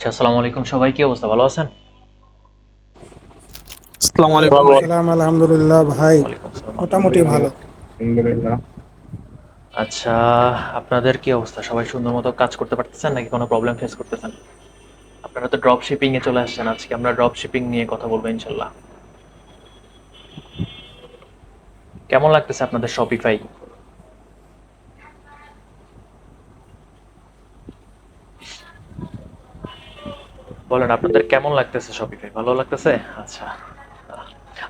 আচ্ছা, আসসালামু আলাইকুম সবাই, কি অবস্থা, ভালো আছেন? আসসালামু আলাইকুম। ওয়ালাইকুম আসসালাম, আলহামদুলিল্লাহ ভাই। ওয়ালাইকুম আসসালাম, মোটামুটি আলহামদুলিল্লাহ। ভালো। আলহামদুলিল্লাহ। আচ্ছা, আপনাদের কি অবস্থা? সবাই সুন্দর মতো কাজ করতে পারতেছেন নাকি কোনো প্রবলেম ফেস করতেছেন? আপনারা তো ড্রপ শিপিং এ চলে আসছেন, আজকে আমরা ড্রপ শিপিং নিয়ে কথা বলবো ইনশাল্লাহ। কেমন লাগতেছে আপনাদের শপিফাই? বলেন, আপনাদের কেমন লাগতেছে শপিফাই? ভালো লাগতেছে? আচ্ছা।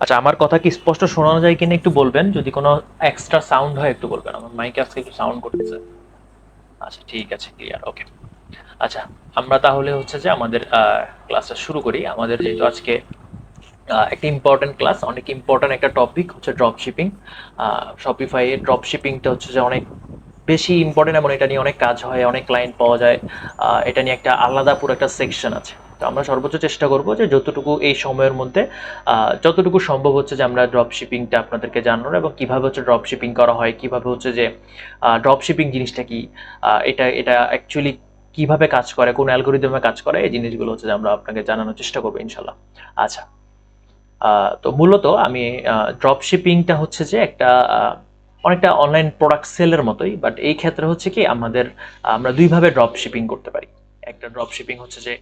আচ্ছা, আমার কথা কি স্পষ্ট শোনানো যায় কিনা একটু বলবেন, যদি কোনো এক্সট্রা সাউন্ড হয় একটু বলবেন, আমার মাইকে আজকে একটু সাউন্ড করতেছে। আচ্ছা, ঠিক আছে, ক্লিয়ার, ওকে। আচ্ছা, আমরা তাহলে হচ্ছে যে আমাদের ক্লাসটা শুরু করি। আমাদের যেহেতু আজকে একটা ইম্পর্টেন্ট ক্লাস, অনেক ইম্পর্টেন্ট একটা টপিক হচ্ছে ড্রপ শিপিং। শপিফাই এর ড্রপ শিপিংটা হচ্ছে যে অনেক বেশি ইম্পর্টেন্ট, এবং এটা নিয়ে অনেক কাজ হয়, অনেক ক্লায়েন্ট পাওয়া যায়। এটা নিয়ে একটা আলাদা পুরো একটা সেকশন আছে। তো আমরা সর্বোচ্চ চেষ্টা করব যে যতটুকু এই সময়ের মধ্যে যতটুকু সম্ভব হচ্ছে যে আমরা ড্রপ শিপিংটা আপনাদেরকে জানানোর, এবং কিভাবে হচ্ছে ড্রপ শিপিং করা হয়, কিভাবে হচ্ছে যে ড্রপ শিপিং জিনিসটা কি, এটা এটা অ্যাকচুয়ালি কিভাবে কাজ করে, কোন অ্যালগোরিদমে কাজ করে, এই জিনিসগুলো হচ্ছে যে আমরা আপনাকে জানানোর চেষ্টা করবো ইনশাল্লাহ। আচ্ছা, তো মূলত আমি ড্রপ শিপিংটা হচ্ছে যে একটা অনেকটা অনলাইন প্রোডাক্ট সেলের মতোই, বাট এই ক্ষেত্রে হচ্ছে কি আমরা দুইভাবে ড্রপ শিপিং করতে পারি। একটা ড্রপ শিপিং হচ্ছে যে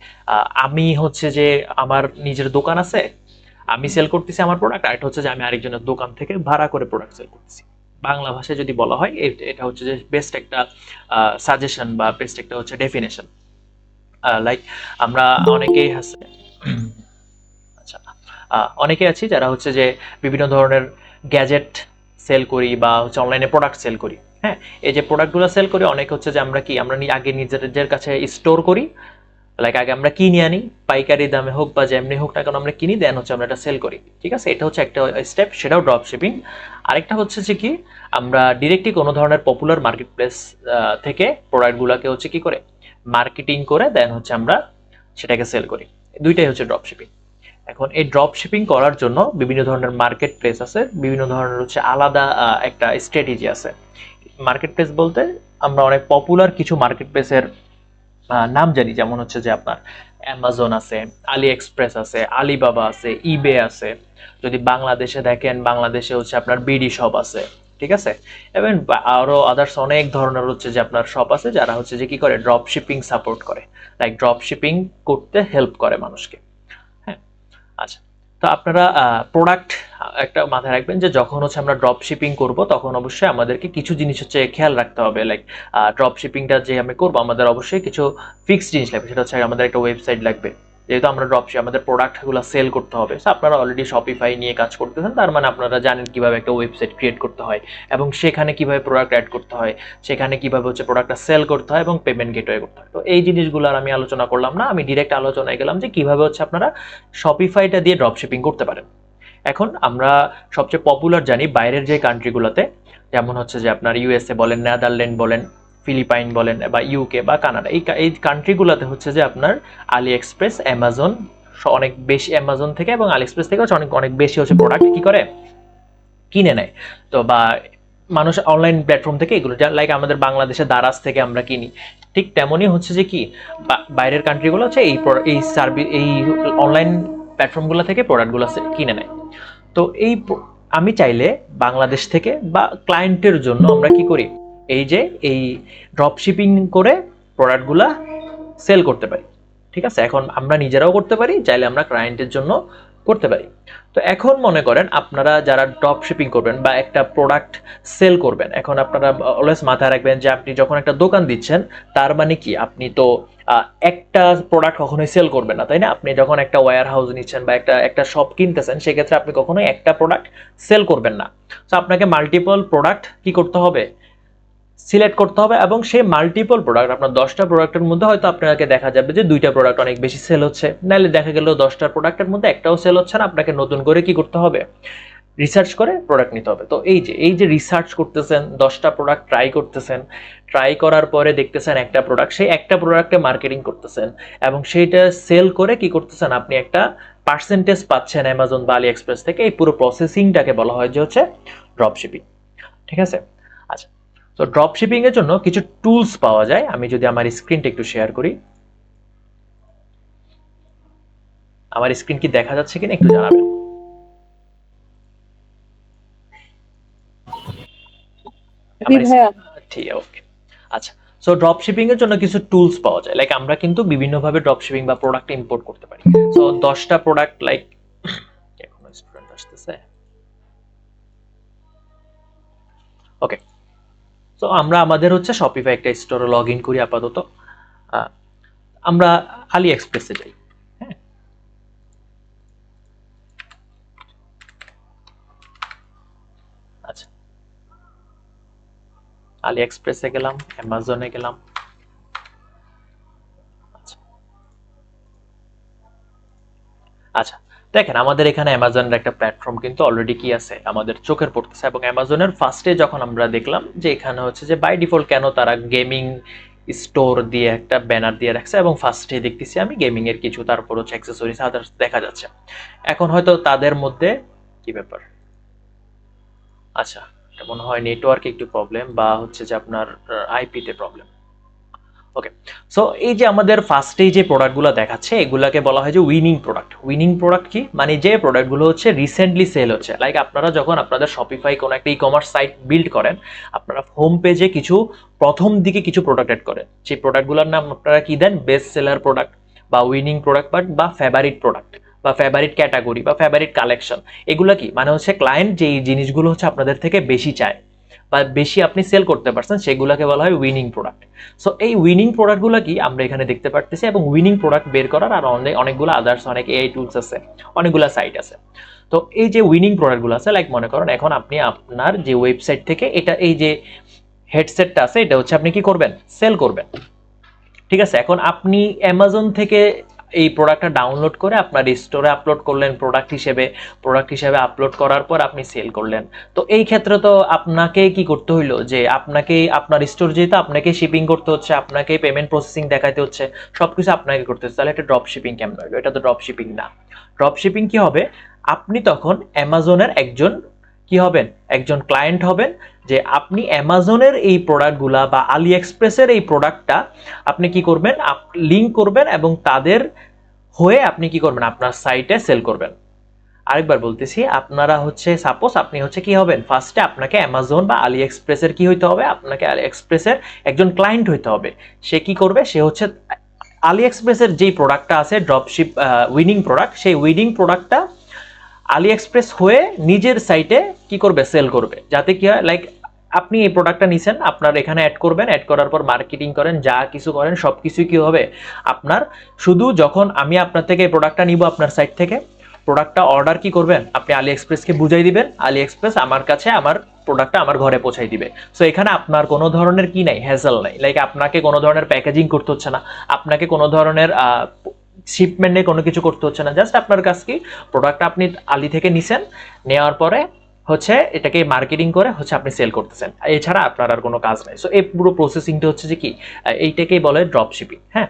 আমি হচ্ছে যে আমার নিজের দোকান আছে, আমি সেল করতেছি আমার প্রোডাক্ট, আর এটা হচ্ছে যে আমি আরেকজনের দোকান থেকে ভাড়া করে প্রোডাক্ট সেল করতেছি। বাংলা ভাষায় যদি বলা হয়, এটা হচ্ছে যে বেস্ট একটা সাজেশন বা বেস্ট একটা হচ্ছে ডেফিনেশন। লাইক আমরা অনেকেই আছে, আচ্ছা, অনেকে আছি যারা হচ্ছে যে বিভিন্ন ধরনের গ্যাজেট সেল করি বা হচ্ছে অনলাইনে প্রোডাক্ট সেল করি। হ্যাঁ, এই যে প্রোডাক্টগুলো সেল করি, অনেক হচ্ছে যে আমরা আগে নিজেদের কাছে স্টোর করি। লাইক আগে আমরা কিনে আনি, পাইকারি দামে হোক বা যেমনি হোক না কেন আমরা কিনি, দেন হচ্ছে আমরা এটা সেল করি। ঠিক আছে, এটা হচ্ছে একটা স্টেপ, সেটাও ড্রপ শিপিং। আরেকটা হচ্ছে যে কি, আমরা ডিরেক্টলি কোনো ধরনের পপুলার মার্কেট প্লেস থেকে প্রোডাক্টগুলোকে হচ্ছে কি করে মার্কেটিং করে দেন হচ্ছে আমরা সেটাকে সেল করি। দুইটাই হচ্ছে ড্রপ শিপিং। এখন এই ড্রপ শিপিং করার জন্য বিভিন্ন ধরনের মার্কেট প্লেস আছে, বিভিন্ন ধরনের হচ্ছে আলাদা একটা স্ট্র্যাটেজি আছে। মার্কেট প্লেস বলতে আমরা অনেক পপুলার কিছু মার্কেট প্লেসের নাম জানি, যেমন হচ্ছে যে আপনার অ্যামাজন আছে, আলি এক্সপ্রেস আছে, আলিবাবা আছে, ইবে আছে। যদি বাংলাদেশে দেখেন, বাংলাদেশে হচ্ছে আপনার বিডি শপ আছে। ঠিক আছে, এবং আরো আদার্স অনেক ধরনের হচ্ছে যে আপনার শপ আছে, যারা হচ্ছে যে কি করে ড্রপ শিপিং সাপোর্ট করে, লাইক ড্রপ শিপিং করতে হেল্প করে মানুষকে। হ্যাঁ, আচ্ছা। তো আপনারা প্রোডাক্ট একটা মাথায় রাখবেন যে যখন হচ্ছে আমরা ড্রপ শিপিং করব, তখন অবশ্যই আমাদেরকে কিছু জিনিস হচ্ছে খেয়াল রাখতে হবে। লাইক ড্রপ শিপিংটা যে আমি করব, আমাদের অবশ্যই কিছু ফিক্সড জিনিস লাগবে। সেটা হচ্ছে আমাদের একটা ওয়েবসাইট লাগবে, যেহেতু আমরা আমাদের প্রোডাক্টগুলো সেল করতে হবে। সো আপনারা অলরেডি শপিফাই নিয়ে কাজ করতেছেন, তার মানে আপনারা জানেন কিভাবে একটা ওয়েবসাইট ক্রিয়েট করতে হয়, এবং সেখানে কিভাবে প্রোডাক্ট অ্যাড করতে হয়, সেখানে কিভাবে হচ্ছে প্রোডাক্টটা সেল করতে হয়, এবং পেমেন্ট গেটওয়ে করতে হয়। তো এই জিনিসগুলো আর আমি আলোচনা করলাম না, আমি ডিরেক্ট আলোচনায় গেলাম যে কিভাবে হচ্ছে আপনারা শপিফাইটা দিয়ে ড্রপ শিপিং করতে পারেন। এখন আমরা সবচেয়ে পপুলার জানি বাইরের যে কান্ট্রিগুলোতে, যেমন হচ্ছে যে আপনার ইউএসএ বলেন, নেদারল্যান্ড বলেন, ফিলিপাইন বলেন, বা ইউকে বা কানাডা, এই কান্ট্রিগুলোতে হচ্ছে যে আপনার আলি এক্সপ্রেস, অ্যামাজন অনেক বেশি, অ্যামাজন থেকে এবং আলি এক্সপ্রেস থেকে হচ্ছে অনেক অনেক বেশি হচ্ছে প্রোডাক্ট কি করে কিনে নেয়। তো বা মানুষ অনলাইন প্ল্যাটফর্ম থেকে এগুলো, লাইক আমাদের বাংলাদেশের দারাজ থেকে আমরা কিনি, ঠিক তেমনই হচ্ছে যে কি বাইরের কান্ট্রিগুলো হচ্ছে এই সার্ভিস, এই অনলাইন প্ল্যাটফর্মগুলো থেকে প্রোডাক্টগুলো কিনে নেয়। তো আমি চাইলে বাংলাদেশ থেকে বা ক্লায়েন্টের জন্য আমরা কি করি, এই যে এই ড্রপ শিপিং করে প্রোডাক্টগুলা সেল করতে পারি। ঠিক আছে, এখন আমরা নিজেরাও করতে পারি, চাইলে আমরা ক্লায়েন্টের জন্য করতে পারি। তো এখন মনে করেন আপনারা যারা ড্রপ শিপিং করবেন বা একটা প্রোডাক্ট সেল করবেন, এখন আপনারা অলওয়েজ মাথায় রাখবেন যে আপনি যখন একটা দোকান দিচ্ছেন, তার মানে কি আপনি তো একটা প্রোডাক্ট কখনোই সেল করবেন না, তাই না? আপনি যখন একটা ওয়্যার হাউস নিচ্ছেন বা একটা একটা শপ কিনতেছেন, সেক্ষেত্রে আপনি কখনোই একটা প্রোডাক্ট সেল করবেন না। তো আপনাকে মাল্টিপল প্রোডাক্ট কি করতে হবে, সিলেক্ট করতে হবে, এবং সেই মাল্টিপল প্রোডাক্ট আপনার 10টা প্রোডাক্টের মধ্যে হয়তো আপনাকে দেখা যাবে যে 2টা প্রোডাক্ট অনেক বেশি সেল হচ্ছে, নাহলে দেখা গেল 10টা প্রোডাক্টের মধ্যে একটাও সেল হচ্ছে না। আপনাকে নতুন করে কি করতে হবে, রিসার্চ করে প্রোডাক্ট নিতে হবে। তো এই যে রিসার্চ করতেছেন, 10টা প্রোডাক্ট ট্রাই করতেছেন, ট্রাই করার পরে দেখতেছেন একটা প্রোডাক্ট, সেই একটা প্রোডাক্টে মার্কেটিং করতেছেন, এবং সেইটা সেল করে কি করতেছেন, আপনি একটা পার্সেন্টেজ পাচ্ছেন অ্যামাজন বা আলি এক্সপ্রেস থেকে। এই পুরো প্রসেসিংটাকে বলা হয় যে হচ্ছে ড্রপ শিপিং। ঠিক আছে, আচ্ছা। তো ড্রপ শিপিং এর জন্য কিছু টুলস পাওয়া যায়। আমি যদি আমার স্ক্রিনটা একটু শেয়ার করি, আমার স্ক্রিন কি দেখা যাচ্ছে কিনা একটু জানাবেন। জি আমার ভাইয়া। ঠিক ওকে। আচ্ছা, সো ড্রপ শিপিং এর জন্য কিছু টুলস পাওয়া যায়, লাইক আমরা কিন্তু বিভিন্নভাবে ড্রপ শিপিং বা প্রোডাক্ট ইম্পোর্ট করতে পারি। সো 10টা প্রোডাক্ট, লাইক এখন স্টুডেন্ট আসতেছে, ওকে। সো আমরা আমাদের হচ্ছে শপিফাই একটা স্টোরে লগ ইন করি আপাতত। আহ, আমরা আলি এক্সপ্রেসে যাই। হ্যাঁ, আচ্ছা, আলি এক্সপ্রেসে গেলাম, অ্যামাজনে গেলাম। আচ্ছা আচ্ছা, দেখেন আমাদের এখানে অ্যামাজনের একটা প্ল্যাটফর্ম কিন্তু অলরেডি কি আছে আমাদের চোখের পড়তেছে, এবং অ্যামাজনের ফার্স্টে যখন আমরা দেখলাম যে এখানে হচ্ছে যে বাই ডিফল্ট কেন তারা গেমিং স্টোর দিয়ে একটা ব্যানার দিয়ে রাখছে, এবং ফার্স্টে দেখতেছি আমি গেমিং এর কিছু, তারপর হচ্ছে অ্যাক্সেসরিজ আদার্স দেখা যাচ্ছে। এখন হয়তো তাদের মধ্যে কি ব্যাপার, আচ্ছা, এটা মনে হয় নেটওয়ার্কে একটু প্রবলেম, বা হচ্ছে যে আপনার আইপিতে প্রবলেম। ওকে, সো এই যে আমাদের ফার্স্টেই যে প্রোডাক্টগুলো দেখাচ্ছে এগুলাকে বলা হয় যে উইনিং প্রোডাক্ট। উইনিং প্রোডাক্ট কি, মানে যে প্রোডাক্টগুলো হচ্ছে রিসেন্টলি সেল হচ্ছে, লাইক আপনারা যখন আপনাদের শপিফাই কোনো একটা ই কমার্স সাইট বিল্ড করেন, আপনারা হোম পেজে কিছু প্রথম দিকে কিছু প্রোডাক্ট অ্যাড করেন, সেই প্রোডাক্টগুলোর নাম আপনারা কি দেন, বেস্ট সেলার প্রোডাক্ট বা উইনিং প্রোডাক্ট বা ফেভারিট প্রোডাক্ট বা ফেভারিট ক্যাটাগরি বা ফেভারিট কালেকশন। এগুলো কি মানে হচ্ছে ক্লায়েন্ট যে জিনিসগুলো হচ্ছে আপনাদের থেকে বেশি চায় বা বেশি আপনি সেল করতে পারছেন, সেগুলোকে বলা হয় উইনিং প্রোডাক্ট। সো এই উইনিং প্রোডাক্টগুলো কি আমরা এখানে দেখতে পারতেছি, এবং উইনিং প্রোডাক্ট বের করার আর অনেকগুলো আদার্স অনেক এআই টুলস আছে, অনেকগুলো সাইট আছে। তো এই যে উইনিং প্রোডাক্টগুলো আছে, লাইক মনে করেন এখন আপনি আপনার যে ওয়েবসাইট থেকে এটা এই যে হেডসেটটা আছে এটা হচ্ছে আপনি কি করবেন, সেল করবেন। ঠিক আছে, এখন আপনি অ্যামাজন থেকে এই প্রোডাক্টটা ডাউনলোড করে আপনার স্টোরে আপলোড করলেন প্রোডাক্ট হিসেবে আপলোড করার পর আপনি সেল করলেন। তো এই ক্ষেত্রে তো আপনাকে কি করতে হইলো, যে আপনাকে আপনার স্টোর যেহেতু আপনাকে শিপিং করতে হচ্ছে, আপনাকে পেমেন্ট প্রসেসিং দেখাতে হচ্ছে, সবকিছু আপনাকে করতে হচ্ছে, তাহলে এটা ড্রপ শিপিং কেমন হলো? এটা তো ড্রপ শিপিং না। ড্রপ শিপিং কি হবে, আপনি তখন অ্যামাজনের একজন কি হবেন, একজন ক্লায়েন্ট হবেন, যে আপনি অ্যামাজনের এই প্রোডাক্টগুলা বা আলি এক্সপ্রেসের এই প্রোডাক্টটা আপনি কি করবেন, লিঙ্ক করবেন এবং তাদের হয়ে আপনি কি করবেন, আপনার সাইটে সেল করবেন। আরেকবার বলতেছি, আপনারা হচ্ছে সাপোজ আপনি হচ্ছে কি হবেন, ফার্স্টে আপনাকে অ্যামাজন বা আলি এক্সপ্রেসের কি হইতে হবে, আপনাকে আলি এক্সপ্রেসের একজন ক্লায়েন্ট হইতে হবে। সে কি করবে, সে হচ্ছে আলি এক্সপ্রেসের যেই প্রোডাক্টটা আছে ড্রপশিপ উইনিং প্রোডাক্ট, সেই উইনিং প্রোডাক্টটা আলি এক্সপ্রেস হয়ে নিজের সাইটে কি করবে, সেল করবে। যাতে কি হয়, লাইক আপনি এই প্রোডাক্টটা নিছেন, আপনার এখানে অ্যাড করবেন, অ্যাড করার পর মার্কেটিং করেন, যা কিছু করেন সব কিছুই কি হবে আপনার। শুধু যখন আমি আপনার থেকে এই প্রোডাক্টটা নিব আপনার সাইট থেকে, প্রোডাক্টটা অর্ডার কি করবেন, আপনি আলি এক্সপ্রেসকে বুঝাই দিবেন, আলি এক্সপ্রেস আমার কাছে আমার প্রোডাক্টটা আমার ঘরে পৌঁছাই দিবে। সো এখানে আপনার কোনো ধরনের কি নাই, হ্যাসেল নাই, লাইক আপনাকে কোনো ধরনের প্যাকেজিং করতে হচ্ছে না, আপনাকে কোনো ধরনের শিপমেন্টে কোনো কিছু করতে হচ্ছে না। জাস্ট আপনার কাছে কি প্রোডাক্টটা আপনি আলি থেকে নিছেন, নেওয়ার পরে হচ্ছে এটাকে মার্কেটিং করে হচ্ছে আপনি সেল করতেছেন, এছাড়া আপনার আর কোনো কাজ নাই। সো এই পুরো প্রসেসিংটা হচ্ছে যে কি, এইটাকেই বলে ড্রপ শিপিং। হ্যাঁ,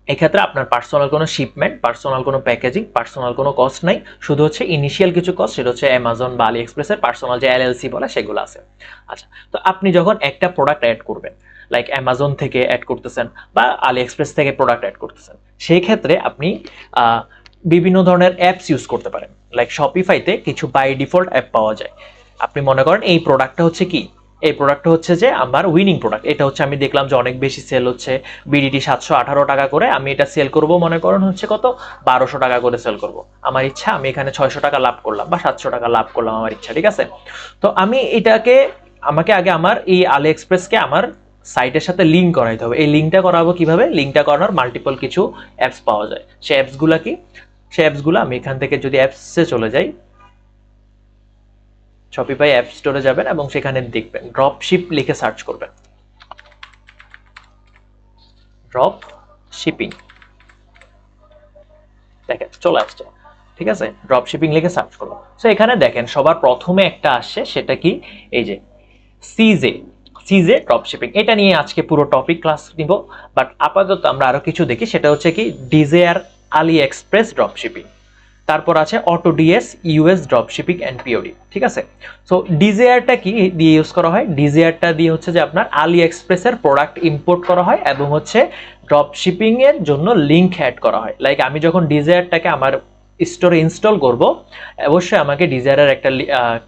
এক্ষেত্রে আপনার পার্সোনাল কোনো শিপমেন্ট, পার্সোনাল কোনো প্যাকেজিং, পার্সোনাল কোনো কস্ট নাই, শুধু হচ্ছে ইনিশিয়াল কিছু কস্ট, সেটা হচ্ছে অ্যামাজন বা আলি এক্সপ্রেসের পার্সোনাল যে এলএলসি বলে সেগুলো আছে। আচ্ছা, তো আপনি যখন একটা প্রোডাক্ট অ্যাড করবেন, লাইক অ্যামাজন থেকে অ্যাড করতেছেন বা আলি এক্সপ্রেস থেকে প্রোডাক্ট অ্যাড করতেছেন, সেই ক্ষেত্রে আপনি বিভিন্ন ধরনের অ্যাপস ইউজ করতে পারেন। লাইক শপিফাইতে কিছু বাই ডিফল্ট অ্যাপ পাওয়া যায়। আপনি মনে করেন এই প্রোডাক্টটা হচ্ছে কি, এই প্রোডাক্টটা হচ্ছে যে আমার উইনিং প্রোডাক্ট, এটা হচ্ছে আমি দেখলাম যে অনেক বেশি সেল হচ্ছে, বিডিটি 718 টাকা করে, আমি এটা সেল করব মনে করেন হচ্ছে কত, 1200 টাকা করে সেল করব। আমার ইচ্ছা, আমি এখানে 600 টাকা লাভ করলাম বা 700 টাকা লাভ করলাম, আমার ইচ্ছা, ঠিক আছে। তো আমি এটাকে, আমাকে আগে আমার এই আলি এক্সপ্রেসকে আমার সাইটের সাথে লিঙ্ক করাইতে হবে। এই লিঙ্কটা করাবো কিভাবে, লিঙ্কটা করানোর মাল্টিপল কিছু অ্যাপস পাওয়া যায়। সেই অ্যাপসগুলো কি, সেই অ্যাপসগুলো আমি এখান থেকে যদি অ্যাপসে চলে যাই, শপিফাই অ্যাপ স্টোরে যাবেন এবং সেখানে দেখবেন ড্রপশিপ লিখে সার্চ করবেন, ড্রপ শিপিং, দেখেন চলে আসছে। ঠিক আছে, ড্রপ শিপিং লিখে সার্চ করবো। সো এখানে দেখেন সবার প্রথমে একটা আসছে, সেটা কি, এই যে সিজে, সিজে ড্রপ শিপিং। এটা নিয়ে আজকে পুরো টপিক ক্লাস নিব, বাট আপাতত আমরা আরো কিছু দেখি, সেটা হচ্ছে কি ডিজেআর আলি এক্সপ্রেস ড্রপ শিপিং। তারপর আছে auto DS, US drop shipping and POD. ঠিক আছে, সো ডিজেয়ারটা কি দিয়ে ইউজ করা হয়? ডিজেয়ারটা দিয়ে হচ্ছে যে আপনার আলি এক্সপ্রেসের প্রোডাক্ট ইম্পোর্ট করা হয় এবং হচ্ছে ড্রপ শিপিং এর জন্য লিঙ্ক অ্যাড করা হয়। লাইক আমি যখন ডিজেয়ারটাকে আমার স্টোরে ইনস্টল করব, অবশ্যই আমাকে ডিজায়ারের একটা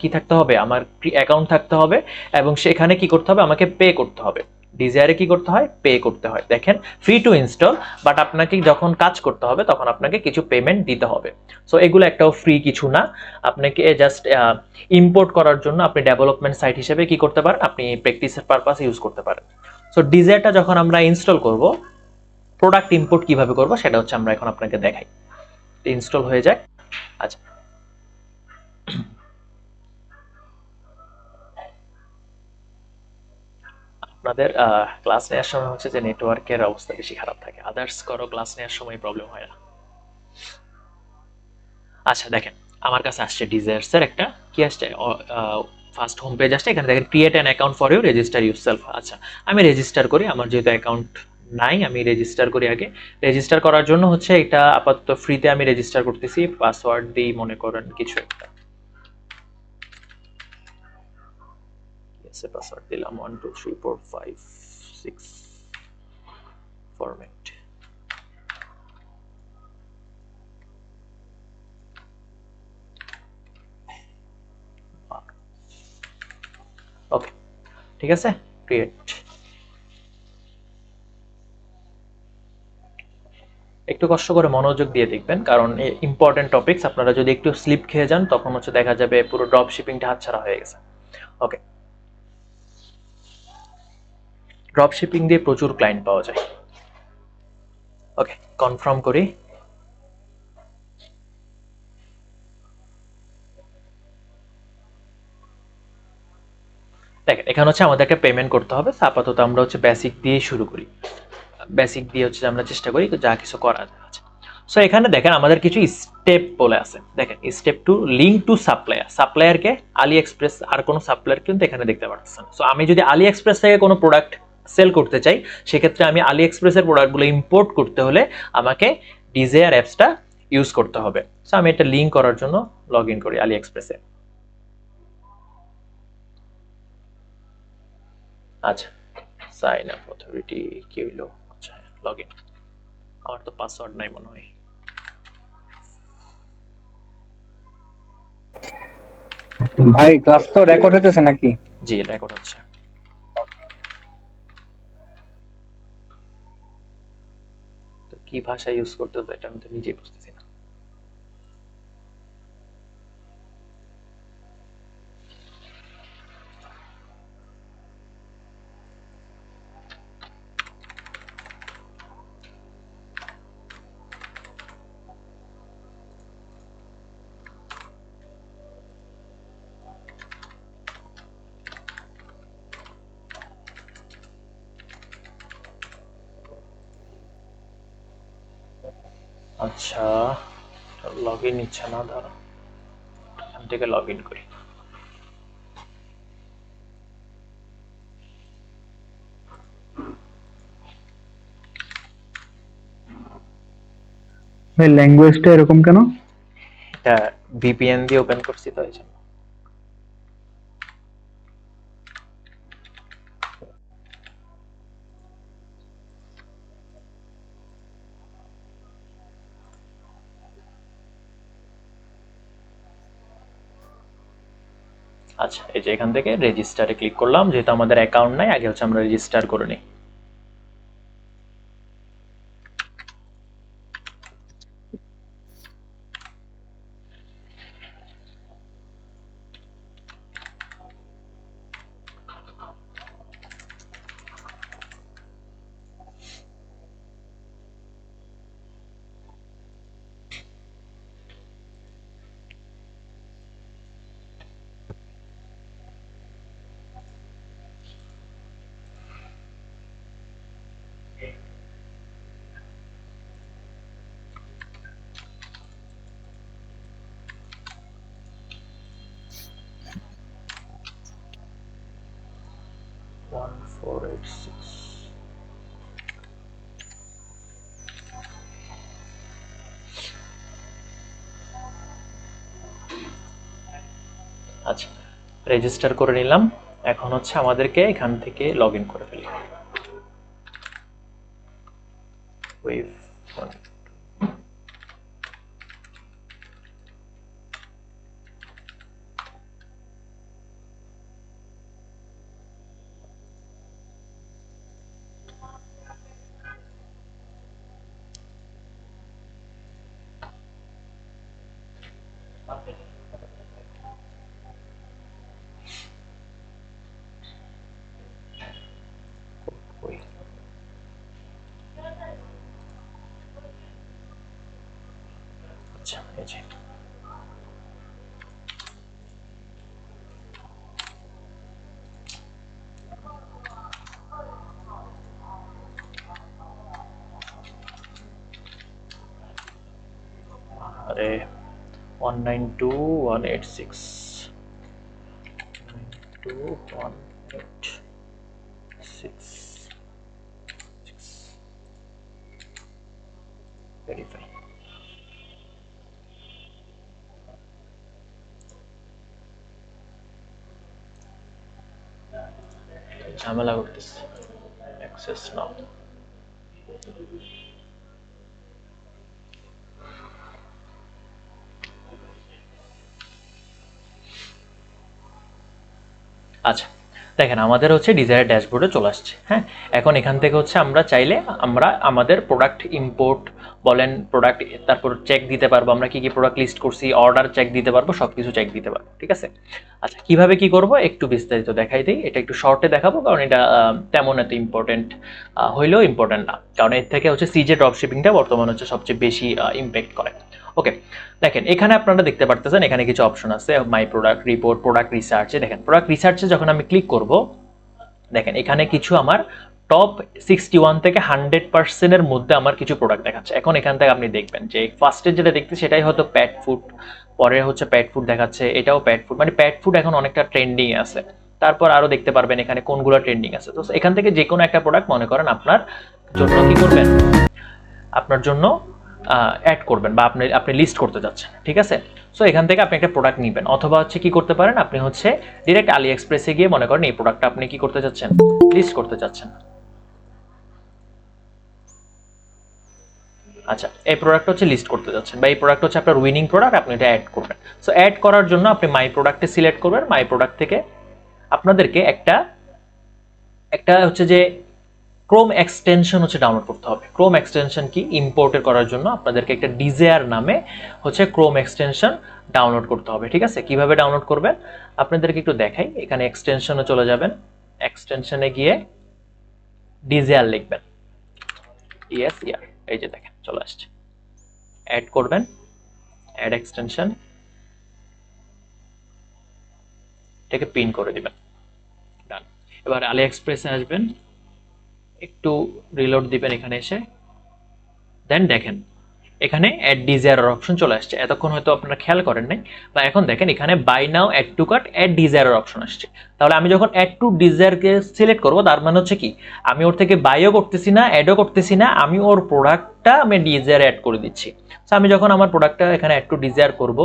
কি থাকতে হবে, আমার অ্যাকাউন্ট থাকতে হবে এবং সেখানে কি করতে হবে, আমাকে পে করতে হবে। ডিজায়ারে কি করতে হয়? পে করতে হয়। দেখেন, ফ্রি টু ইনস্টল, বাট আপনাকে যখন কাজ করতে হবে তখন আপনাকে কিছু পেমেন্ট দিতে হবে। সো এগুলো একটাও ফ্রি কিছু না। আপনাকে জাস্ট ইম্পোর্ট করার জন্য আপনি ডেভেলপমেন্ট সাইট হিসেবে কি করতে পারেন, আপনি প্র্যাকটিসের পারপাস ইউজ করতে পারেন। সো ডিজায়ারটা যখন আমরা ইনস্টল করব, প্রোডাক্ট ইম্পোর্ট কিভাবে করব সেটা হচ্ছে আমরা এখন আপনাকে দেখাই। ইনস্টল হয়ে যায়। আচ্ছা, আপনাদের ক্লাস নেওয়ার সময় হচ্ছে যে নেটওয়ার্কের অবস্থা বেশি খারাপ থাকে, আদার্স করো ক্লাস নেওয়ার সময় প্রবলেম হয় না। আচ্ছা দেখেন, আমার কাছে আসছে ডিজায়ার্স এর একটা কি আসছে, ফার্স্ট হোম পেজ আসছে। এখানে দেখেন create an account for you, register yourself. আচ্ছা, আমি রেজিস্টার করি। আমার যেহেতু অ্যাকাউন্ট নাই, আমি রেজিস্টার করি আগে। রেজিস্টার করার জন্য হচ্ছে এটা আপাতত ফ্রিতে আমি রেজিস্টার করতেছি। পাসওয়ার্ড দিই মনে করেন কিছু একটা, পাসওয়ার্ড দিলাম 1 2 3 4 5 6 ফরম্যাট। ওকে, ঠিক আছে, ক্রিয়েট। একটু কষ্ট করে মনোযোগ দিয়ে দেখবেন, কারণ ইম্পর্টেন্ট টপিকস। আপনারা যদি একটু স্লিপ খেয়ে যান তখন হচ্ছে দেখা যাবে পুরো ড্রপ শিপিংটা হাতছাড়া হয়ে গেছে। ওকে, ড্রপ শিপিং দিয়ে প্রচুর ক্লায়েন্ট পাওয়া যায়। ওকে, কনফার্ম করি। দেখেন, এখানে হচ্ছে আমাদের একটা পেমেন্ট করতে হবে। আপাতত আমরা হচ্ছে বেসিক দিয়ে শুরু করি। বেসিক দিয়ে হচ্ছে আমরা চেষ্টা করি যা কিছু করা যায়। সো এখানে দেখেন আমাদের কিছু স্টেপ বলে আছে। দেখেন, step two link to supplier. সাপ্লায়ারকে আলি এক্সপ্রেস, আর কোনো সাপ্লায়ার কিন্তু এখানে দেখতে পাচ্ছেন। সো আমি যদি আলি এক্সপ্রেস থেকে কোনো প্রোডাক্ট সেল করতে চাই, সেক্ষেত্রে আমি আলি এক্সপ্রেসের প্রোডাক্টগুলো ইম্পোর্ট করতে হলে আমাকে ডিজায়ার অ্যাপসটা ইউজ করতে হবে। সো আমি একটা লিঙ্ক করার জন্য লগ ইন করি আলি এক্সপ্রেসে। আচ্ছা, সাইন আপ অথরিটি কি হইলো? আচ্ছা, লগ ইন। আমার তো পাসওয়ার্ড নাই মনে হয়। ভাই ক্লাস তো রেকর্ড হতেছে নাকি? জি, রেকর্ড হচ্ছে। তো কি ভাষা ইউজ করতে হবে এটা আমি তো নিজেই বুঝতেছি না। আচ্ছা, লগ ইন নিচ্ছে না, দাঁড়া, এখান থেকে লগ ইন করি। ভাই ল্যাঙ্গুয়েজটা এরকম কেন? এটা ভিপিএন দিয়ে ওপেন করছি তো এই জন্য। আচ্ছা, এই যে এখান থেকে রেজিস্টারে ক্লিক করলাম। যেহেতু আমাদের অ্যাকাউন্ট নাই, আগে হচ্ছে আমরা রেজিস্টার করে নিই। One four eight six. আচ্ছা, রেজিস্টার করে নিলাম। এখন হচ্ছে আমাদেরকে এখান থেকে লগ ইন করে ফেলি। ওয়েভ আচ্ছা, এই যে আরে 192.186 ভেরিফাই। ঝামেলা করতেছে, অ্যাক্সেস নাও। আচ্ছা, দেখেন আমাদের হচ্ছে ডিজায়ার ড্যাশবোর্ডে চলে আসছে। হ্যাঁ, এখন এখান থেকে হচ্ছে আমরা চাইলে আমরা আমাদের প্রোডাক্ট ইম্পোর্ট বলেন, প্রোডাক্ট তারপর চেক দিতে পারবো, আমরা কি কি প্রোডাক্ট লিস্ট করছি, অর্ডার চেক দিতে পারবো, সব কিছু চেক দিতে পারবো। ঠিক আছে, আচ্ছা কিভাবে কি করব একটু বিস্তারিত দেখাই দিই। এটা একটু শর্টে দেখাবো, কারণ এটা তেমন এত ইম্পর্টেন্ট হইলেও ইম্পর্টেন্ট না, কারণ এর থেকে হচ্ছে সিজে ড্রপ শিপিংটা বর্তমানে হচ্ছে সবচেয়ে বেশি ইম্প্যাক্ট করে। ওকে, দেখেন এখানে আপনারা দেখতে পারতেছেন এখানে কিছু অপশন আছে, মাই প্রোডাক্ট রিপোর্ট, প্রোডাক্ট রিসার্চে। দেখেন প্রোডাক্ট রিসার্চে যখন আমি ক্লিক করব, দেখেন এখানে কিছু আমার টপ 61 থেকে 100% এর মধ্যে আমার কিছু প্রোডাক্ট দেখাচ্ছে। এখন এখান থেকে আপনি দেখবেন যে ফার্স্টে যেটা দেখতে সেটাই হয়তো প্যাট ফুড, পরে হচ্ছে প্যাট ফুড দেখাচ্ছে, এটাও প্যাট ফুড, মানে প্যাট ফুড এখন অনেকটা ট্রেন্ডিং আছে। তারপর আরো দেখতে পারবেন এখানে কোনগুলো ট্রেন্ডিং আছে। তো এখান থেকে যে কোনো একটা প্রোডাক্ট মনে করেন আপনার জন্য কি করবেন, আপনার জন্য অ্যাড করবেন বা আপনি আপনি লিস্ট করতে যাচ্ছেন। ঠিক আছে, সো এখান থেকে আপনি একটা প্রোডাক্ট নেবেন, অথবা হচ্ছে কি করতে পারেন, আপনি হচ্ছে ডিরেক্ট আলি এক্সপ্রেসে গিয়ে মনে করেন এই প্রোডাক্টটা আপনি কি করতে যাচ্ছেন, লিস্ট করতে যাচ্ছেন। আচ্ছা, এই প্রোডাক্ট হচ্ছে লিস্ট করতে যাচ্ছেন, বা এই প্রোডাক্ট হচ্ছে আপনার উইনিং প্রোডাক্ট, আপনি এটা অ্যাড করবেন। সো অ্যাড করার জন্য আপনি মাই প্রোডাক্টে সিলেক্ট করবেন। মাই প্রোডাক্ট থেকে আপনাদেরকে একটা একটা হচ্ছে যে ক্রোম এক্সটেনশন হচ্ছে ডাউনলোড করতে হবে। ক্রোম এক্সটেনশন কি, ইম্পোর্টের করার জন্য আপনাদেরকে একটা ডিজায়ার নামে হচ্ছে ক্রোম এক্সটেনশন ডাউনলোড করতে হবে। ঠিক আছে, কিভাবে ডাউনলোড করবেন আপনাদেরকে একটু দেখাই। এখানে এক্সটেনশনে চলে যাবেন, এক্সটেনশনে গিয়ে ডিজায়ার লিখবেন, ইয়েস ইয়ার, এই যে দেখেন চলে আসছে। অ্যাড করবেন, অ্যাড এক্সটেনশন, এটাকে পিন করে দিবেন, ডান। এবার আলি এক্সপ্রেসে আসবেন, একটু রিলোড দিবেন এখানে এসে, দেন দেখেন এখানে অ্যাড ডিজায়ার অপশন চলে আসছে। এতক্ষণ হয়তো আপনারা খেয়াল করেন নাই, বা এখন দেখেন এখানে buy now add to cart add desire option আসছে। তাহলে আমি যখন অ্যাড টু ডিজায়ারকে সিলেক্ট করব, তার মানে হচ্ছে কি আমি ওর থেকে বাইও করতেছি না, অ্যাডও করতেছি না, আমি ওর প্রোডাক্টটা আমি ডিজায়ার অ্যাড করে দিচ্ছি। সো আমি যখন আমার প্রোডাক্টটা এখানে অ্যাড টু ডিজায়ার করব,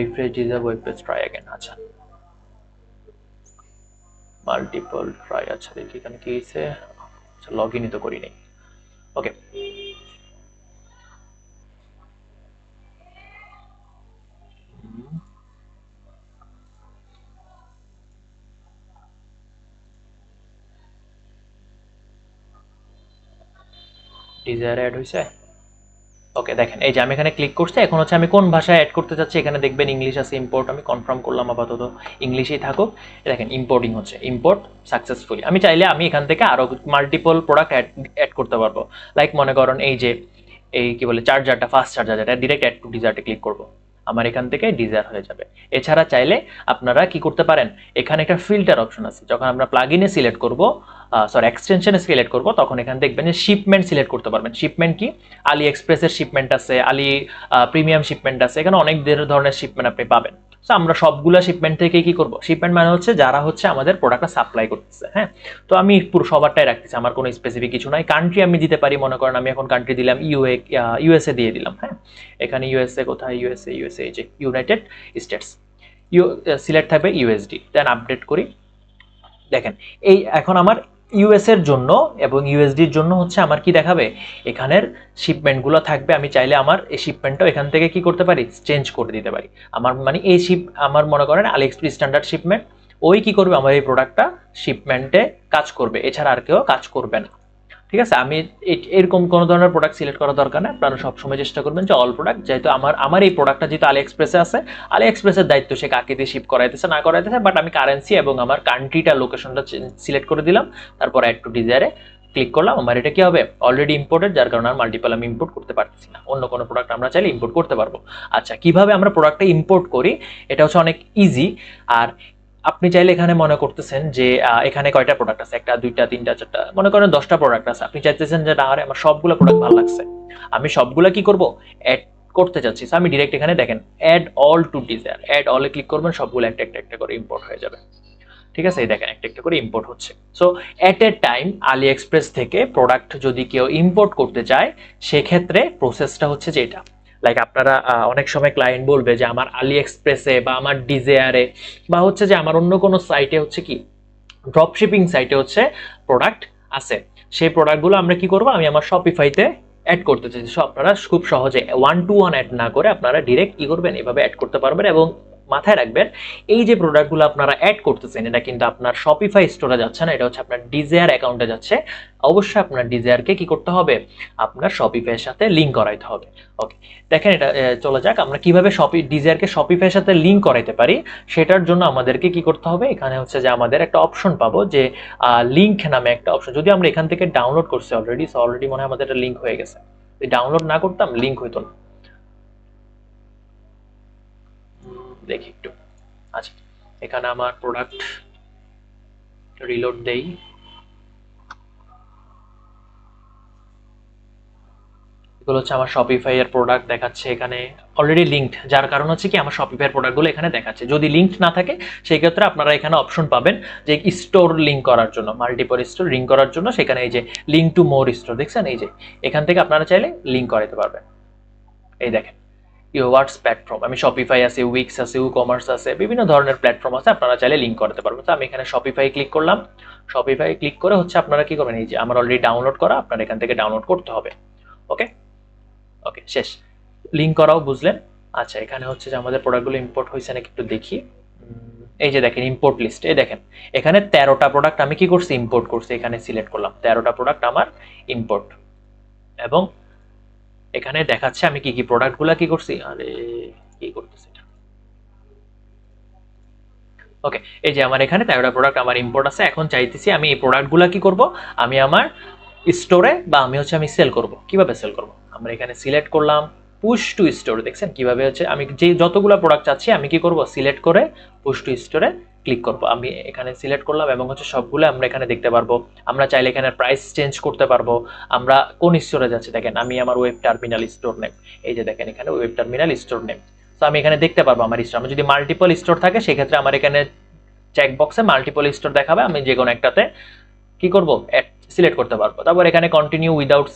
refresh desire web page try again, আচ্ছা মাল্টিপল ট্রাই, আচ্ছা দেখি এখানে কি হয়েছে। আচ্ছা, লগ ইনই তো করি নাই। ওকে, ডিজায়ার অ্যাড হয়েছে। ওকে, দেখেন এই যে আমি এখানে ক্লিক করছি। এখন হচ্ছে আমি কোন ভাষায় অ্যাড করতে চাচ্ছি, এখানে দেখবেন ইংলিশ আছে, ইম্পোর্ট আমি কনফার্ম করলাম, আপাতত ইংলিশেই থাকুক। দেখেন ইম্পোর্টিং হচ্ছে, ইম্পোর্ট সাকসেসফুলি। আমি চাইলে আমি এখান থেকে আরো মাল্টিপল প্রোডাক্ট অ্যাড করতে পারবো। লাইক মনে করেন এই যে এই কি বলে চার্জারটা, ফাস্ট চার্জার, এটা ডিরেক্ট অ্যাড টু ডিজায়ারটা ক্লিক করব, আমার এখান থেকে ডিজায়ার হয়ে যাবে। এছাড়া চাইলে আপনারা কি করতে পারেন, এখানে একটা ফিল্টার অপশন আছে, যখন আমরা প্লাগইনে সিলেক্ট করব, সরি এক্সটেনশনে সিলেক্ট করব, তখন এখানে দেখবেন যে শিপমেন্ট সিলেক্ট করতে পারবেন। শিপমেন্ট কি, আলি এক্সপ্রেসের শিপমেন্ট আছে, আলি প্রিমিয়াম শিপমেন্ট আছে, এখানে অনেক ধরনের শিপমেন্ট আপনি পাবেন। সো আমরা সবগুলা শিপমেন্ট থেকে কি করব, শিপমেন্ট মানে হচ্ছে যারা হচ্ছে আমাদের প্রোডাক্টটা সাপ্লাই করতেছে। হ্যাঁ, তো আমি পুরো সবারটাই রাখতেছি, আমার কোনো স্পেসিফিক কিছু নাই। কান্ট্রি আমি দিতে পারি, মনে করেন আমি এখন কান্ট্রি দিলাম ইউএসএ দিয়ে দিলাম। হ্যাঁ, এখানে ইউএসএ কোথায়, ইউএসএ এই যে ইউনাইটেড স্টেটস, সিলেক্ট থাকবে ইউএসডি, দেন আপডেট করি। দেখেন এই এখন আমার ইউএস এর জন্য এবং ইউএসডির জন্য হচ্ছে আমার কি দেখাবে, এখানের শিপমেন্টগুলো থাকবে। আমি চাইলে আমার এই শিপমেন্টটাও এখান থেকে কি করতে পারি, চেঞ্জ করে দিতে পারি। আমার মানে এই আমার মনে করেন আলি এক্সপ্রেস স্ট্যান্ডার্ড শিপমেন্ট, ওই কি করবে, আমার এই প্রোডাক্টটা শিপমেন্টে কাজ করবে, এছাড়া আর কেউ কাজ করবে না। ঠিক আছে, আমি এরকম কোনো ধরনের প্রোডাক্ট সিলেক্ট করার দরকার নেই। আপনারা সবসময় চেষ্টা করবেন যে অল প্রোডাক্ট, যেহেতু আমার এই প্রোডাক্টটা যেহেতু আলি এক্সপ্রেসে আছে, আলি এক্সপ্রেসের দায়িত্ব সে কাকে দিয়ে শিপ করাইতেছে না করাইতেছে, বাট আমি কারেন্সি এবং আমার কান্ট্রিটা লোকেশনটা সিলেক্ট করে দিলাম, তারপর অ্যাড টু ডিজায়ারে ক্লিক করলাম। আমার এটা কি হবে, অলরেডি ইম্পোর্টেড, যার কারণে আর মাল্টিপল আমি ইম্পোর্ট করতে পারতেছি না। অন্য কোনো প্রোডাক্ট আমরা চাইলে ইম্পোর্ট করতে পারবো। আচ্ছা, কিভাবে আমরা প্রোডাক্টটা ইম্পোর্ট করি, এটা হচ্ছে অনেক ইজি। আর আপনি চাইলে এখানে মনে করতেছেন যে এখানে কয়টা প্রোডাক্ট আছে, একটা দুইটা তিনটা চারটা, মনে করেন 10টা প্রোডাক্ট আছে। আপনি চাইতেছেন যে না আমার সবগুলো প্রোডাক্ট ভালো লাগছে, আমি সবগুলো কি করব, অ্যাড করতে চাচ্ছি। আমি ডিরেক্ট এখানে দেখেন add all to DSers, add অলে ক্লিক করবেন, সবগুলো একটা একটা একটা করে ইম্পোর্ট হয়ে যাবে। ঠিক আছে, এই দেখেন একটা একটা করে ইম্পোর্ট হচ্ছে। সো এট এ টাইম আলি এক্সপ্রেস থেকে প্রোডাক্ট যদি কেউ ইম্পোর্ট করতে চায়, সেক্ষেত্রে প্রসেসটা হচ্ছে যে এটা। লাইক আপনারা অনেক সময় ক্লায়েন্ট বলবে যে আমার আলি এক্সপ্রেসে বা আমার ডিজেয়ারে বা হচ্ছে যে আমার অন্য কোনো সাইটে হচ্ছে কি, ড্রপ শিপিং সাইটে হচ্ছে প্রোডাক্ট আছে, সেই প্রোডাক্টগুলো আমরা কি করব, আমি আমার শপিফাইতে অ্যাড করতে চাই। সো আপনারা খুব সহজে 1-to-1 অ্যাড না করে আপনারা ডিরেক্ট কি করবেন, এভাবে অ্যাড করতে পারবেন। এবং মাথায় রাখবেন, এই যে প্রোডাক্টগুলো আপনারা অ্যাড করতেছেন, এটা কিন্তু আপনার শপিফাই স্টোরে যাচ্ছে না, এটা হচ্ছে আপনার ডিজায়ার অ্যাকাউন্টে যাচ্ছে। অবশ্যই আপনার ডিজায়ারকে কি করতে হবে, আপনার শপিফাইয়ের সাথে লিঙ্ক করাইতে হবে। ওকে, দেখেন এটা চলে যাক, আমরা কিভাবে ডিজায়ারকে শপিফাইয়ের সাথে লিঙ্ক করাইতে পারি, সেটার জন্য আমাদেরকে কি করতে হবে, এখানে হচ্ছে যে আমাদের একটা অপশন পাবো যে লিঙ্ক নামে একটা অপশন। যদি আমরা এখান থেকে ডাউনলোড করছি অলরেডি মনে হয় আমাদের একটা লিঙ্ক হয়ে গেছে। যদি ডাউনলোড না করতাম লিঙ্ক হইতো না। দেখি একটু। আচ্ছা, এখানে আমার প্রোডাক্ট রিলোড দেই। এগুলো হচ্ছে আমার শপিফাই এর প্রোডাক্ট দেখাচ্ছে এখানে অলরেডি লিঙ্কড, যার কারণ হচ্ছে কি আমার শপিফাই এর প্রোডাক্টগুলো এখানে দেখাচ্ছে। যদি লিঙ্কড না থাকে সেই ক্ষেত্রে আপনারা এখানে অপশন পাবেন যে স্টোর লিঙ্ক করার জন্য, মাল্টিপল স্টোর লিঙ্ক করার জন্য, সেখানে এই যে লিঙ্ক টু মোর স্টোর দেখছেন, এই যে এখান থেকে আপনারা চাইলে লিঙ্ক করাতে পারবেন। এই দেখেন ওয়ার্ডস প্ল্যাটফর্ম, আমি শপিফাই আছে, উইক্স আছে, কমার্স আছে, বিভিন্ন ধরনের প্ল্যাটফর্ম আছে, আপনারা চাইলে লিঙ্ক করতে পারবেন। তো আমি এখানে শপিফাই ক্লিক করলাম। শপিফাই ক্লিক করে হচ্ছে আপনারা কি করবেন, এই যে আমার অলরেডি ডাউনলোড করা, আপনারা এখান থেকে ডাউনলোড করতে হবে। ওকে ওকে, শেষ, লিঙ্ক করাও বুঝলেন। আচ্ছা, এখানে হচ্ছে যে আমাদের প্রোডাক্টগুলো ইম্পোর্ট হয়েছে নাকি একটু দেখি। এই যে দেখেন ইম্পোর্ট লিস্ট, এই দেখেন এখানে 13টা প্রোডাক্ট আমি কি করছি, ইম্পোর্ট করছি। এখানে সিলেক্ট করলাম 13টা প্রোডাক্ট আমার ইম্পোর্ট, এবং এখানে দেখাচ্ছে আমি কি কি প্রোডাক্টগুলো কি করছি। আরে কি করতেছি এটা, ওকে, এই যে আমার এখানে 13টা প্রোডাক্ট আমার ইম্পোর্ট আছে। এখন চাইতেছি আমি এই প্রোডাক্টগুলো কি করব, আমি আমার স্টোরে বা আমি সেল করব। কিভাবে সেল করব, আমরা এখানে সিলেক্ট করলাম পুশ টু স্টোর, দেখছেন কিভাবে হচ্ছে আমি যে যতগুলো প্রোডাক্ট চাচ্ছি আমি কি করব, সিলেক্ট করে পুশ টু স্টোরে ক্লিক করব। আমি এখানে সিলেক্ট করলাম এবং হচ্ছে সবগুলো আমরা এখানে দেখতে পারবো। আমরা চাইলে এখানে প্রাইস চেঞ্জ করতে পারবো। আমরা কোন স্টোরে যাচ্ছি দেখেন, আমি আমার ওয়েব টার্মিনাল স্টোর নেম, এই যে দেখেন এখানে ওয়েব টার্মিনাল স্টোর নেম। তো আমি এখানে দেখতে পারবো আমার স্টোর। আমার যদি মাল্টিপল স্টোর থাকে সেক্ষেত্রে আমার এখানে চেকবক্সে মাল্টিপল স্টোর দেখাবে, আমি যে কোনো একটাতে কি করব, সিলেক্ট করতে পারবো। তারপর এখানে continue without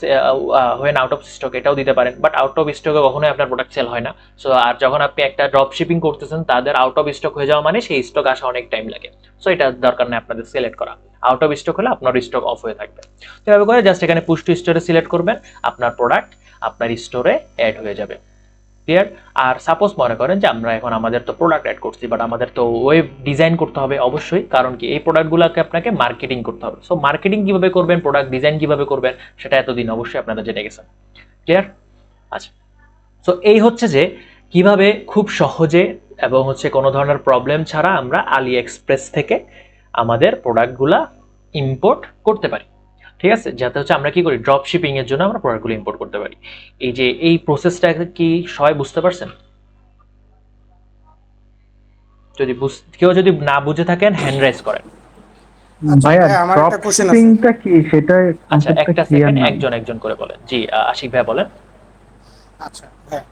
when out of stock এটাও দিতে পারেন, বাট আউট অফ স্টকে কখনোই আপনার প্রোডাক্ট সেল হয় না। সো আর যখন আপনি একটা ড্রপ শিপিং করতেছেন, তাদের আউট অফ স্টক হয়ে যাওয়া মানে সেই স্টক আসা অনেক টাইম লাগে। সো এটা দরকার নেই আপনাদের সিলেক্ট করা। আউট অফ স্টক হলে আপনার স্টক অফ হয়ে থাকবে। তো এভাবে করে জাস্ট এখানে পুশ টু স্টোরে সিলেক্ট করবেন, আপনার প্রোডাক্ট আপনার স্টোরে অ্যাড হয়ে যাবে। ক্লিয়ার? আর সাপোজ মনে করেন যে আমরা এখন আমাদের তো প্রোডাক্ট অ্যাড করছি, বাট আমাদের তো ওয়েব ডিজাইন করতে হবে অবশ্যই, কারণ কি এই প্রোডাক্টগুলোকে আপনাকে মার্কেটিং করতে হবে। সো মার্কেটিং কিভাবে করবেন, প্রোডাক্ট ডিজাইন কিভাবে করবেন, সেটা এতদিন অবশ্যই আপনারা জেনে গেছেন। ক্লিয়ার? আচ্ছা, সো এই হচ্ছে যে কিভাবে খুব সহজে এবং হচ্ছে কোনো ধরনের প্রবলেম ছাড়া আমরা আলি এক্সপ্রেস থেকে আমাদের প্রোডাক্টগুলা ইম্পোর্ট করতে পারি। ঠিক আছে, যাতে হচ্ছে আমরা কি করি, ড্রপ শিপিং এর জন্য আমরা প্রোডাক্টগুলো ইম্পোর্ট করতে পারি। এই যে এই প্রসেসটা কি সবাই বুঝতে পারছেন? যদি কেউ যদি না বুঝে থাকেন হ্যান্ড রাইজ করেন। ভাইয়া হ্যাঁ, আমার ড্রপ একটা কোশ্চেন আছে। শিপিংটা কি, সেটা আচ্ছা, কনসেপ্টটা একটা ক্লিয়ার সেকেন্ড, না। একজন একজন করে বলেন। জি, আশিক ভাই বলেন। আচ্ছা, হ্যাঁ,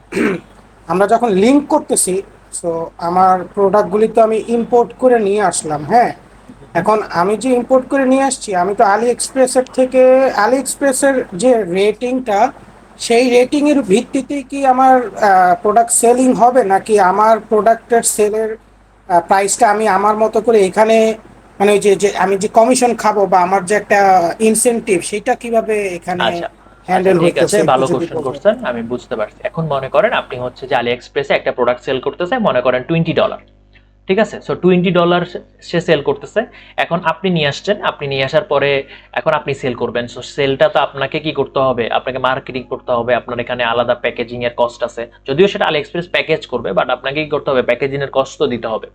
আমরা যখন লিংক করতেছি, সো আমার প্রোডাক্টগুলি তো আমি ইম্পোর্ট করে নিয়ে আসলাম। হ্যাঁ, এখন আমি যে ইম্পোর্ট করে নিয়ে আসছি, আমি তো আলি এক্সপ্রেসের থেকে, আলি এক্সপ্রেসের যে রেটিংটা, সেই রেটিংয়ের ভিত্তিতে কি আমার প্রোডাক্ট সেলিং হবে, নাকি আমার প্রোডাক্টের সেলের প্রাইসটা আমি আমার মতো করে এখানে মানে ওই যে যে আমি যে কমিশন খাবো বা আমার যে একটা ইনসেনটিভ সেটা কিভাবে এখানে আচ্ছা আচ্ছা, হ্যান্ডেল ঠিক আছে, হইতেছে একটু ভালো যদি কোশ্চেন বলতেন। করছেন, আমি বুঝতে পারছি। এখন মনে করেন আপনি হচ্ছে যে আলি এক্সপ্রেসে একটা প্রোডাক্ট সেল করতেছে, মনে করেন $20, ঠিক আছে? সো $20 সে সেল করতেছে। এখন আপনি নিয়ে আসছেন, আপনি নিয়ে আসার পরে এখন আপনি সেল করবেন। সো সেলটা তো আপনাকে কি করতে হবে, আপনাকে মার্কেটিং করতে হবে, আপনার এখানে আলাদা প্যাকেজিং এর কস্ট আছে, যদিও সেটা আলি এক্সপ্রেস প্যাকেজ করবে, বাট আপনাকে কি করতে হবে, প্যাকেজিং এর কস্ট তো দিতে হবে।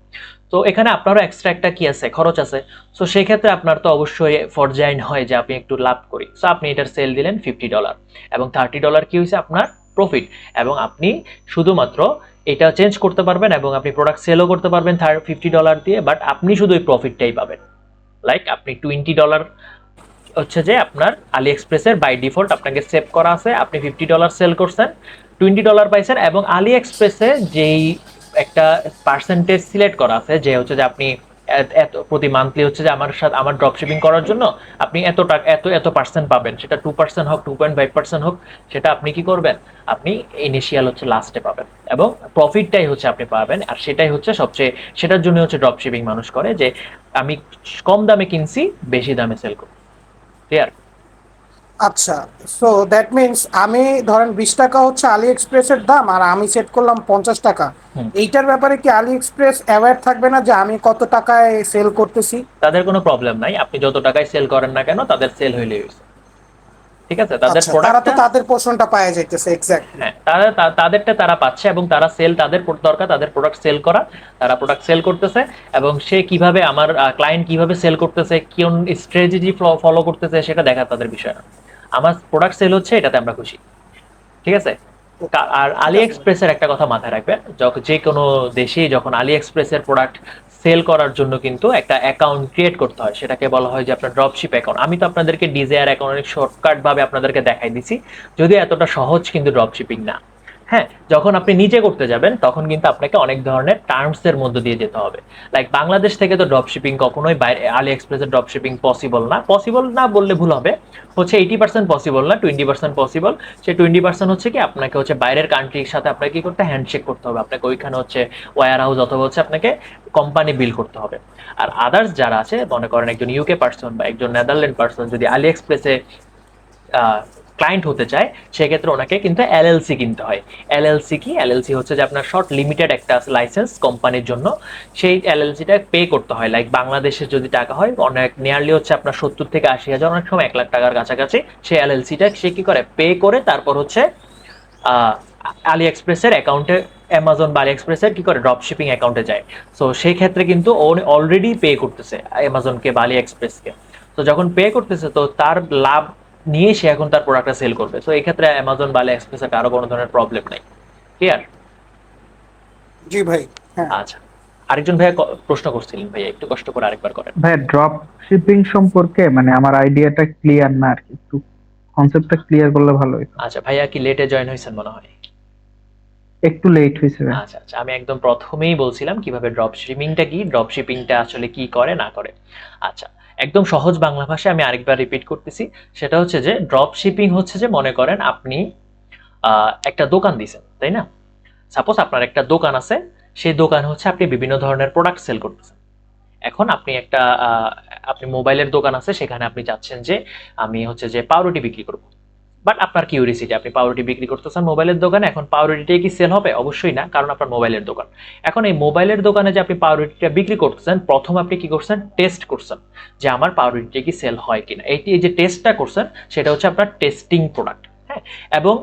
তো এখানে আপনারও এক্সট্রা একটা কি আছে, খরচ আছে। সো সেই ক্ষেত্রে আপনার তো অবশ্যই ফরজাইন হয় যে আপনি একটু লাভ করি। সো আপনি এটার সেল দিলেন $50 এবং $30 কি হয়েছে আপনার প্রফিট, এবং আপনি শুধুমাত্র এটা চেঞ্জ করতে পারবেন এবং আপনি প্রোডাক্ট সেলও করতে পারবেন $50 দিয়ে, বাট আপনি শুধু ওই প্রফিটটাই পাবেন। লাইক আপনি $20 হচ্ছে যে আপনার আলি এক্সপ্রেসের বাই ডিফল্ট আপনাকে সেভ করা আছে, আপনি $50 সেল করছেন, $20 পাইছেন, এবং আলি এক্সপ্রেসে যেই একটা পার্সেন্টেজ সিলেক্ট করা আছে যে হচ্ছে যে আপনি এত প্রতি মান্থলি হচ্ছে যে আমার সাথে আমার ড্রপ শিপিং করার জন্য আপনি এত টাকা এত এত পার্সেন্ট পাবেন, সেটা 2% হোক 2.5% হোক, সেটা আপনি কি করবেন, আপনি ইনিশিয়াল হচ্ছে লাস্টে পাবেন, এবং প্রফিটটাই হচ্ছে আপনি পাবেন। আর সেটাই হচ্ছে সবচেয়ে, সেটার জন্য হচ্ছে ড্রপ শিপিং মানুষ করে, যে আমি কম দামে কিনছি, বেশি দামে সেল করব। ক্লিয়ার? আচ্ছা, সো দ্যাট মিনস আমি ধরেন 20 টাকা হচ্ছে আলি এক্সপ্রেসের দাম আর আমি সেট করলাম 50 টাকা। হুম। এইটার ব্যাপারে কি আলি এক্সপ্রেস অ্যাওয়্যার থাকবে না যে আমি কত টাকায় সেল করতেছি? তাদের কোনো প্রবলেম নাই, আপনি যত টাকায় সেল করেন না কেন তাদের সেল হইলেই হয়েছে। ঠিক আছে, তাদের আচ্ছা, তারা তো প্রোডাক্টটা, তাদের পোর্শনটা পাওয়া যাইতেছে এক্স্যাক্টলি। হ্যাঁ তাদেরটা তারা পাচ্ছে, এবং তারা সেল, তাদের দরকার তাদের প্রোডাক্ট সেল করা, তারা প্রোডাক্ট সেল করতেছে, এবং সে কিভাবে আমার ক্লায়েন্ট কিভাবে সেল করতেছে, কোন স্ট্র্যাটেজি ফলো করতেছে সেটা দেখা তাদের বিষয় না। আমার প্রোডাক্ট সেল হচ্ছে, এটাতে আমরা খুশি। ঠিক আছে? আর ঠিক আলি আছে ভাই। এক্সপ্রেসের একটা কথা মাথায় রাখবেন, যে কোনো দেশেই যখন আলি এক্সপ্রেসের প্রোডাক্ট সেল করার জন্য কিন্তু একটা অ্যাকাউন্ট ক্রিয়েট করতে হয়, সেটাকে বলা হয় যে আপনার ড্রপশিপ অ্যাকাউন্ট। আমি তো আপনাদেরকে ডিজায়ার অ্যাকাউন্ট অনেক শর্টকাট ভাবে আপনাদেরকে দেখাই দিছি, যদিও এতটা সহজ কিন্তু ড্রপশিপিং না। হ্যাঁ, যখন আপনি নিজে করতে যাবেন তখন কিন্তু আপনাকে অনেক ধরনের টার্মস এর মধ্যে দিয়ে যেতে হবে। লাইক বাংলাদেশ থেকে তো ড্রপশিপিং কখনোই বাইরে আলি এক্সপ্রেসের ড্রপশিপিং পসিবল না, পসিবল না বললে ভুল হবে, হচ্ছে 80% পসিবল না, 20% পসিবল। সেই 20% হচ্ছে কি, আপনাকে হচ্ছে বাইরের কান্ট্রির সাথে আপনাকে কি করতে, হ্যান্ডশেক করতে হবে, আপনাকে ওইখানে হচ্ছে ওয়্যার হাউস অথবা হচ্ছে আপনাকে কোম্পানি বিল করতে হবে। আর আদার্স যারা আছে, মনে করেন একজন ইউকে পার্সন বা একজন নেদারল্যান্ড পার্সন যদি আলি এক্সপ্রেসে ক্লায়েন্ট হতে চায়, সেক্ষেত্রে ওনাকে কিন্তু এলএলসি কিনতে হয়। এলএলসি কি, এলএলসি হচ্ছে যে আপনার শর্ট লিমিটেড একটা লাইসেন্স কোম্পানির জন্য, সেই এলএলসিটা পে করতে হয়। লাইক বাংলাদেশের যদি টাকা হয় অনেক নিয়ারলি হচ্ছে আপনার 70 থেকে 80 হাজার, অনেক সময় 1 লাখ টাকার কাছাকাছি, সেই এলএলসিটা সে কি করে, পে করে তারপর হচ্ছে আলি এক্সপ্রেসের অ্যাকাউন্টে, অ্যামাজন বা আলি এক্সপ্রেসের কি করে ড্রপ শিপিং অ্যাকাউন্টে যায়। সো সেই ক্ষেত্রে কিন্তু ও অলরেডি পে করতেছে অ্যামাজনকে বা আলি এক্সপ্রেসকে। তো যখন পে করতেছে, তো তার লাভ নিয়ে সে এখন তার প্রোডাক্টটা সেল করবে। তো এই ক্ষেত্রে অ্যামাজন বা আলি এক্সপ্রেসের কারো কোনো ধরনের প্রবলেম নাই। ক্লিয়ার? জি ভাই। হ্যাঁ। আচ্ছা, আরেকজন ভাইয়া প্রশ্ন করছিলেন, ভাইয়া একটু কষ্ট করে আরেকবার করেন। ভাই ড্রপ শিপিং সম্পর্কে মানে আমার আইডিয়াটা ক্লিয়ার না আর কি, একটু কনসেপ্টটা ক্লিয়ার করলে ভালো হতো। আচ্ছা ভাইয়া, কি লেটে জয়েন হয়েছেন মনে হয়? একটু লেট হয়েছে ভাই। আচ্ছা আচ্ছা, আমি একদম প্রথমেই বলছিলাম কিভাবে ড্রপ শিপিংটা কি, ড্রপ শিপিংটা আসলে কি করে না করে। আচ্ছা, একদম সহজ বাংলা ভাষায় আমি আরেকবার রিপিট করতেছি। সেটা হচ্ছে যে ড্রপ শিপিং হচ্ছে যে, মনে করেন আপনি একটা দোকান দিছেন, তাই না? সাপোজ আপনার একটা দোকান আছে, সেই দোকান হচ্ছে আপনি বিভিন্ন ধরনের প্রোডাক্ট সেল করতেছেন। এখন আপনি একটা আপনি মোবাইলের দোকান আছে, সেখানে আপনি চাচ্ছেন যে আমি হচ্ছে যে পাউরুটি বিক্রি করব। বাট আপনার কিউরিসিটি, আপনি পাউরুটি বিক্রি করতেছেন মোবাইলের দোকানে, এখন পাউরুটিটাই কি সেল হবে? অবশ্যই না, কারণ আপনার মোবাইলের দোকান। এখন এই মোবাইলের দোকানে যে আপনি পাউরুটিটা বিক্রি করতেছেন, প্রথম আপনি কি করছেন, টেস্ট করছেন যে আমার পাউরুটিটা কি সেল হয় কিনা। এই যে টেস্টটা করছেন, সেটা হচ্ছে আপনার টেস্টিং প্রোডাক্ট। হ্যাঁ, এবং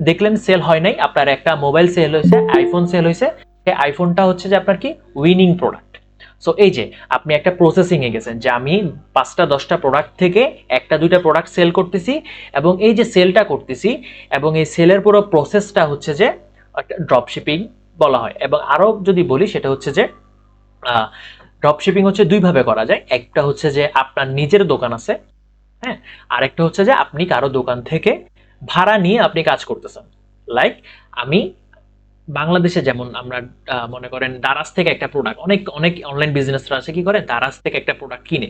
দেখলেন সেল হয় নাই, আপনার একটা মোবাইল সেল হয়েছে, আইফোন সেল হয়েছে, সেই আইফোনটা হচ্ছে যে আপনার কি উইনিং প্রোডাক্ট। সো এই যে আপনি একটা প্রসেসিং এ গেছেন যে আমি 5টা 10টা প্রোডাক্ট থেকে 1টা 2টা প্রোডাক্ট সেল করতেছি, এবং এই যে সেলটা করতেছি এবং এই সেলের পুরো প্রসেসটা হচ্ছে যে একটা ড্রপ শিপিং বলা হয়। এবং আরো যদি বলি, সেটা হচ্ছে যে ড্রপ শিপিং হচ্ছে দুই ভাবে করা যায়। একটা হচ্ছে যে আপনার নিজের দোকান আছে, হ্যাঁ, আরেকটা হচ্ছে যে আপনি কারো দোকান থেকে ভাড়া নিয়ে আপনি কাজ করতেছেন। লাইক আমি বাংলাদেশে যেমন আমরা মনে করেন দারাজ থেকে একটা প্রোডাক্ট, অনেক অনেক অনলাইন বিজনেসরা আছে কি করে, দারাজ থেকে একটা প্রোডাক্ট কিনে,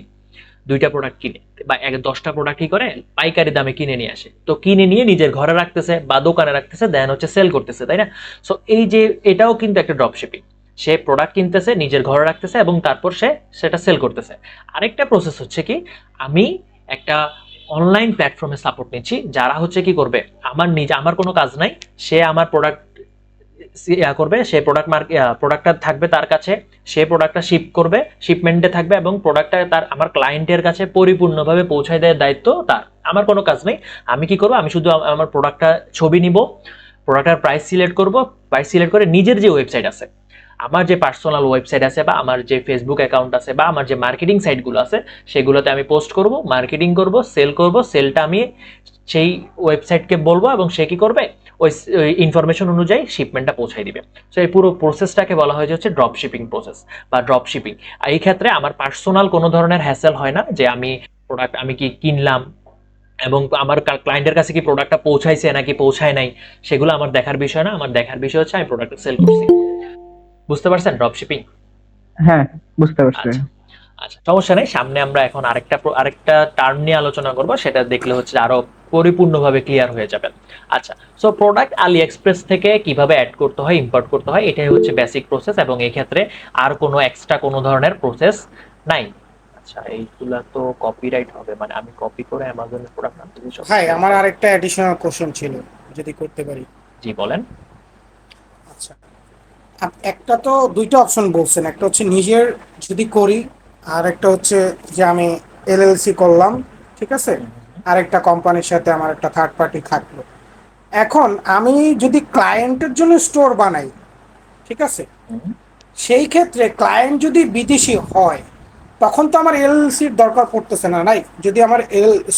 2টা প্রোডাক্ট কিনে বা 10টা প্রোডাক্ট কি করে, পাইকারি দামে কিনে নিয়ে আসে। তো কিনে নিয়ে নিজের ঘরে রাখতেছে বা দোকানে রাখতেছে, দেন হচ্ছে সেল করতেছে, তাই না? সো এই যে এটাও কিন্তু একটা ড্রপ শিপিং। সে প্রোডাক্ট কিনতেছে, নিজের ঘরে রাখতেছে এবং তারপর সে সেটা সেল করতেছে। আরেকটা প্রসেস হচ্ছে কি, আমি একটা অনলাইন প্ল্যাটফর্মে সাপোর্ট নিচ্ছি, যারা হচ্ছে কি করবে, আমার কোনো কাজ নাই, সে আমার প্রোডাক্ট করবে, সে প্রোডাক্টটা থাকবে তার কাছে, সে প্রোডাক্টটা শিপ করবে, শিপমেন্টে থাকবে এবং প্রোডাক্টটা তার আমার ক্লায়েন্টের কাছে পরিপূর্ণভাবে পৌঁছায় দেওয়ার দায়িত্ব তার। আমার কোনো কাজ নেই। আমি কি করব, আমি শুধু আমার প্রোডাক্টটা ছবি নিব, প্রোডাক্টের প্রাইস সিলেক্ট করব, প্রাইস সিলেক্ট করে নিজের যে ওয়েবসাইট আছে, আমার যে পার্সোনাল ওয়েবসাইট আছে বা আমার যে ফেসবুক অ্যাকাউন্ট আছে বা আমার যে মার্কেটিং সাইটগুলো আছে, সেগুলোতে আমি পোস্ট করব, মার্কেটিং করব, সেল করব, সেলটা আমি সেই ওয়েবসাইটকে বলবো এবং সে কি করবে, ওই ইনফরমেশন অনুযায়ী শিপমেন্টটা পৌঁছায় দিবে। সো এই পুরো প্রসেসটাকে বলা হয় হচ্ছে ড্রপ শিপিং প্রসেস বা ড্রপ শিপিং। এই ক্ষেত্রে আমার পার্সোনাল কোনো ধরনের হ্যাসেল হয় না, যে আমি কি কিনলাম এবং আমার ক্লায়েন্টের কাছে কি প্রোডাক্টটা পৌঁছাইছে নাকি পৌঁছায় নাই, সেগুলো আমার দেখার বিষয় না। আমার দেখার বিষয় হচ্ছে আমি প্রোডাক্টটা সেল করছি। বুঝতে পারছেন ড্রপ শিপিং? হ্যাঁ, বুঝতে পারছি। আচ্ছা আচ্ছা, সমস্যা নেই। সামনে আমরা এখন আরেকটা টার্ম নিয়ে আলোচনা করব, সেটা দেখলে হচ্ছে আরো পরিপূর্ণভাবে ক্লিয়ার হয়ে যাবে। আচ্ছা, সো প্রোডাক্ট আলি এক্সপ্রেস থেকে কিভাবে অ্যাড করতে হয়, ইম্পোর্ট করতে হয়, এটাই হচ্ছে বেসিক প্রসেস এবং এই ক্ষেত্রে আর কোনো এক্সট্রা কোনো ধরনের প্রসেস নাই। আচ্ছা, এইগুলা তো কপিরাইট হবে, মানে আমি কপি করে অ্যামাজনের প্রোডাক্ট আনতে দিই। ভাই আমার আরেকটা অ্যাডিশনাল কোশ্চেন ছিল, যদি করতে পারি। জি বলেন। আচ্ছা, একটা তো দুইটা অপশন বলছেন, একটা হচ্ছে নিজের যদি করি, আর একটা হচ্ছে যে আমি এলএলসি করলাম, ঠিক আছে, আরেকটা কোম্পানির সাথে আমার একটা থার্ড পার্টি থাকলো। এখন আমি যদি ক্লায়েন্টের জন্য স্টোর বানাই, ঠিক আছে, সেই ক্ষেত্রে ক্লায়েন্ট যদি বিদেশি হয়, তখন তো আমার এলএলসির দরকার পড়তেছে না, নাই? যদি আমার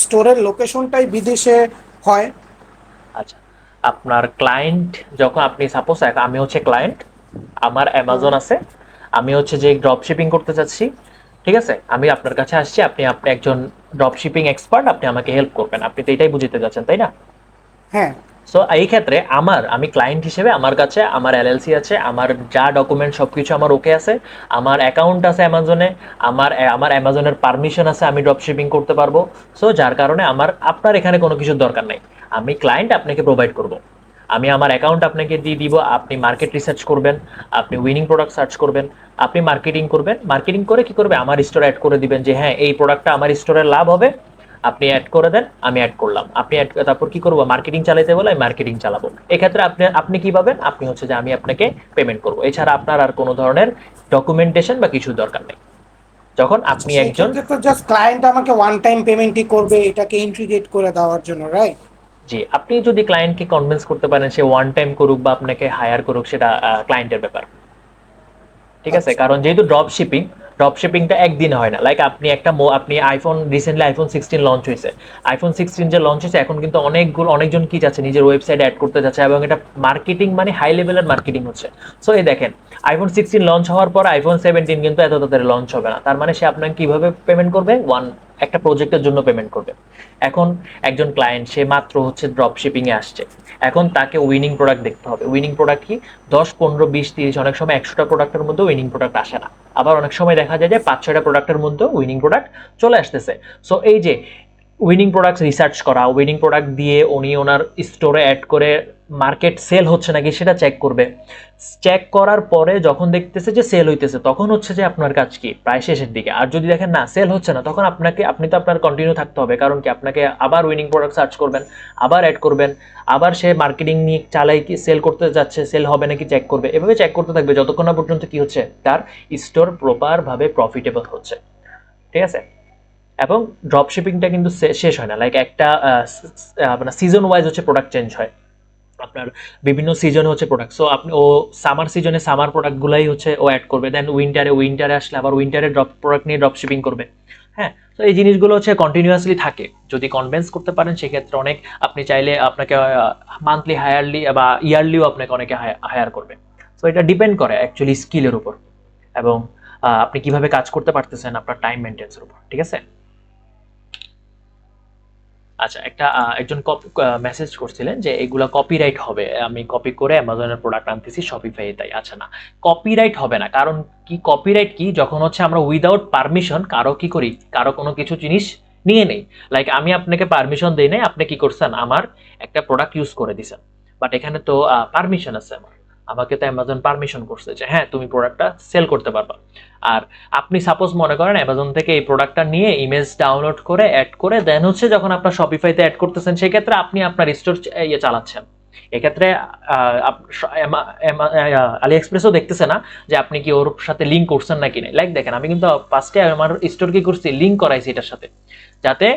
স্টোরের লোকেশনটাই বিদেশে হয়। আচ্ছা, আপনার ক্লায়েন্ট যখন আপনি সাপোজ, আমি হচ্ছে ক্লায়েন্ট, আমার অ্যামাজন আছে, আমি হচ্ছে যে ড্রপ শিপিং করতে চাচ্ছি, ঠিক আছে, আমি আপনার কাছে আসছি, আপনি একজন ড্রপ শিপিং এক্সপার্ট, আপনি আমাকে হেল্প করবেন, আপনি তো এটাই বুঝতে যাচ্ছেন তাই না? হ্যাঁ, সো এই ক্ষেত্রে আমি ক্লায়েন্ট হিসেবে আমার কাছে আমার এলএলসি আছে, আমার যা ডকুমেন্ট সবকিছু আমার ওকে আছে, আমার অ্যাকাউন্ট আছে অ্যামাজনে, আমার অ্যামাজনের পারমিশন আছে, আমি ড্রপ শিপিং করতে পারবো। সো যার কারণে আপনার এখানে কোনো কিছুর দরকার নেই। আমি ক্লায়েন্ট আপনাকে প্রোভাইড করব, আমি আমার অ্যাকাউন্ট আপনাকে দিয়ে দিব, আপনি মার্কেট রিসার্চ করবেন, আপনি উইনিং প্রোডাক্ট সার্চ করবেন, আপনি মার্কেটিং করবেন, মার্কেটিং করে কি করবে, আমার স্টোরে অ্যাড করে দিবেন যে হ্যাঁ এই প্রোডাক্টটা আমার স্টোরে লাভ হবে, আপনি অ্যাড করে দেন, আমি অ্যাড করলাম, আপনি তারপর কি করবো, মার্কেটিং চালাতে বলে আমি মার্কেটিং চালাবো। এক্ষেত্রে আপনি কি পাবেন, আপনি হচ্ছে যে আমি আপনাকে পেমেন্ট করবো, এছাড়া আপনার আর কোনো ধরনের ডকুমেন্টেশন বা কিছু দরকার নেই। যখন আচ্ছা, আপনি সেই একজন, ক্ষেত্রে তো জাস্ট ক্লায়েন্ট আমাকে ওয়ান টাইম পেমেন্টই করবে, এটাকে ইন্টিগ্রেট করে দেওয়ার জন্য, রাইট? জি, আপনি যদি ক্লায়েন্টকে কনভিন্স করতে পারেন সে ওয়ান টাইম করুক বা আপনাকে হায়ার করুক, সেটা ক্লায়েন্টের ব্যাপার, ঠিক আছে। আচ্ছা, কারণ যেহেতু ড্রপ শিপিংটা একদিন হয় না। লাইক আপনি আইফোন রিসেন্টলি আইফোন 16 লঞ্চ হয়েছে, আইফোন 16 যে লঞ্চ হয়েছে, এখন কিন্তু অনেকজন কি যাচ্ছে নিজের ওয়েবসাইটে অ্যাড করতে যাচ্ছে এবং এটা মার্কেটিং মানে হাই লেভেলের মার্কেটিং হচ্ছে। সো এই দেখেন, আইফোন 16 লঞ্চ হওয়ার পর আইফোন 17 কিন্তু এত তাড়াতাড়ি লঞ্চ হবে না, তার মানে সে আপনাকে কিভাবে পেমেন্ট করবে, একটা প্রজেক্টের জন্য পেমেন্ট করবে। এখন একজন ক্লায়েন্ট সে মাত্র হচ্ছে ড্রপ শিপিং এ আসছে, এখন তাকে উইনিং প্রোডাক্ট দেখতে হবে। উইনিং প্রোডাক্ট কি, 10, 15, 20, 30, অনেক সময় 100টা প্রোডাক্টের মধ্যে উইনিং প্রোডাক্ট আসে না, আবার অনেক সময় দেখা যায় যে 5-6টা প্রোডাক্টের মধ্যে উইনিং প্রোডাক্ট চলে আসতেছে। সো এই যে উইনিং প্রোডাক্ট রিসার্চ করা, উইনিং প্রোডাক্ট দিয়ে উনি ওনার স্টোরে অ্যাড করে মার্কেট সেল হচ্ছে নাকি সেটা চেক করবে। চেক করার পরে যখন দেখতেছে যে সেল হইতেছে, তখন হচ্ছে যে আপনার কাজ কি, প্রায় শেষের দিকে। আর যদি দেখেন না সেল হচ্ছে না, তখন আপনি তো আপনার কন্টিনিউ থাকতে হবে, কারণ কি আপনাকে আবার উইনিং প্রোডাক্ট সার্চ করবেন, আবার অ্যাড করবেন, আবার সে মার্কেটিং নিয়ে চালাই কি সেল করতে যাচ্ছে, সেল হবে নাকি চেক করবে, এভাবে চেক করতে থাকবে যতক্ষণ না পর্যন্ত কি হচ্ছে, তার স্টোর প্রপার ভাবে প্রফিটেবল হচ্ছে, ঠিক আছে। এবং ড্রপ শিপিংটা কিন্তু শেষ হয় না, লাইক একটা আপনার সিজন ওয়াইজ হচ্ছে প্রোডাক্ট চেঞ্জ হয়, আপনার বিভিন্ন সিজনে হচ্ছে প্রোডাক্ট। সো আপনি সামার সিজনে সামার প্রোডাক্টগুলাই হচ্ছে ও অ্যাড করবে, দেন উইন্টারে আসলে আবার উইন্টারে প্রোডাক্ট নিয়ে ড্রপ শিপিং করবে। হ্যাঁ, তো এই জিনিসগুলো হচ্ছে কন্টিনিউয়াসলি থাকে। যদি কনভিন্স করতে পারেন সেক্ষেত্রে অনেক, আপনি চাইলে আপনাকে মান্থলি হায়ারলি বা ইয়ারলিও আপনাকে অনেকে হায়ার করবে। সো এটা ডিপেন্ড করে অ্যাকচুয়ালি স্কিলের উপর এবং আপনি কিভাবে কাজ করতে পারতেছেন আপনার টাইম মেনটেন্সের উপর, ঠিক আছে। আচ্ছা, একজন মেসেজ করছিলেন যে এগুলা কপিরাইট হবে, আমি কপি করে অ্যামাজনের প্রোডাক্ট আনতেছি শপিফাই তাই। আচ্ছা না, কপিরাইট হবে না। কারণ কি, কপিরাইট কি, যখন হচ্ছে আমরা উইদাউট পারমিশন কারো কি করি, কারো কোনো কিছু জিনিস নিয়ে নেই। লাইক আমি আপনাকে পারমিশন দেই নাই, আপনি কি করছেন, আমার একটা প্রোডাক্ট ইউজ করে দিছেন, বাট এখানে তো পারমিশন আছে আমার। আমাকে তো অ্যামাজন পারমিশন করছে যে হ্যাঁ তুমি প্রোডাক্টটা সেল করতে পারবা। আর আপনি সাপোজ মনে করেন অ্যামাজন থেকে এই প্রোডাক্টটা নিয়ে ইমেজ ডাউনলোড করে অ্যাড করে দেন হচ্ছে যখন আপনার শপিফাইতে অ্যাড করতেছেন, সেক্ষেত্রে আপনি আপনার স্টোর চালাচ্ছেন। এক্ষেত্রে আলি এক্সপ্রেসও দেখতেছে না যে আপনি কি ওর সাথে লিঙ্ক করছেন নাকি নাই। লাইক দেখেন, আমি কিন্তু ফার্স্টে আমার স্টোর কি করছি, লিঙ্ক করাইছি এটার সাথে, যাতে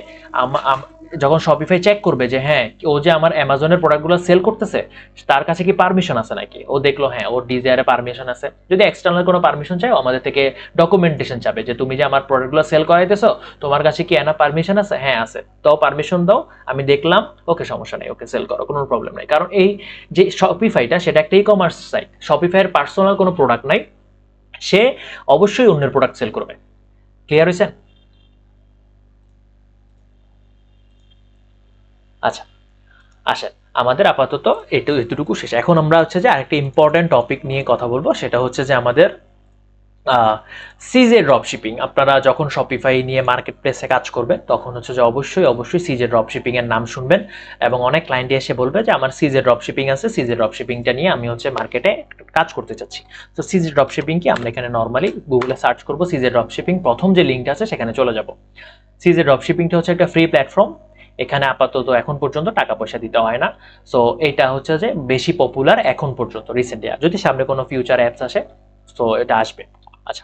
যখন শপিফাই চেক করবে যে হ্যাঁ ও যে আমার অ্যামাজনের প্রোডাক্টগুলো সেল করতেছে তার কাছে কি পারমিশন আছে নাকি, ও দেখলো হ্যাঁ ওর ডিজায়ারে পারমিশন আছে। যদি এক্সটার্নাল কোনো পারমিশন চাই, আমাদের থেকে ডকুমেন্টেশন চাবে যে তুমি যে আমার প্রোডাক্টগুলো সেল করাইতেছো তোমার কাছে কি এনা পারমিশন আছে, হ্যাঁ আছে, তো পারমিশন দাও, আমি দেখলাম, ওকে সমস্যা নেই, ওকে সেল করো, কোনো প্রবলেম নাই। কারণ এই যে শপিফাইটা সেটা একটা ই কমার্স সাইট, শপিফাইয়ের পার্সোনাল কোনো প্রোডাক্ট নাই, সে অবশ্যই অন্যের প্রোডাক্ট সেল করবে। ক্লিয়ার হয়েছে? আচ্ছা আসেন, আমাদের আপাতত এতটুকু শেষ। এখন আমরা হচ্ছে যে আরেকটা ইম্পর্টেন্ট টপিক নিয়ে কথা বলবো, সেটা হচ্ছে যে আমাদের সিজে ড্রপ শিপিং। আপনারা যখন শপিফাই নিয়ে মার্কেট প্লেসে কাজ করবেন তখন হচ্ছে যে অবশ্যই সিজে ড্রপ শিপিং এর নাম শুনবেন, এবং অনেক ক্লায়েন্ট এসে বলবে যে আমার সিজে ড্রপ শিপিং আছে, সিজে ড্রপ শিপিংটা নিয়ে আমি হচ্ছে মার্কেটে কাজ করতে চাচ্ছি। তো সিজে ড্রপ শিপিং কি, আমরা এখানে নর্মালি গুগলে সার্চ করবো সিজে ড্রপ শিপিং, প্রথম যে লিঙ্কটা আছে সেখানে চলে যাব। সিজে ড্রপ শিপিংটা হচ্ছে একটা ফ্রি প্ল্যাটফর্ম, এখানে আপাতত এখন পর্যন্ত টাকা পয়সা দিতে হয় না। সো এটা হচ্ছে যে বেশি পপুলার এখন পর্যন্ত রিসেন্টলি, যদি সামনে কোনো ফিউচার অ্যাপস আসে তো এটা আসবে। আচ্ছা,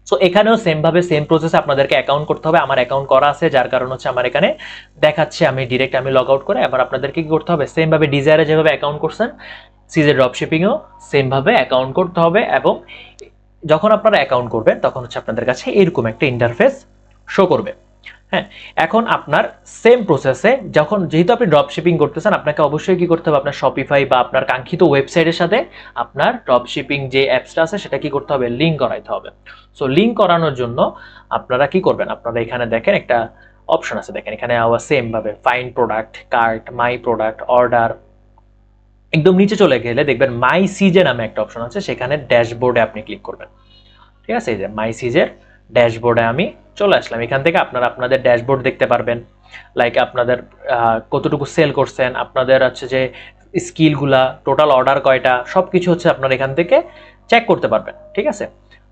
সো এখানেও সেম ভাবে সেম প্রসেসে আপনাদেরকে অ্যাকাউন্ট করতে হবে। আমার অ্যাকাউন্ট করা আছে, যার কারণ হচ্ছে আমার এখানে দেখাচ্ছে আমি ডিরেক্ট আমি লগ আউট করে। এবার আপনাদেরকে কি করতে হবে, সেম ভাবে ডিজায়ারে যেভাবে অ্যাকাউন্ট করছেন সিজে ড্রপ শিপিংও সেম ভাবে অ্যাকাউন্ট করতে হবে। এবং যখন আপনারা অ্যাকাউন্ট করবেন তখন হচ্ছে আপনাদের কাছে এরকম একটা ইন্টারফেস শো করবে। হ্যাঁ, এখন আপনার সেম প্রসেসে যখন যেহেতু আপনি ড্রপ শিপিং করতেছেন, আপনাকে অবশ্যই কি করতে হবে, আপনার শপিফাই বা আপনার কাঙ্ক্ষিত ওয়েবসাইটের সাথে আপনার ড্রপ শিপিং যে অ্যাপসটা আছে সেটা কি করতে হবে, লিঙ্ক করাইতে হবে। সো লিঙ্ক করানোর জন্য আপনারা কি করবেন, আপনারা এখানে দেখেন একটা অপশন আছে, দেখেন এখানে আবার সেম ভাবে ফাইন্ড প্রোডাক্ট, কার্ট, মাই প্রোডাক্ট, অর্ডার, একদম নিচে চলে গেলে দেখবেন মাই সিজে নামে একটা অপশন আছে, সেখানে ড্যাশবোর্ডে আপনি ক্লিক করবেন। ঠিক আছে, এই যে মাই সিজের ড্যাশবোর্ডে আমি চলে আসলাম। এখান থেকে আপনারা আপনাদের ড্যাশবোর্ড দেখতে পারবেন, লাইক আপনাদের কতটুকু সেল করছেন, আপনাদের হচ্ছে যে স্কিলগুলা, টোটাল অর্ডার কয়টা, সব কিছু হচ্ছে আপনারা এখান থেকে চেক করতে পারবেন। ঠিক আছে,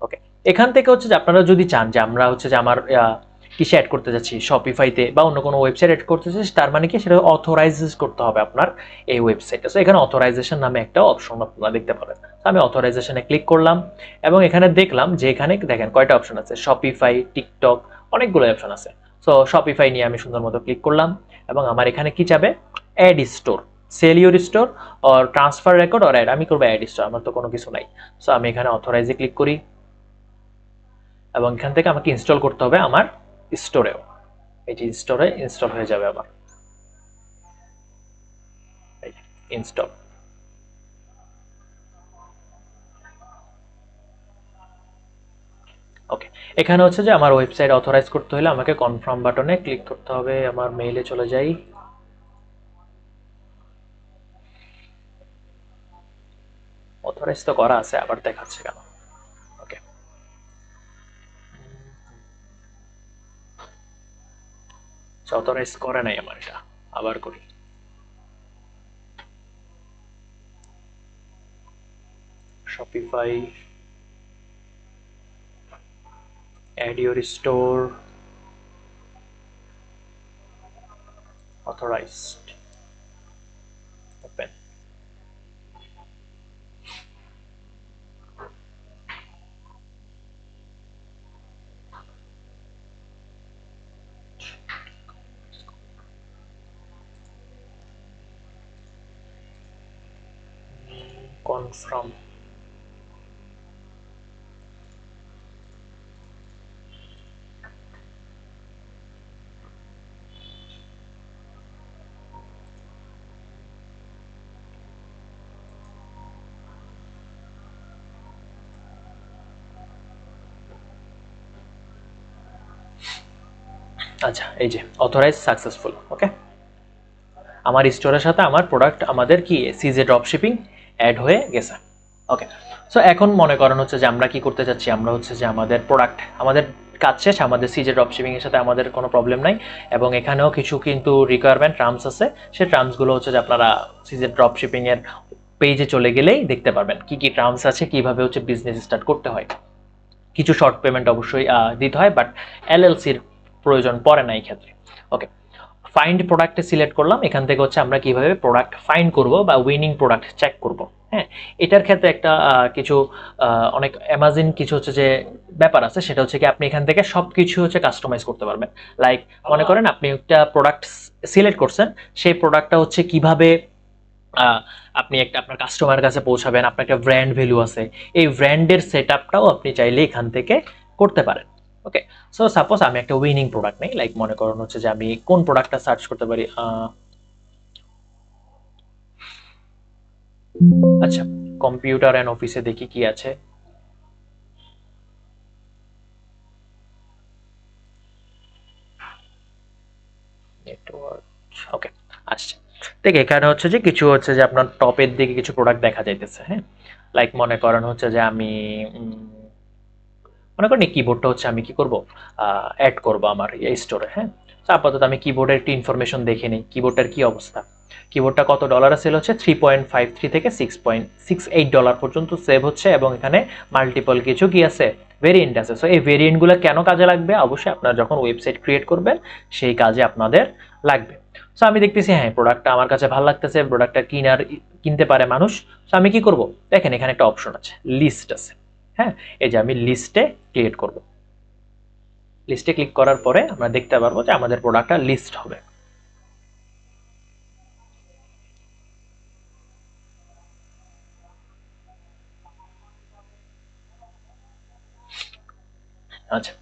ওকে। এখান থেকে হচ্ছে যে আপনারা যদি চান যে আমরা হচ্ছে যে আমার কিসে অ্যাড করতে যাচ্ছি, শপিফাইতে বা অন্য কোনো ওয়েবসাইট অ্যাড করতে চাচ্ছি, তার মানে কি সেটা অথরাইজ করতে হবে আপনার এই ওয়েবসাইটে। সো এখানে অথরাইজেশন নামে একটা অপশন আপনারা দেখতে পাবেন। আমি অথরাইজেশনে ক্লিক করলাম এবং এখানে দেখলাম যে এখানে দেখেন কয়টা অপশন আছে, শপিফাই, টিকটক, অনেকগুলো অপশন আছে। সো শপিফাই নিয়ে আমি সুন্দর মতো ক্লিক করলাম এবং আমার এখানে কি চাবে, add store, sell your store or transfer record or add, আমি করবো অ্যাড স্টোর, আমার তো কোনো কিছু নাই। সো আমি এখানে অথরাইজে ক্লিক করি এবং এখান থেকে আমাকে ইনস্টল করতে হবে আমার স্টোরেও, এটি স্টোরে ইনস্টল হয়ে যাবে আবার, ইনস্টল। ওকে, এখানে হচ্ছে যে আমার ওয়েবসাইট অথরাইজ করতে হলে আমাকে কনফার্ম বাটনে ক্লিক করতে হবে। আমার মেইলে চলে যাই, অথরাইজ তো করা আছে, আবার দেখাচ্ছে কেন? ওকে, অথরাইজ করে নাই আমার, এটা আবার করি। Shopify, add your store, authorized, open. Confirm. আচ্ছা, এই যে অথরাইজ সাকসেসফুল। ওকে, আমার স্টোরের সাথে আমার প্রোডাক্ট আমাদের কি সিজে ড্রপ শিপিং অ্যাড হয়ে গেছে। ওকে, সো এখন মনে করেন হচ্ছে যে আমরা কি করতে চাচ্ছি, আমরা হচ্ছে যে আমাদের প্রোডাক্ট, আমাদের কাজ শেষ, আমাদের সিজে ড্রপ শিপিং এর সাথে আমাদের কোনো প্রবলেম নাই, এবং এখানেও কিছু কিন্তু রিকোয়ারমেন্ট টার্মস আছে, সেই টার্মসগুলো হচ্ছে যে আপনারা সিজে ড্রপ শিপিং এর পেজে চলে গেলেই দেখতে পারবেন কি কি টার্মস আছে, কিভাবে হচ্ছে বিজনেস স্টার্ট করতে হয়। কিছু শর্ট পেমেন্ট অবশ্যই দিতে হয়, বাট এলএলসির প্রয়োজন পড়ে না এই ক্ষেত্রে। ওকে, ফাইন্ড প্রোডাক্টে সিলেক্ট করলাম। এখান থেকে হচ্ছে আমরা কিভাবে প্রোডাক্ট ফাইন্ড করব বা উইনিং প্রোডাক্ট চেক করব। হ্যাঁ, এটার ক্ষেত্রে একটা কিছু অনেক অ্যামাজিন কিছু হচ্ছে যে ব্যাপার আছে, সেটা হচ্ছে কি আপনি এখান থেকে সব কিছু হচ্ছে কাস্টমাইজ করতে পারবেন। লাইক মনে করেন আপনি একটা প্রোডাক্ট সিলেক্ট করছেন, সেই প্রোডাক্টটা হচ্ছে কিভাবে আপনি একটা আপনার কাস্টমারের কাছে পৌঁছাবেন, আপনার একটা ব্র্যান্ড ভ্যালু আছে, এই ব্র্যান্ডের সেটআপটাও আপনি চাইলে এখান থেকে করতে পারেন। ওকে, সো সাপোজ আমি একটা উইনিং প্রোডাক্ট নেই, লাইক মনে করেন হচ্ছে যে আমি কোন প্রোডাক্টটা সার্চ করতে পারি। আচ্ছা, কম্পিউটার এন্ড অফিসে দেখি কি আছে। নেটওয়ার্ক, ওকে, আসছে। দেখ এখানে হচ্ছে যে কিছু হচ্ছে যে আপনার টপের দিকে কিছু প্রোডাক্ট দেখা যাইতেছে। হ্যাঁ, লাইক মনে করেন হচ্ছে যে আমি মনে করেন এই কিবোর্ডটা হচ্ছে আমি কি করব, অ্যাড করব আমার এই স্টোরে। হ্যাঁ, তো আপাতত আমি কিবোর্ডের একটি ইনফরমেশন দেখে নিই, কিবোর্ডটার কি অবস্থা। কিবোর্ডটা কত ডলারে সেল হচ্ছে, 3.53 থেকে 6.68 ডলার পর্যন্ত সেভ হচ্ছে, এবং এখানে মাল্টিপল কিছু কি আছে, ভেরিয়েন্ট আছে। সো এই ভেরিয়েন্টগুলো কেন কাজে লাগবে, অবশ্যই আপনারা যখন ওয়েবসাইট ক্রিয়েট করবেন সেই কাজে আপনাদের লাগবে। সো আমি দেখতেছি হ্যাঁ প্রোডাক্টটা আমার কাছে ভালো লাগতেছে, প্রোডাক্টটা কিনতে পারে মানুষ। সো আমি কি করব, দেখেন এখানে একটা অপশন আছে, লিস্ট আছে। হ্যাঁ, এই যে আমি লিস্টে ক্রিয়েট করব। লিস্টে ক্লিক করার পরে আমরা দেখতে পারবো যে আমাদের প্রোডাক্টটা লিস্ট হবে। আচ্ছা,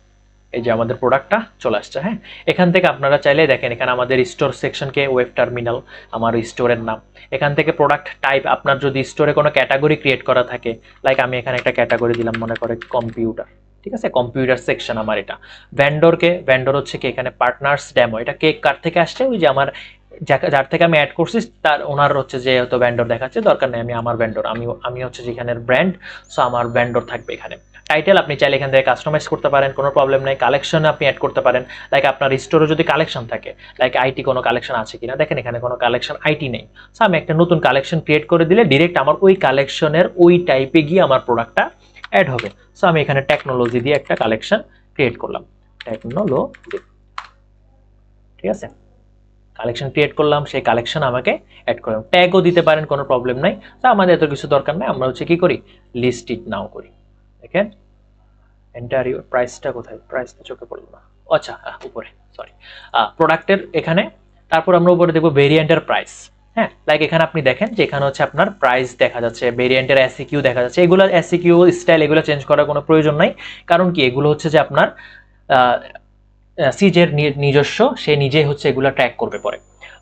এই যে আমাদের প্রোডাক্টটা চলে আসছে। হ্যাঁ, এখান থেকে আপনারা চাইলে দেখেন এখানে আমাদের স্টোর সেকশনকে ওয়েব টার্মিনাল, আমার স্টোরের নাম। এখান থেকে প্রোডাক্ট টাইপ, আপনার যদি স্টোরে কোনো ক্যাটাগরি ক্রিয়েট করা থাকে, লাইক আমি এখানে একটা ক্যাটাগরি দিলাম মনে করে কম্পিউটার, ঠিক আছে, কম্পিউটার সেকশন আমার এটা। ভেন্ডর হচ্ছে কি এখানে পার্টনার্স ডেমো, এটা কেক কার থেকে আসছে, ওই যে আমার যার থেকে আমি অ্যাড করছি তার ওনার হচ্ছে যে হয়তো ভেন্ডর দেখাচ্ছে, দরকার নেই আমি আমার ভেন্ডর, আমি হচ্ছে যেখানের ব্র্যান্ড, সো আমার ভেন্ডর থাকবে এখানে। টাইটেল আপনি চাইলে এখান থেকে কাস্টমাইজ করতে পারেন, কোনো প্রবলেম নেই। কালেকশন আপনি অ্যাড করতে পারেন, লাইক আপনার স্টোরে যদি কালেকশন থাকে, লাইক আইটি কোনো কালেকশন আছে কিনা, দেখেন এখানে কোনো কালেকশন আইটি নেই। সো আমি একটা নতুন কালেকশন ক্রিয়েট করে দিলে ডিরেক্ট আমার ওই কালেকশনের ওই টাইপে গিয়ে আমার প্রোডাক্টটা অ্যাড হবে। সো আমি এখানে টেকনোলজি দিয়ে একটা কালেকশন ক্রিয়েট করলাম, টেকনোলজি, ঠিক আছে, কালেকশন ক্রিয়েট করলাম, সেই কালেকশন আমাকে অ্যাড করলাম। ট্যাগও দিতে পারেন, কোনো প্রবলেম নাই। তো আমাদের এত কিছু দরকার নাই, আমরা হচ্ছে কি করি, লিস্ট ইট নাও করি। দেখেন এন্টার ইউর প্রাইসটা কোথায়, প্রাইস তো চোখে পড়লো না। আচ্ছা, উপরে, সরি, প্রোডাক্টের এখানে। তারপর আমরা উপরে দেখবো ভেরিয়েন্টের প্রাইস। হ্যাঁ, লাইক এখানে আপনি দেখেন যে এখানে হচ্ছে আপনার প্রাইস দেখা যাচ্ছে, ভেরিয়েন্টের এসিকিউ দেখা যাচ্ছে। এগুলো এসিকিউ স্টাইল এগুলো চেঞ্জ করার কোনো প্রয়োজন নাই, কারণ কি এগুলো হচ্ছে যে আপনার সিজের নিজস্ব, সে নিজেই হচ্ছে এগুলো ট্র্যাক করবে পরে।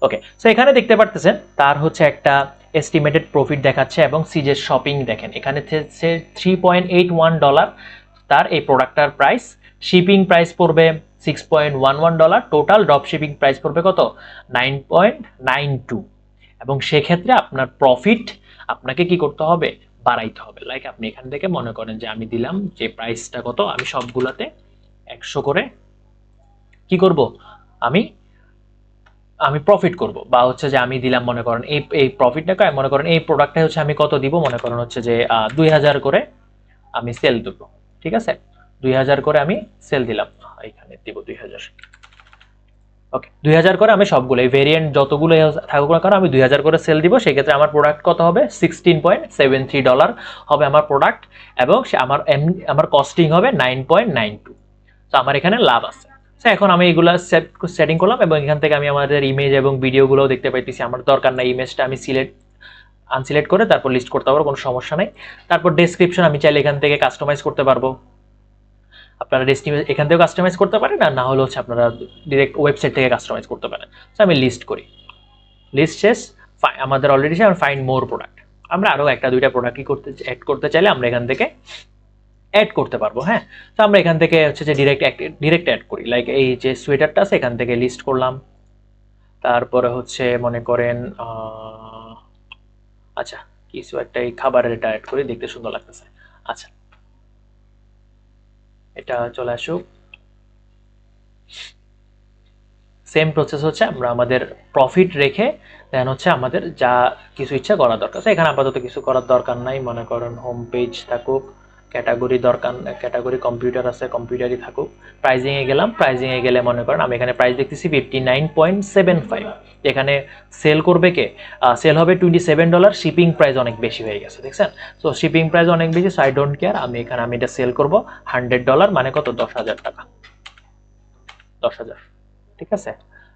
ওকে, সো এখানে দেখতে পারতেছেন তার হচ্ছে একটা এস্টিমেটেড প্রফিট দেখাচ্ছে, এবং সিজের শপিং দেখেন এখানে হচ্ছে $3.81 তার এই প্রোডাক্টটার প্রাইস। শিপিং প্রাইস পড়বে $6.11, টোটাল ড্রপ শিপিং প্রাইস পড়বে কত, 9.92। এবং সেক্ষেত্রে আপনার প্রফিট আপনাকে কি করতে হবে, বাড়াইতে হবে। লাইক আপনি এখান থেকে মনে করেন যে আমি দিলাম যে প্রাইসটা কত, আমি সবগুলাতে 100 করে কি করব, আমি আমি প্রফিট করব, বা হচ্ছে যে আমি দিলাম মনে করেন এই প্রফিটটাকে মনে করেন এই প্রোডাক্টটা হচ্ছে আমি কত দিব, মনে করেন হচ্ছে যে 2000 করে আমি সেল দেবো, ঠিক আছে, 2000 করে আমি সেল দিলাম, এখানে দিব 2000। ওকে, 2000 করে আমি সবগুলো এই ভেরিয়েন্ট যতগুলো থাকুক না কারণ আমি 2000 করে সেল দিব, সেক্ষেত্রে আমার প্রোডাক্ট কত হবে, $16.73 হবে আমার প্রোডাক্ট, এবং আমার কস্টিং হবে 9.92। তো আমার এখানে লাভ আছে। এখন আমি এগুলা সেটিং করলাম, এবং এখান থেকে আমি আমাদের ইমেজ এবং ভিডিওগুলো দেখতে পাইতেছি। আমার দরকার নাই ইমেজটা, আমি আনসিলেক্ট করে তারপর লিস্ট করতে পারবো, কোনো সমস্যা নাই। তারপর ডেসক্রিপশন আমি চাইলে এখান থেকে কাস্টমাইজ করতে পারবো, আপনারা এখান থেকেও কাস্টমাইজ করতে পারেন, আর না হলে হচ্ছে আপনারা ডিরেক্ট ওয়েবসাইট থেকে কাস্টমাইজ করতে পারেন। তো আমি লিস্ট করি, লিস্ট শেষ। আমাদের অলরেডি ফাইন্ড মোর প্রোডাক্ট, আমরা আরও একটা দুইটা প্রোডাক্ট অ্যাড করতে চাইলে আমরা এখান থেকে অ্যাড করতে পারবো। হ্যাঁ, তো আমরা এখান থেকে হচ্ছে যে ডিরেক্ট অ্যাড করি, লাইক এই যে সোয়েটারটা আছে এখান থেকে লিস্ট করলাম। তারপরে হচ্ছে মনে করেন আচ্ছা কিছু একটা এই খাবারের এটা অ্যাড করি, দেখতে সুন্দর লাগতেছে। আচ্ছা, এটা চলে আসুক। সেম প্রসেস হচ্ছে আমরা আমাদের প্রফিট রেখে দেন হচ্ছে আমাদের যা কিছু ইচ্ছা করা দরকার। তো এখানে আপাতত কিছু করার দরকার নাই, মনে করেন হোম পেজ থাকুক, ক্যাটাগরি দরকার, ক্যাটাগরি কম্পিউটার আছে কম্পিউটারই থাকুক। প্রাইজিংয়ে গেলাম, প্রাইজিংয়ে গেলে মনে করেন আমি এখানে প্রাইস দেখতেছি 59.75। এখানে সেল করবে কে? সেল হবে $27। শিপিং প্রাইস অনেক বেশি হয়ে গেছে, দেখছেন? সো শিপিং প্রাইস অনেক বেশি, সো আই ডোন্ট কেয়ার। আমি এটা সেল করব $100, মানে কত? 10,000 টাকা। 10,000, ঠিক আছে?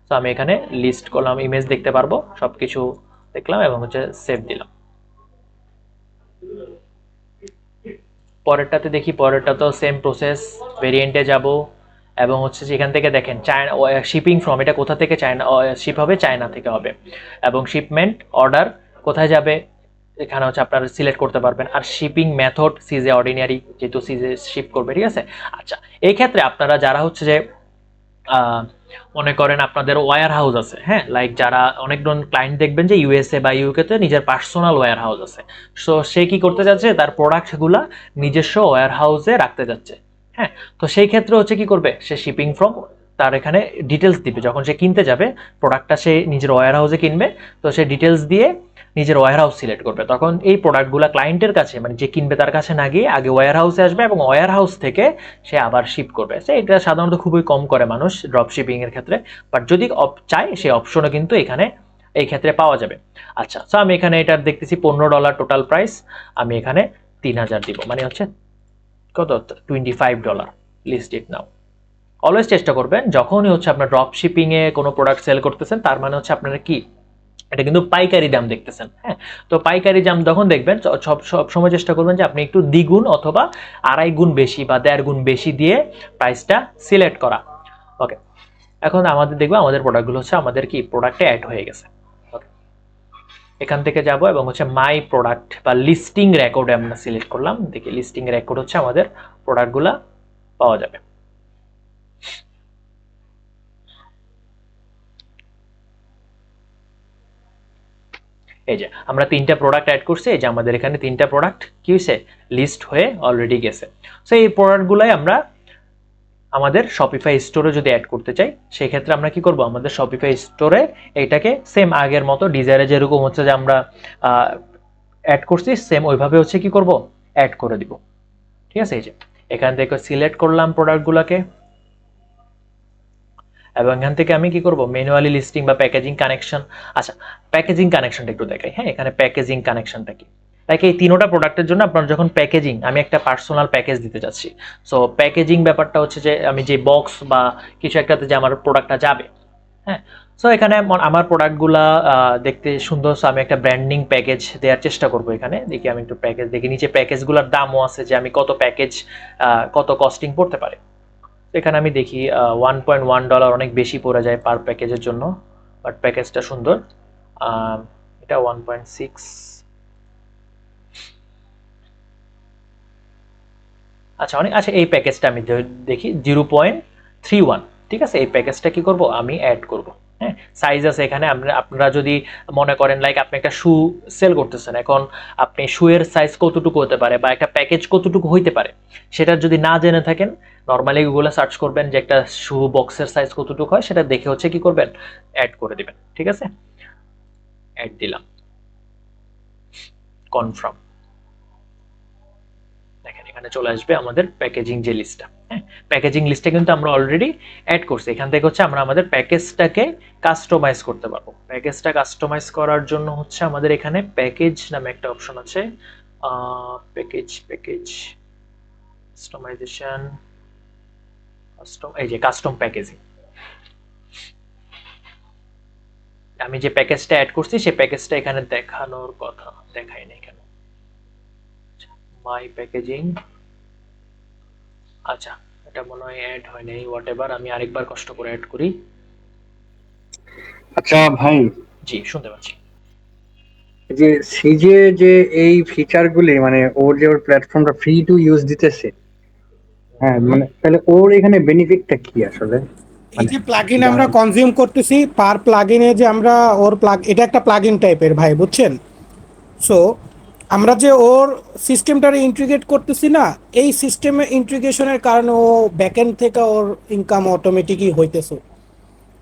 তো আমি এখানে লিস্ট করলাম, ইমেজ দেখতে পারবো, সবকিছু দেখলাম এবং হচ্ছে সেভ দিলাম। পরেরটাতে দেখি, পরেরটা তো সেম প্রসেস, ভেরিয়েন্টে যাব এবং হচ্ছে যেখান থেকে দেখেন চায়না শিপিং ফ্রম, এটা কোথা থেকে? চায়না শিপ হবে, চায়না থেকে হবে। এবং শিপমেন্ট অর্ডার কোথায় যাবে এখানে হচ্ছে আপনারা সিলেক্ট করতে পারবেন। আর শিপিং মেথড সিজে অর্ডিনারি, যেহেতু সিজে শিপ করবে, ঠিক আছে? আচ্ছা, এই ক্ষেত্রে আপনারা যারা হচ্ছে যে মনে করেন আপনাদের ওয়্যার হাউস আছে, হ্যাঁ, লাইক যারা অনেকজন ক্লায়েন্ট দেখবেন যে ইউএসএ বা ইউকেতে নিজের পার্সোনাল ওয়্যার হাউস আছে, সো সে কি করতে যাচ্ছে? তার প্রোডাক্টগুলা নিজস্ব ওয়্যার হাউসে রাখতে যাচ্ছে, হ্যাঁ। তো সেই ক্ষেত্রে হচ্ছে কি করবে? সে শিপিং ফ্রম তার এখানে ডিটেলস দিবে, যখন সে কিনতে যাবে প্রোডাক্টটা, সে নিজের ওয়্যার হাউসে কিনবে, তো সে ডিটেলস দিয়ে নিজের ওয়্যার হাউস সিলেক্ট করবে। তখন এই প্রোডাক্টগুলো ক্লায়েন্টের কাছে, মানে যে কিনবে তার কাছে না গিয়ে আগে ওয়্যার হাউসে আসবে এবং ওয়্যার হাউস থেকে সে আবার শিপ করবে। সে এটা সাধারণত খুবই কম করে মানুষ ড্রপ শিপিং এর ক্ষেত্রে, বাট যদি চায় সে অপশনও কিন্তু এখানে এই ক্ষেত্রে পাওয়া যাবে। আচ্ছা, সো আমি এখানে এটা দেখতেছি $15 টোটাল প্রাইস, আমি এখানে 3,000 দিব, মানে হচ্ছে কত? $25। লিস্ট ইট নাও। অলওয়েজ চেষ্টা করবেন যখনই হচ্ছে আপনার ড্রপ শিপিং এ কোনো প্রোডাক্ট সেল করতেছেন, তার মানে হচ্ছে আপনারা কি, এটা কিন্তু পাইকারি দাম দেখতেছেন, হ্যাঁ। তো পাইকারি দাম যখন দেখবেন, সব সময় চেষ্টা করবেন যে আপনি একটু দ্বিগুণ অথবা 2.5 গুণ বেশি বা 1.5 গুণ বেশি দিয়ে প্রাইসটা সিলেক্ট করা। ওকে, এখন আমাদের দেখবো আমাদের প্রোডাক্টগুলো হচ্ছে আমাদের কি প্রোডাক্টে অ্যাড হয়ে গেছে। ওকে, এখান থেকে যাব এবং হচ্ছে মাই প্রোডাক্ট বা লিস্টিং রেকর্ডে আমরা সিলেক্ট করলাম। দেখি লিস্টিং রেকর্ড হচ্ছে আমাদের প্রোডাক্টগুলা পাওয়া যাবে। এই যে আমরা 3টা প্রোডাক্ট অ্যাড করছি, এই যে আমাদের এখানে 3টা প্রোডাক্ট কি হয়েছে? লিস্ট হয়ে অলরেডি গেছে। সো এই প্রোডাক্টগুলাই আমরা আমাদের শপিফাই স্টোরে যদি অ্যাড করতে চাই, সেই ক্ষেত্রে আমরা কি করব? আমাদের শপিফাই স্টোরে এইটাকে সেম আগের মতো ডিজায়ারে যেরকম হচ্ছে যে আমরা অ্যাড করছি, সেম ওইভাবে হচ্ছে কি করব? অ্যাড করে দিব, ঠিক আছে? এই যে এখান থেকে সিলেক্ট করলাম প্রোডাক্টগুলোকে এবং এখান থেকে আমি কি করব? ম্যানুয়ালি লিস্টিং বা প্যাকেজিং কানেকশন। আচ্ছা, প্যাকেজিং কানেকশনটা একটু দেখাই, হ্যাঁ। এখানে প্যাকেজিং কানেকশনটা কি? লাইক এই 3টা প্রোডাক্টের জন্য আপনার যখন প্যাকেজিং, আমি একটা পার্সোনাল প্যাকেজ দিতে যাচ্ছি, সো প্যাকেজিং ব্যাপারটা হচ্ছে যে আমি যে বক্স বা কিছু একটাতে যে আমার প্রোডাক্টটা যাবে, হ্যাঁ। সো এখানে আমার প্রোডাক্টগুলা দেখতে সুন্দর, সো আমি একটা ব্র্যান্ডিং প্যাকেজ দেওয়ার চেষ্টা করব। এখানে দেখি আমি একটু প্যাকেজ দেখি, নিচে প্যাকেজগুলোর দামও আছে যে আমি কত প্যাকেজ, কত কস্টিং পড়তে পারে। এখানে আমি দেখি $1.1 অনেক বেশি পড়ে যায় পার প্যাকেজের জন্য, বাট প্যাকেজটা সুন্দর। এটা 1.6। আচ্ছা, আচ্ছা, এই প্যাকেজটা আমি দেখি 0.31, ঠিক আছে? এই প্যাকেজটা কি করব? আমি অ্যাড করব, হ্যাঁ। সাইজ আছে এখানে, আপনারা যদি মনে করেন লাইক আপনি একটা শু সেল করতেছেন, এখন আপনি শুয়ের সাইজ কতটুকু হতে পারে বা একটা প্যাকেজ কতটুকু হইতে পারে সেটা যদি না জেনে থাকেন, নর্মালি গুগলে সার্চ করবেন যে একটা শু বক্সের সাইজ কতটুকু হয়, সেটা দেখে হচ্ছে কি করবেন? অ্যাড করে দিবেন, ঠিক আছে? অ্যাড দিলাম, কনফার্ম। দেখেন এখানে চলে আসবে আমাদের প্যাকেজিং যে লিস্টটা, হ্যাঁ। প্যাকেজিং লিস্টে কিন্তু আমরা অলরেডি অ্যাড করছি। এখান থেকে হচ্ছে আমরা আমাদের প্যাকেজটাকে কাস্টমাইজ করতে পারবো। প্যাকেজটা কাস্টমাইজ করার জন্য হচ্ছে আমাদের এখানে প্যাকেজ নামে একটা অপশন আছে, প্যাকেজ কাস্টমাইজেশন, এই যে কাস্টম প্যাকেজিং। আমি যে প্যাকেজটা অ্যাড করছি সেই প্যাকেজটা এখানে দেখানোর কথা, দেখাই না এখানে। মাই প্যাকেজিং, আচ্ছা, এটা মনে হয় অ্যাড হয় নাই, হোয়াট এভার, আমি আরেকবার কষ্ট করে অ্যাড করি। আচ্ছা ভাই, জি, শুনতে পাচ্ছি। যে সিজে যে এই ফিচার গুলি, মানে ওর যে ওর প্ল্যাটফর্মটা ফ্রি টু ইউজ দিতেছে, হ্যাঁ, মানে তাহলে ওর এখানে বেনিফিটটা কি আসলে? এই মানে যে প্লাগইন আমরা কনজিউম করতেছি, পার প্লাগইনে যে আমরা ওর এটা একটা প্লাগইন টাইপের ভাই, বুঝছেন? সো আমরা যে ওর সিস্টেমটারে ইন্টিগ্রেট করতেছি না, এই সিস্টেমে ইন্টিগ্রেশনের কারণে ও ব্যাকএন্ড থেকে ওর ইনকাম অটোমেটিকই হইতেছে,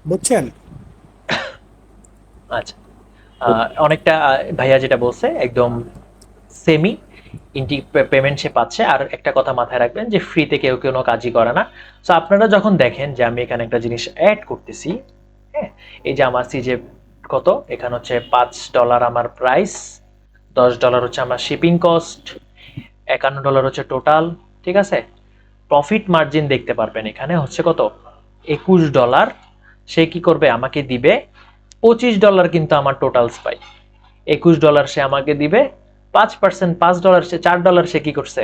বুঝছেন? আচ্ছা, অনেকটা ভাইয়া যেটা বলছে একদম সেমি ইন্টি পেমেন্ট সে পাচ্ছে। আর একটা কথা মাথায় রাখবেন যে ফ্রিতে কেউ কোনো কাজই করে না। সো আপনারা যখন দেখেন যে আমি এখানে একটা জিনিস অ্যাড করতেছি, হ্যাঁ, এই যে আমার সিজে কত, এখানে হচ্ছে $5 আমার প্রাইস, $10 হচ্ছে আমার শিপিং কস্ট, $51 হচ্ছে টোটাল, ঠিক আছে। প্রফিট মার্জিন দেখতে পারবেন এখানে হচ্ছে কত, $21। সে কি করবে, আমাকে দিবে $25, কিন্তু আমার টোটালস পাই $21 সে আমাকে দিবে, 5%, $5 সে $4 সে কি করছে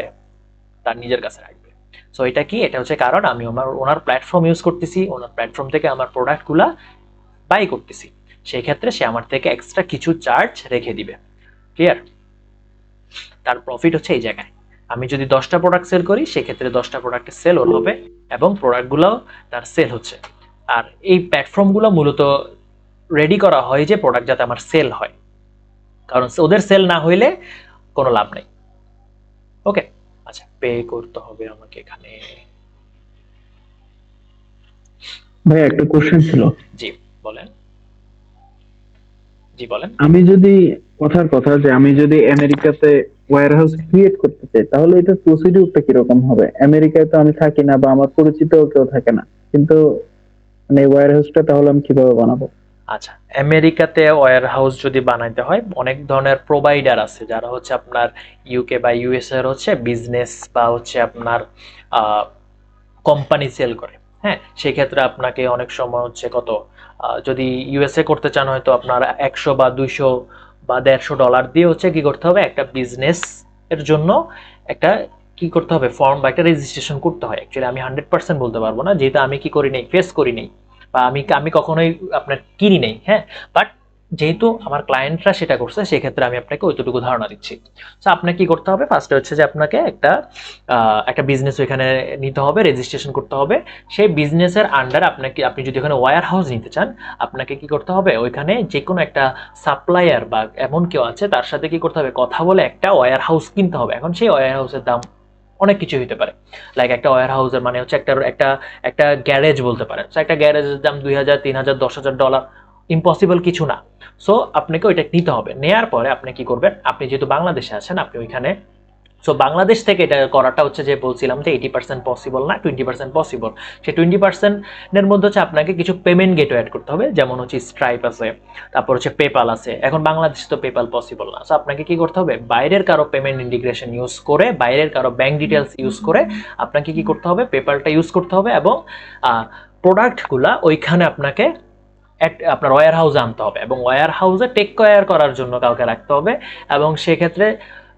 তার নিজের কাছে রাখবে। সো এটা কি, এটা হচ্ছে কারণ আমি ওনার প্ল্যাটফর্ম ইউজ করতেছি, ওনার প্ল্যাটফর্ম থেকে আমার প্রোডাক্টগুলা বাই করতেছি, সেই ক্ষেত্রে সে আমার থেকে এক্সট্রা কিছু চার্জ রেখে দিবে। ক্লিয়ার? তার প্রফিট হচ্ছে এই জায়গায়। আমি যদি 10টা প্রোডাক্ট সেল করি সেক্ষেত্রে 10টা প্রোডাক্টের সেল ওর হবে এবং প্রোডাক্টগুলোও তার সেল হচ্ছে। আর এই প্ল্যাটফর্মগুলো মূলত রেডি করা হয় যে প্রোডাক্ট যাতে আমার সেল হয়, কারণ ওদের সেল না হইলে কোনো লাভ নেই। ওকে, আচ্ছা, পে করতে হবে আমাকে এখানে। ভাই একটা কোশ্চেন ছিল। জি বলেন। জি বলেন। আমি যদি কথার কথা যে আমি যদি আমেরিকাতে ওয়্যার হাউস ক্রিয়েট করতে চাই, তাহলে এটার প্রসিডিউরটা কিরকম হবে? আমেরিকায় তো আমি থাকি না বা আমার পরিচিত কেউ থাকে না, কিন্তু মানে ওয়্যার হাউসটা তাহলে আমি কিভাবে বানাবো? আচ্ছা, আমেরিকাতে ওয়্যার হাউস যদি বানাইতে হয়, অনেক ধরনের প্রোভাইডার আছে যারা হচ্ছে আপনার ইউকে বা ইউএস এর হচ্ছে বিজনেস বা হচ্ছে আপনার কোম্পানি সেল করে। হ্যাঁ, সেক্ষেত্রে আপনাকে অনেক সময় হচ্ছে কত, যদি ইউএসএ করতে চান হয়তো আপনার 100 বা 200 বা $150 দিয়ে হচ্ছে কি করতে হবে, একটা বিজনেস এর জন্য একটা কি করতে হবে, ফর্ম বা একটা রেজিস্ট্রেশন করতে হয়। অ্যাকচুয়ালি আমি 100% বলতে পারবো না, যেহেতু আমি কি করি নাই, ফেস করি নাই, বা আমি কখনোই আপনার কিনি নেই। হ্যাঁ, বাট যেহেতু আমার ক্লায়েন্টরা সেটা করছে সেক্ষেত্রে আমি আপনাকে ওইটুকু ধারণা দিচ্ছি। সো আপনাকে কি করতে হবে, ফার্স্টে হচ্ছে যে আপনাকে একটা বিজনেস ওইখানে নিতে হবে, রেজিস্ট্রেশন করতে হবে। সেই বিজনেসের আন্ডারে আপনি যদি ওখানে ওয়্যার হাউস নিতে চান, আপনাকে কি করতে হবে, ওইখানে যে কোনো একটা সাপ্লায়ার বা এমন কেউ আছে তার সাথে কি করতে হবে, কথা বলে একটা ওয়্যার হাউস কিনতে হবে। এখন সেই ওয়্যার হাউসের দাম অনেক কিছু হতে পারে। লাইক একটা ওয়্যার হাউসের মানে হচ্ছে একটা একটা একটা গ্যারেজ বলতে পারেন। সো একটা গ্যারেজের দাম 2000, 3000, $10,000 ইম্পসিবল কিছু না। সো আপনাকে ওইটা নিতে হবে। নেয়ার পরে আপনি কি করবেন, আপনি যেহেতু বাংলাদেশে আছেন, আপনি ওইখানে, সো বাংলাদেশ থেকে এটা করাটা হচ্ছে যে বলছিলাম যে 80% পসিবল না, 20% পসিবল। সেই 20%-এর মধ্যে হচ্ছে আপনাকে কিছু পেমেন্ট গেটওয়ে অ্যাড করতে হবে, যেমন হচ্ছে স্ট্রাইপ আছে, তারপর হচ্ছে পেপাল আছে। এখন বাংলাদেশে তো পেপাল পসিবল না, সো আপনাকে কি করতে হবে, বাইরের কারো পেমেন্ট ইন্টিগ্রেশন ইউজ করে, বাইরের কারো ব্যাংক ডিটেলস ইউজ করে আপনাকে কি করতে হবে, পেপালটা ইউজ করতে হবে এবং প্রোডাক্টগুলা ওইখানে আপনাকে আপনার ওয়্যার হাউসে আনতে হবে এবং ওয়্যার হাউসে টেক কেয়ার করার জন্য কাউকে রাখতে হবে। এবং সেক্ষেত্রে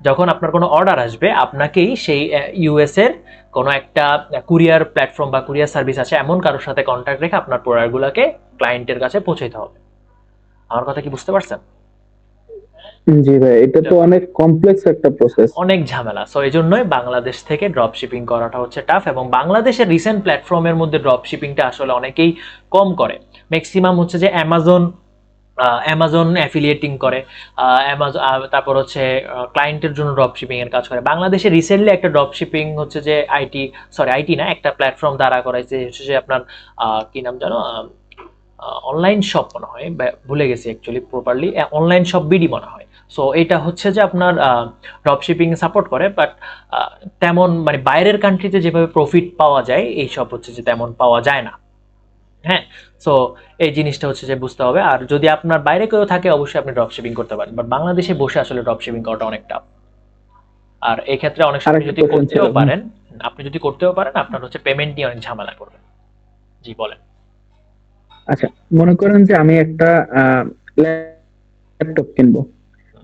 যখন আপনার কোনো অর্ডার আসবে, আপনাকেই সেই ইউএস এর কোনো একটা কুরিয়ার প্ল্যাটফর্ম বা কুরিয়ার সার্ভিস আছে এমন কারোর সাথে কন্ট্যাক্ট রেখে আপনার প্রোডাক্টগুলোকে ক্লায়েন্টের কাছে পৌঁছাতে হবে। আমার কথা কি বুঝতে পারছেন? জি ভাই, এটা তো অনেক কমপ্লেক্স একটা প্রসেস। অনেক ঝামেলা। সো এই জন্যই বাংলাদেশ থেকে ড্রপ শিপিং করাটা হচ্ছে টাফ, এবং বাংলাদেশের রিসেন্ট প্ল্যাটফর্মের মধ্যে ড্রপ শিপিংটা আসলে অনেকেই কম করে। ম্যাক্সিমাম হচ্ছে যে অ্যামাজন অ্যাফিলিয়েটিং করে, অ্যামাজন, তারপর হচ্ছে ক্লায়েন্টের জন্য ড্রপ শিপিং এর কাজ করে। বাংলাদেশে রিসেন্টলি একটা ড্রপ শিপিং হচ্ছে যে আইটি না, একটা প্ল্যাটফর্ম দ্বারা করাইছে, হচ্ছে যে আপনার কি নাম জানো, অনলাইন শপ মনে হয়, ভুলে গেছি actually properly, online shop BD মনে হয়। সো এটা হচ্ছে যে আপনার ড্রপ শিপিং সাপোর্ট করে, বাট তেমন মানে বাইরের কান্ট্রিতে যেভাবে প্রফিট পাওয়া যায় এই সব হচ্ছে যে তেমন পাওয়া যায় না। হ্যাঁ, সো এই জিনিসটা হচ্ছে যে বুঝতে হবে। আর যদি আপনার বাইরে কেউ থাকে অবশ্যই আপনি ড্রপ শিপিং করতে পারেন, বাট বাংলাদেশে বসে আসলে ড্রপ শিপিং করাটা অনেক টাফ। আর এই ক্ষেত্রে অনেক সময় আরেকটা যদি কোশ্চেন ছিল। করতেও পারেন আপনার হচ্ছে পেমেন্ট নিয়ে অনেক ঝামেলা করবেন। জি বলেন। আচ্ছা, মনে করেন যে আমি একটা ল্যাপটপ কিনবো,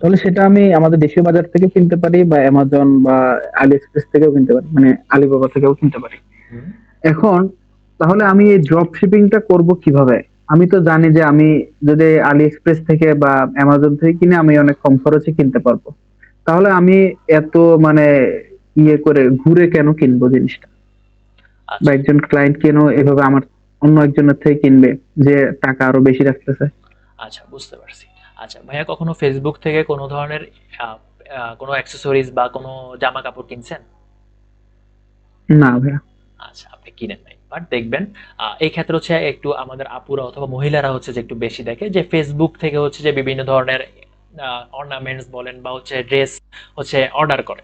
তাহলে সেটা আমি আমাদের দেশীয় বাজার থেকে কিনতে পারি বা অ্যামাজন বা আলি এক্সপ্রেস থেকেও কিনতে পারি, মানে আলিবাবা থেকেও কিনতে পারি। হুম। এখন তাহলে আমি এই ড্রপ শিপিংটা করব কিভাবে? আমি তো জানি যে আমি যদি আলি এক্সপ্রেস থেকে বা অ্যামাজন থেকে কিনে আমি অনেক কম খরচে কিনতে পারবো, তাহলে আমি এত মানে ইয়ে করে ঘুরে কেন কিনবো জিনিসটা? বা আচ্ছা একজন ক্লায়েন্ট কেন এভাবে আমার অন্য একজনের থেকে কিনবে যে টাকা আরো বেশি রাখতেছে? আচ্ছা, বুঝতে পারছি। আচ্ছা ভাইয়া, কখনো ফেসবুক থেকে কোনো ধরনের কোনো অ্যাক্সেসরিজ বা কোনো জামা কাপড় কিনছেন? না ভাইয়া। আচ্ছা, আপনি কিনেন নাই, বাট দেখবেন এই ক্ষেত্রে হচ্ছে একটু আমাদের আপুরা অথবা মহিলারা হচ্ছে যে একটু বেশি দেখে যে ফেসবুক থেকে হচ্ছে যে বিভিন্ন ধরনের অর্নামেন্টস বলেন বা হচ্ছে ড্রেস হচ্ছে অর্ডার করে,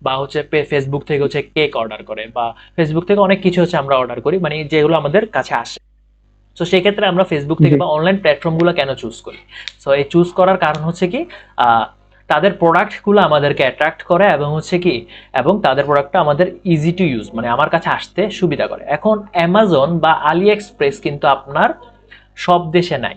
বা হচ্ছে ফেসবুক থেকে হচ্ছে কেক অর্ডার করে, বা ফেসবুক থেকে অনেক কিছু হচ্ছে আমরা অর্ডার করি, মানে যেগুলো আমাদের কাছে আসে। তো সেক্ষেত্রে আমরা ফেসবুক থেকে জি। বা অনলাইন প্ল্যাটফর্মগুলো কেন চুজ করি? সো এই চুজ করার কারণ হচ্ছে কি, তাদের প্রোডাক্টগুলো আমাদেরকে অ্যাট্রাক্ট করে এবং হচ্ছে কি, এবং তাদের প্রোডাক্টটা আমাদের ইজি টু ইউজ, মানে আমার কাছে আসতে সুবিধা করে। এখন অ্যামাজন বা আলি এক্সপ্রেস কিন্তু আপনার সব দেশে নাই,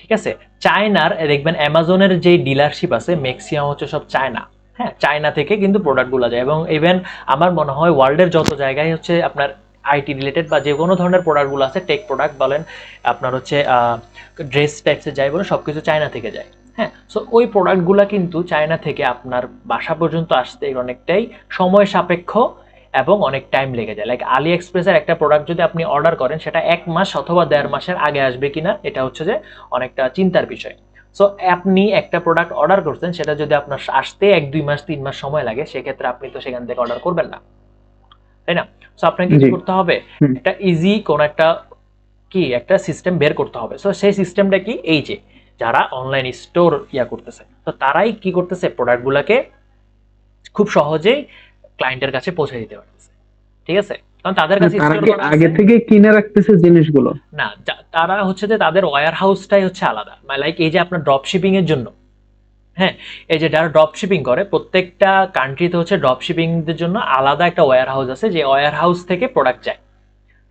ঠিক আছে? চায়নার দেখবেন অ্যামাজনের যে ডিলারশিপ আছে ম্যাক্সিমাম হচ্ছে সব চায়না। হ্যাঁ, চায়না থেকে কিন্তু প্রোডাক্টগুলো যায়, এবং ইভেন আমার মনে হয় ওয়ার্ল্ডের যত জায়গায় হচ্ছে আপনার আইটি রিলেটেড বা যে কোনো ধরনের প্রোডাক্টগুলো আছে, টেক প্রোডাক্ট বলেন, আপনার হচ্ছে ড্রেস টাইপসের যাই বলেন, সব কিছু চায়না থেকে যায়। হ্যাঁ, সো ওই প্রোডাক্টগুলো কিন্তু চায়না থেকে আপনার বাসা পর্যন্ত আসতে অনেকটাই সময় সাপেক্ষ এবং অনেক টাইম লেগে যায়। লাইক আলি এক্সপ্রেসের একটা প্রোডাক্ট যদি আপনি অর্ডার করেন, সেটা 1 মাস অথবা 1.5 মাসের আগে আসবে কিনা এটা হচ্ছে যে অনেকটা চিন্তার বিষয়। সো আপনি একটা প্রোডাক্ট অর্ডার করছেন, সেটা যদি আপনার আসতে 1-2 মাস 3 মাস সময় লাগে, সেক্ষেত্রে আপনি তো সেখান থেকে অর্ডার করবেন না, তাই না? সো আপনাকে কি জি। করতে হবে? হুম। একটা ইজি কোন একটা একটা সিস্টেম বের করতে হবে। সো সেই সিস্টেমটা কি, এই যে যারা অনলাইন স্টোর করতেছে, তো তারাই কি করতেছে, প্রোডাক্টগুলোকে খুব সহজেই ক্লায়েন্টের কাছে পৌঁছে দিতে পারতেছে, ঠিক আছে? কারণ তাদের কাছে তারা স্টোর কি করা আগে আছে। থেকে কিনে রাখতেছে জিনিসগুলো? না, তারা হচ্ছে যে তাদের ওয়্যার হাউসটাই হচ্ছে আলাদা, লাইক এই যে আপনার ড্রপ শিপিং এর জন্য, হ্যাঁ, এই যে যারা ড্রপ শিপিং করে প্রত্যেকটা কান্ট্রিতে হচ্ছে ড্রপ শিপিং এর জন্য আলাদা একটা ওয়্যার হাউস আছে, যে ওয়্যার হাউস থেকে প্রোডাক্ট যায়।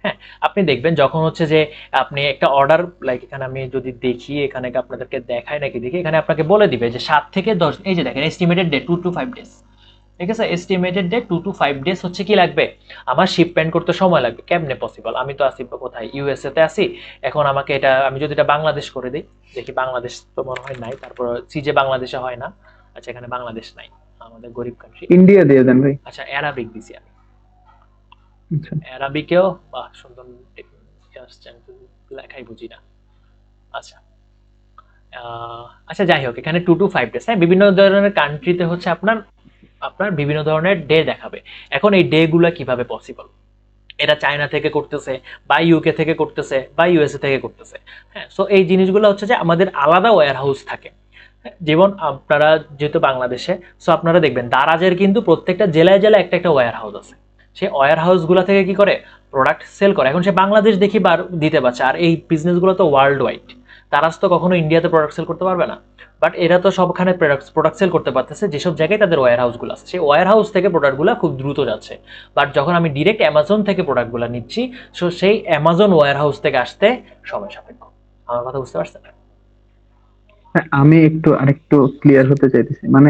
হ্যাঁ, আপনি দেখবেন যখন হচ্ছে যে আপনি একটা অর্ডার, লাইক এখানে আমি যদি দেখি, এখানে আপনাদেরকে দেখাই নাকি দেখি, এখানে আপনাকে বলে দিবে যে 7 থেকে 10, এই যে দেখেন এস্টিমেটেড ডে 2 to 5 ডেজ, ঠিক আছে? এস্টিমেটেড ডে 2 to 5 ডেজ হচ্ছে কি লাগবে, আমার শিপমেন্ট করতে সময় লাগবে। কেমনে পসিবল? আমি তো আছি কোথায়, ইউএসএ তে আছি। এখন আমাকে এটা, আমি যদি এটা বাংলাদেশ করে দিই, দেখি বাংলাদেশ তো মনে হয় নাই, তারপর সিজে বাংলাদেশে হয় না। আচ্ছা, এখানে বাংলাদেশ নাই, আমাদের গরিব কান্ট্রি। ইন্ডিয়া দিয়ে দেন ভাই। আচ্ছা, অ্যারাবিক দিছি আমি, আচ্ছা। অ্যারাবিকেও বাহ সুন্দর আসছে, আমি তো লেখাই বুঝি না। আচ্ছা, আচ্ছা যাই হোক, এখানে 2 to 5 ডেজ। হ্যাঁ, বিভিন্ন ধরনের কান্ট্রিতে হচ্ছে আপনার আপনার বিভিন্ন ধরনের ডে দেখাবে। এখন এই ডে গুলা কিভাবে পসিবল? এটা চায়না থেকে করতেছে, বা ইউকে থেকে করতেছে, বা ইউএসএ থেকে করতেছে। হ্যাঁ, সো এই জিনিসগুলো হচ্ছে যে আমাদের আলাদা ওয়্যার হাউস থাকে। হ্যাঁ, যেমন আপনারা যেহেতু বাংলাদেশে, সো আপনারা দেখবেন দারাজের কিন্তু প্রত্যেকটা জেলায় জেলায় একটা একটা ওয়্যার হাউস আছে। সেই ওয়্যার হাউসগুলো থেকে কি করে প্রোডাক্ট সেল করে। এখন সে বাংলাদেশ দেখি বার দিতে পারছে, আর এই বিজনেসগুলো তো ওয়ার্ল্ড ওয়াইড। তারাজ তো কখনো ইন্ডিয়াতে প্রোডাক্ট সেল করতে পারবে না, বাট এরা তো সবখানে প্রোডাক্ট সেল করতে পারতেছে, যেসব জায়গায় তাদের ওয়্যার হাউসগুলো আছে, সেই ওয়্যার হাউস থেকে প্রোডাক্টগুলো খুব দ্রুত যাচ্ছে। বাট যখন আমি ডিরেক্ট অ্যামাজন থেকে প্রোডাক্টগুলো নিচ্ছি, সো সেই অ্যামাজন ওয়্যার হাউস থেকে আসতে সময় সাপেক্ষ। আমার কথা বুঝতে পারছেন? হ্যাঁ, আমি একটু আরেকটু ক্লিয়ার হতে চাইতেছি, মানে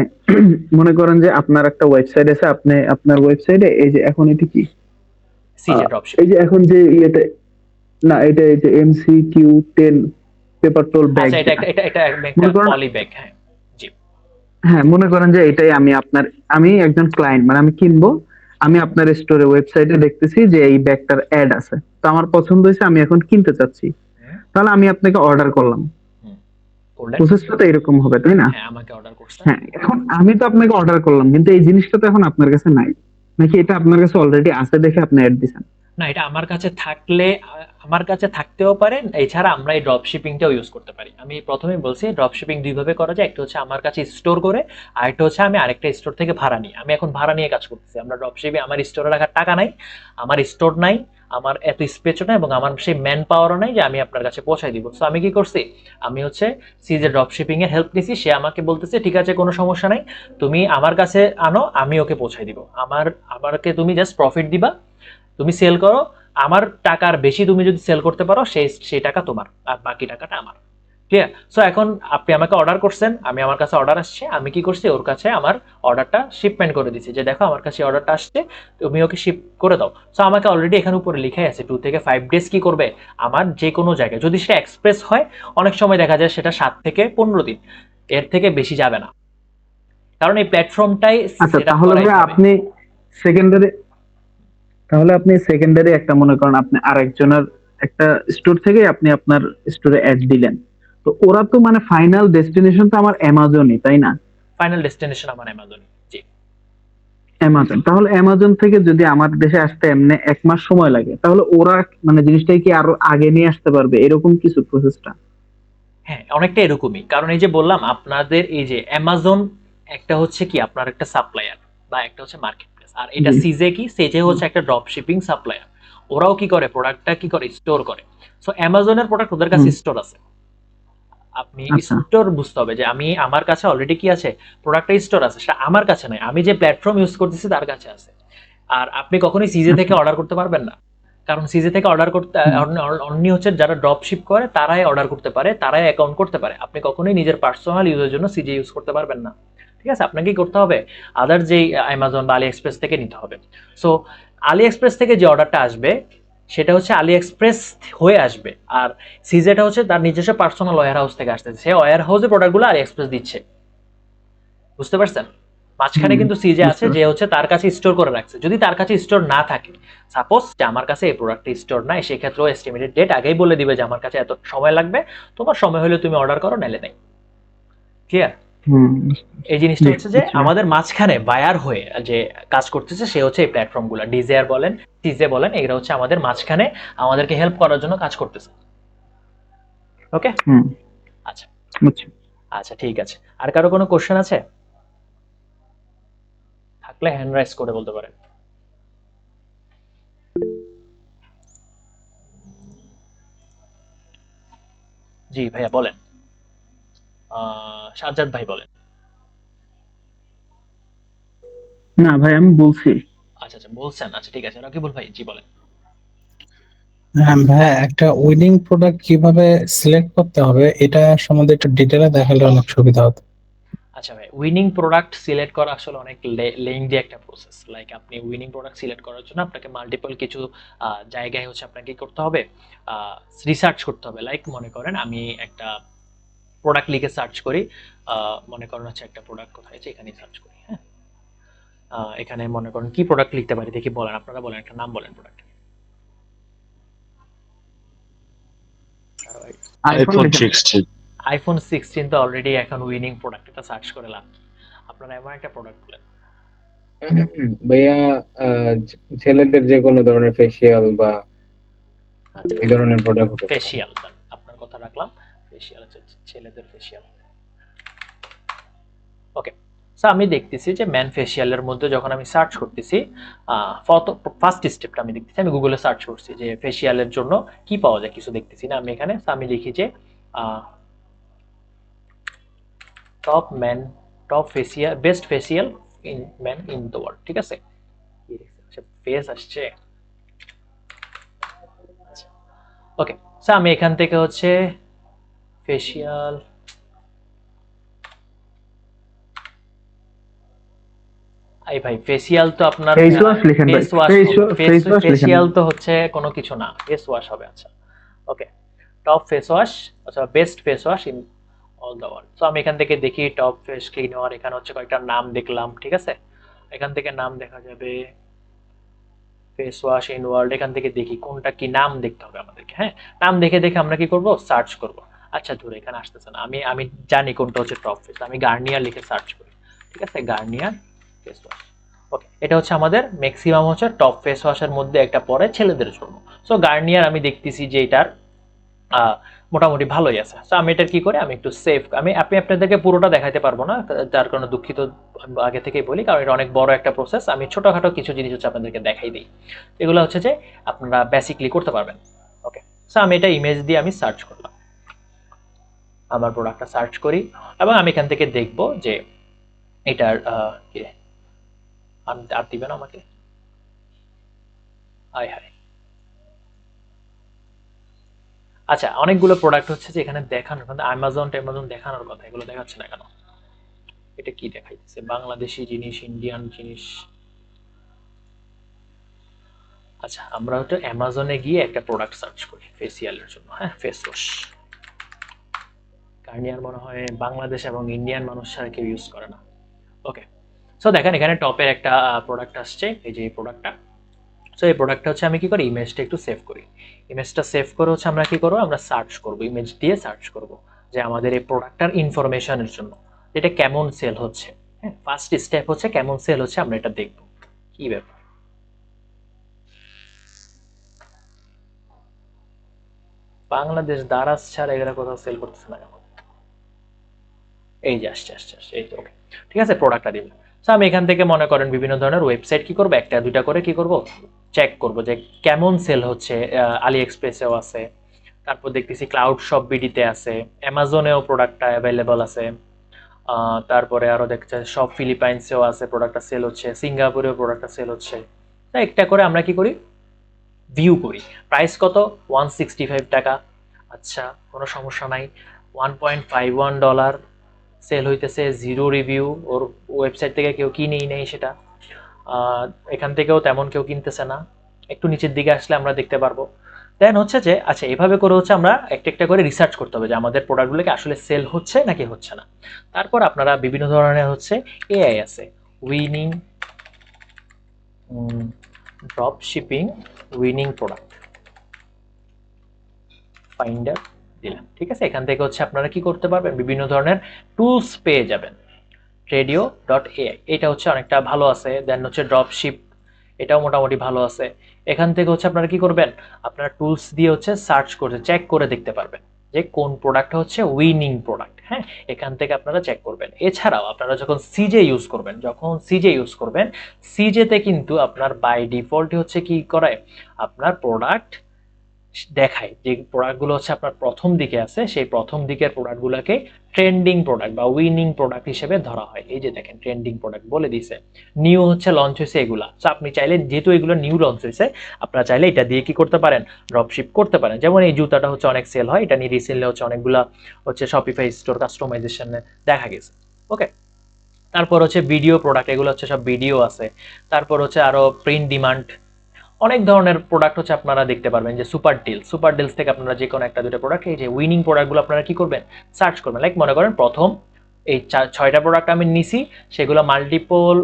মনে করেন যে আপনার একটা ওয়েবসাইট আছে, আপনি আপনার ওয়েবসাইটে এই যে এখন এটি কি সিজে এই ড্রপশিপিং। যে এখন যে ইয়েতে, না এটা এই যে MCQ10 পেপার টোল ব্যাগ আচ্ছা, এটা যেটা, একটা এটা এটা একটা মনে করেন, পলি ব্যাগ। হ্যাঁ, জি। হ্যাঁ মনে করেন যে এটাই আমি আপনার, আমি একজন ক্লায়েন্ট, মানে আমি কিনবো, আমি আপনার স্টোরে ওয়েবসাইটে দেখতেছি যে এই ব্যাগটার অ্যাড আছে, তো আমার পছন্দ হয়েছে, আমি এখন কিনতে চাচ্ছি, হুম, তাহলে আমি আপনাকে অর্ডার করলাম। হুম, করলেন। প্রসেসটা তো এরকম হবে তাই না? হ্যাঁ, আমাকে অর্ডার করছেন। হ্যাঁ, এখন আমি তো আপনাকে অর্ডার করলাম, কিন্তু এই জিনিসটা তো এখন আপনার কাছে নাই, নাকি এটা আপনার কাছে অলরেডি আছে দেখে আপনি অ্যাড দিছেন? না, এটা আমার কাছে থাকলে আমার কাছে থাকতেও পারে, এছাড়া আমরা এই ড্রপ শিপিংটাও ইউজ করতে পারি। আমি প্রথমেই বলছি ড্রপ শিপিং দুইভাবে করা যায়, একটা হচ্ছে আমার কাছে স্টোর করে, আর একটা হচ্ছে আমি আরেকটা স্টোর থেকে ভাড়া নিই। আমি এখন ভাড়া নিয়ে কাজ করতেছি। আমরা ড্রপ শিপিং, আমার স্টোরে রাখার টাকা নাই, আমার স্টোর নাই, আমার এত স্পেসও নাই, এবং আমার সেই ম্যান পাওয়ারও নাই যে আমি আপনার কাছে পৌঁছাই দিব। সো আমি কি করছি, আমি হচ্ছে সিজে ড্রপ শিপিং এর হেল্প নিছি। সে আমাকে বলতেছে ঠিক আছে, কোনো সমস্যা নাই, তুমি আমার কাছে আনো, আমি ওকে পৌঁছাই দিব। আমাকে তুমি জাস্ট প্রফিট দিবা, তুমি সেল করো, আমার টাকার বেশি তুমি যদি সেল করতে পারো, সেই টাকা তোমার, আর বাকি টাকাটা আমার। ক্লিয়ার? সো এখন আপনি আমাকে অর্ডার করছেন, আমার কাছে অর্ডার আসছে, আমি কি করছি, ওর কাছে আমার অর্ডারটা শিপমেন্ট করে দিচ্ছি, যে দেখো আমার কাছে অর্ডারটা আসছে, তুমি ওকে শিপ করে দাও। সো আমাকে অলরেডি এখানে উপরে লিখাই আছে 2 থেকে 5 ডেজ কি করবে, আমার যে কোনো জায়গায়, যদি সেটা এক্সপ্রেস হয়, অনেক সময় দেখা যায় সেটা 7 থেকে 15 দিন, এর থেকে বেশি যাবে না, কারণ এই প্ল্যাটফর্মটাই আচ্ছা, সেট আপ তাহলে করা ভাই এইভাবে। আপনি সেকেন্ডারি, তাহলে আপনি সেকেন্ডারি একটা মনে করেন আপনি আরেকজনের একটা স্টোর থেকে আপনি আপনার স্টোরে অ্যাড দিলেন, তো ওরা তো মানে ফাইনাল ডেস্টিনেশন তো আমার অ্যামাজনই তাই না? ফাইনাল ডেস্টিনেশন আমার অ্যামাজন। জি। অ্যামাজন, তাহলে অ্যামাজন থেকে যদি আমার দেশে আসতে এমনি 1 মাস সময় লাগে, তাহলে ওরা মানে জিনিসটাকে কি আরো আগে নিয়ে আসতে পারবে এরকম কিছু প্রসেসটা? হ্যাঁ, অনেকটা এরকমই। কারণ এই যে বললাম আপনাদের এই যে অ্যামাজন একটা হচ্ছে কি আপনার একটা সাপ্লায়ার বা একটা হচ্ছে মার্কেট প্লেস। আর এটা জি। সিজে কি? সিজে হচ্ছে একটা ড্রপ শিপিং সাপ্লায়ার। ওরাও কি করে? প্রোডাক্টটা কি করে? স্টোর করে। সো অ্যামাজনের প্রোডাক্ট ওদের কাছে হুম। স্টোর আছে। আপনি আচ্ছা। স্টোর বুঝতে হবে যে আমি আমার কাছে অলরেডি কি আছে? প্রোডাক্টটা স্টোর আছে। সেটা আমার কাছে নাই। আমি যে প্ল্যাটফর্ম ইউজ করতেছি তার কাছে আছে। আর আপনি কখনোই সিজে থেকে আচ্ছা। অর্ডার করতে পারবেন না। কারণ সিজে থেকে অর্ডার করতে হুম। অনলি হচ্ছে যারা ড্রপ শিপ করে তারাই অর্ডার করতে পারে, তারাই অ্যাকাউন্ট করতে পারে। আপনি কখনোই নিজের পার্সোনাল ইউজের জন্য সিজে ইউজ করতে পারবেন না। ঠিক আছে? আপনাকে কি করতে হবে? আদার যেই অ্যামাজন বা আলি এক্সপ্রেস থেকে নিতে হবে। সো আলি এক্সপ্রেস থেকে যে অর্ডারটা আসবে সেটা হচ্ছে আলি এক্সপ্রেস হয়ে আসবে। আর সিজেটা হচ্ছে তার নিজস্ব পার্সোনাল ওয়্যার হাউস থেকে আসতেছে। সে ওয়্যার হাউসে প্রোডাক্টগুলো আলি এক্সপ্রেস দিচ্ছে। বুঝতে পারছেন? মাঝখানে হুম, কিন্তু সিজে বুঝতে আছে যে পারছি। হচ্ছে তার কাছে স্টোর করে রাখছে। যদি তার কাছে স্টোর না থাকে, সাপোজ যে আমার কাছে এই প্রোডাক্টটা স্টোর নাই, সেক্ষেত্রেও এস্টিমেটেড ডেট আগেই বলে দিবে যে আমার কাছে এত সময় লাগবে, তোমার সময় হলে তুমি অর্ডার করো, নাইলে নাই। ক্লিয়ার? হুম, এই জিনিসটা জি, হচ্ছে যে বুঝছি ভাই। আমাদের মাঝখানে বায়ার হয়ে যে কাজ করতেছে সে হচ্ছে এই প্ল্যাটফর্মগুলো, ডিজায়ার বলেন, সিজে বলেন, এগুলো হচ্ছে আমাদের মাঝখানে আমাদেরকে হেল্প করার জন্য কাজ করতেছে। ওকে? হুম, আচ্ছা, বুঝছি। আচ্ছা ঠিক আছে। আর কারো কোনো কোশ্চেন আছে? থাকলে হ্যান্ড রাইজ করে বলতে পারেন। জি ভাইয়া বলেন। সাজ্জাদ ভাই বলেন। না ভাই, আমি বলছি। আচ্ছা আচ্ছা বলছেন, আচ্ছা ঠিক আছে। রকিবুল ভাই জি বলেন। হ্যাঁ ভাইয়া, একটা উইনিং প্রোডাক্ট কিভাবে সিলেক্ট করতে হবে এটা সম্বন্ধে একটু ডিটেলে দেখালে অনেক সুবিধা হতো। আচ্ছা ভাই, উইনিং প্রোডাক্ট সিলেক্ট করা আসলে অনেক লেংদি একটা প্রসেস। লাইক আপনি উইনিং প্রোডাক্ট সিলেক্ট করার জন্য আপনাকে মাল্টিপল কিছু জায়গায় হচ্ছে আপনাকে কি করতে হবে? রিসার্চ করতে হবে। লাইক মনে করেন আমি একটা প্রোডাক্ট লিখে সার্চ করি। মনে করেন হচ্ছে একটা প্রোডাক্ট কোথায় আছে, এখানেই সার্চ করি। হ্যাঁ, এখানে মনে করেন কি প্রোডাক্ট লিখতে পারি দেখি, বলেন আপনারা, বলেন একটা নাম বলেন প্রোডাক্ট। আইফোন iPhone লিখেন। 16 আইফোন 16 তো অলরেডি এখন উইনিং প্রোডাক্ট, এটা সার্চ করে লাভ কি? আপনারা এমন একটা প্রোডাক্ট বলেন। ভাইয়া, ছেলেদের যে কোনো ধরনের ফেসিয়াল বা আচ্ছা, এই ধরনের প্রোডাক্ট হতে পারে। ফেসিয়াল, আপনার কথা রাখলাম। ফেসিয়াল হচ্ছে ছেলেদের ফেসিয়াল। ওকে, সো আমি দেখতেছি যে ম্যান ফেসিয়ালের মধ্যে যখন আমি সার্চ করতেছি, ফার্স্ট স্টেপটা আমি দেখতেছি, আমি গুগলে সার্চ করছি যে ফেসিয়ালের জন্য কি পাওয়া যায়, কিছু দেখতেছি না আমি এখানে। So আমি লিখি যে top man, top facial, best facial in man in the world. ঠিক আছে, ফেস আসছে। ওকে, সো আমি এখান থেকে হচ্ছে ফেসিয়াল, এই ভাই ফেসিয়াল তো আপনার ফেস ওয়াশ লিখেন ভাই, ফেস ওয়াশ ফেস হবে, ফেস ওয়াশ লিখেন ফেসিয়াল ভাই। তো হচ্ছে কোনো কিছু না, ফেস ওয়াশ হবে। আচ্ছা ওকে, টপ ফেস ওয়াশ, আচ্ছা best face wash in all the world. So আমি এখান থেকে দেখি টপ ফেস ক্লিনার, এখানে হচ্ছে কয়েকটা নাম দেখলাম। ঠিক আছে, এখান থেকে নাম দেখা যাবে, ফেস ওয়াশ ইন ওয়ার্ল্ড, এখান থেকে দেখি কোনটা কি নাম দেখতে হবে আমাদেরকে। হ্যাঁ, নাম দেখে দেখে আমরা কি করব? সার্চ করব। আচ্ছা ধরে এখানে আসতেছে না, আমি আমি জানি কোনটা হচ্ছে টপ ফেস, আমি গার্নিয়ার লিখে সার্চ করি। ঠিক আছে, গার্নিয়ার ফেস ওয়াশ। ওকে, এটা হচ্ছে আমাদের ম্যাক্সিমাম হচ্ছে টপ ফেস ওয়াশের মধ্যে একটা পড়ে ছেলেদের জন্য। সো গার্নিয়ার আমি দেখতেছি যে এটার মোটামুটি ভালোই আছে। সো আমি এটার কি করে, আমি একটু সেভ, আপনি আপনাদেরকে পুরোটা দেখাতে পারবো না, যার কারণে দুঃখিত। আমি আগে থেকেই বলি, কারণ এটা অনেক বড় একটা প্রসেস। আমি ছোটখাটো কিছু জিনিস হচ্ছে আপনাদেরকে দেখাই দিই, এগুলো হচ্ছে যে আপনারা বেসিকলি করতে পারবেন। ওকে, সো আমি এটা ইমেজ দিয়ে আমি সার্চ করলাম, আমার প্রোডাক্টটা সার্চ করি, এবং আমি এখান থেকে দেখব যে এটার কি আর দিবেন আমাকে, আয় হায়। আচ্ছা, অনেকগুলো প্রোডাক্ট হচ্ছে যে এখানে দেখানোর কথা, অ্যামাজন দেখানোর কথা, এগুলো দেখাচ্ছে না কেন? এটা কি দেখাইতেছে? বাংলাদেশি জিনিস, ইন্ডিয়ান জিনিস। আচ্ছা, আমরা হয়তো অ্যামাজনে গিয়ে একটা প্রোডাক্ট সার্চ করি ফেসিয়ালের জন্য। হ্যাঁ, ফেস ওয়াশ গার্নিয়ার মনে হয় বাংলাদেশ এবং ইন্ডিয়ান মানুষ ছাড়া কেউ ইউজ করে না। ওকে, সো দেখেন এখানে টপের একটা প্রোডাক্ট আসছে, এই যে এই প্রোডাক্টটা। সো এই প্রোডাক্টটা হচ্ছে আমি কি করি, ইমেজটা একটু সেভ করি। ইমেজটা সেভ করে হচ্ছে আমরা কি করবো, আমরা সার্চ করব, ইমেজ দিয়ে সার্চ করব যে আমাদের এই প্রোডাক্টটার ইনফরমেশনের জন্য এটা কেমন সেল হচ্ছে। হ্যাঁ, ফার্স্ট স্টেপ হচ্ছে কেমন সেল হচ্ছে আমরা এটা দেখব। কি ব্যাপার? বাংলাদেশ দারাজ ছাড়া এগুলা কোথাও সেল করতেছে না কেন? এই যে আসছে এই তো ওকে, ঠিক আছে, প্রোডাক্টটা দিলাম। তো আমি এখান থেকে মনে করেন বিভিন্ন ধরনের ওয়েবসাইট কি করবো, একটা দুইটা করে কি করব, চেক করব যে কেমন সেল হচ্ছে। আলি এক্সপ্রেসেও আছে, তারপর দেখতেছি ক্লাউড শপ বিডিতে আছে, অ্যামাজনেও প্রোডাক্টটা অ্যাভেলেবল আছে, তারপরে আরো দেখছে সব ফিলিপাইন্সেও আছে, প্রোডাক্টটা সেল হচ্ছে, সিঙ্গাপুরেও প্রোডাক্টটা সেল হচ্ছে। তাই একটা করে আমরা কি করি, ভিউ করি। প্রাইস কত, $165। আচ্ছা, কোনো সমস্যা নাই। $1.51 সেল হইতেছে, জিরো রিভিউ, ওর ওয়েবসাইট থেকে কেউ কিনেই নেই সেটা। এখান থেকেও তেমন কেউ কিনতেছে না। একটু নিচের দিকে আসলে আমরা দেখতে পারবো। দেন হচ্ছে যে আচ্ছা, এভাবে করে হচ্ছে আমরা একটা একটা করে রিসার্চ করতে হবে যে আমাদের প্রোডাক্টগুলোকে আসলে সেল হচ্ছে নাকি হচ্ছে না। তারপর আপনারা বিভিন্ন ধরনের হচ্ছে এআই আছে, winning drop shipping winning product finder দিলাম, ঠিক আছে। এখান থেকে হচ্ছে আপনারা কি করতে পারবেন, বিভিন্ন ধরনের টুলস পেয়ে যাবেন। radio.ai এটা হচ্ছে অনেকটা ভালো আছে। দেন হচ্ছে ড্রপশিপ, এটাও মোটামুটি ভালো আছে। এখান থেকে হচ্ছে আপনারা কি করবেন, আপনারা টুলস দিয়ে হচ্ছে সার্চ করে চেক করে দেখতে পারবেন যে কোন প্রোডাক্টটা হচ্ছে উইনিং প্রোডাক্ট। হ্যাঁ, এখান থেকে আপনারা চেক করবেন। এছাড়াও আপনারা যখন সিজে ইউজ করবেন, সিজেতে কিন্তু আপনার বাই ডিফল্ট হচ্ছে কি করে, আপনার প্রোডাক্ট দেখায় যে প্রোডাক্টগুলো হচ্ছে আপনার প্রথম দিকে আছে, সেই প্রথম দিকের প্রোডাক্টগুলোকে ট্রেন্ডিং প্রোডাক্ট বা উইনিং প্রোডাক্ট হিসেবে ধরা হয়। এই যে দেখেন ট্রেন্ডিং প্রোডাক্ট বলে দিছে, নিউ হচ্ছে লঞ্চ হয়েছে এগুলা। তো আপনি চাইলে, যেহেতু এগুলো নিউ লঞ্চ হয়েছে, আপনারা চাইলে এটা দিয়ে কি করতে পারেন, ড্রপশিপ করতে পারেন। যেমন এই জুতাটা হচ্ছে অনেক সেল হয়, এটা নিয়ে রিসেন্টলি হচ্ছে অনেকগুলা হচ্ছে শপিফাই স্টোর কাস্টমাইজেশনে দেখা গেছে। ওকে, তারপর হচ্ছে ভিডিও প্রোডাক্ট, এগুলো হচ্ছে সব ভিডিও আছে। তারপর হচ্ছে আরো প্রিন্ট ডিমান্ড, অনেক ধরনের প্রোডাক্ট হচ্ছে আপনারা দেখতে পারবেন। যে সুপার ডিলস থেকে আপনারা যে কোনো একটা দুটো প্রোডাক্ট, এই যে উইনিং প্রোডাক্টগুলো আপনারা কি করবেন, সার্চ করবেন। লাইক মনে করেন প্রথম এই 6টা প্রোডাক্ট আমি নিছি, সেগুলো মাল্টিপল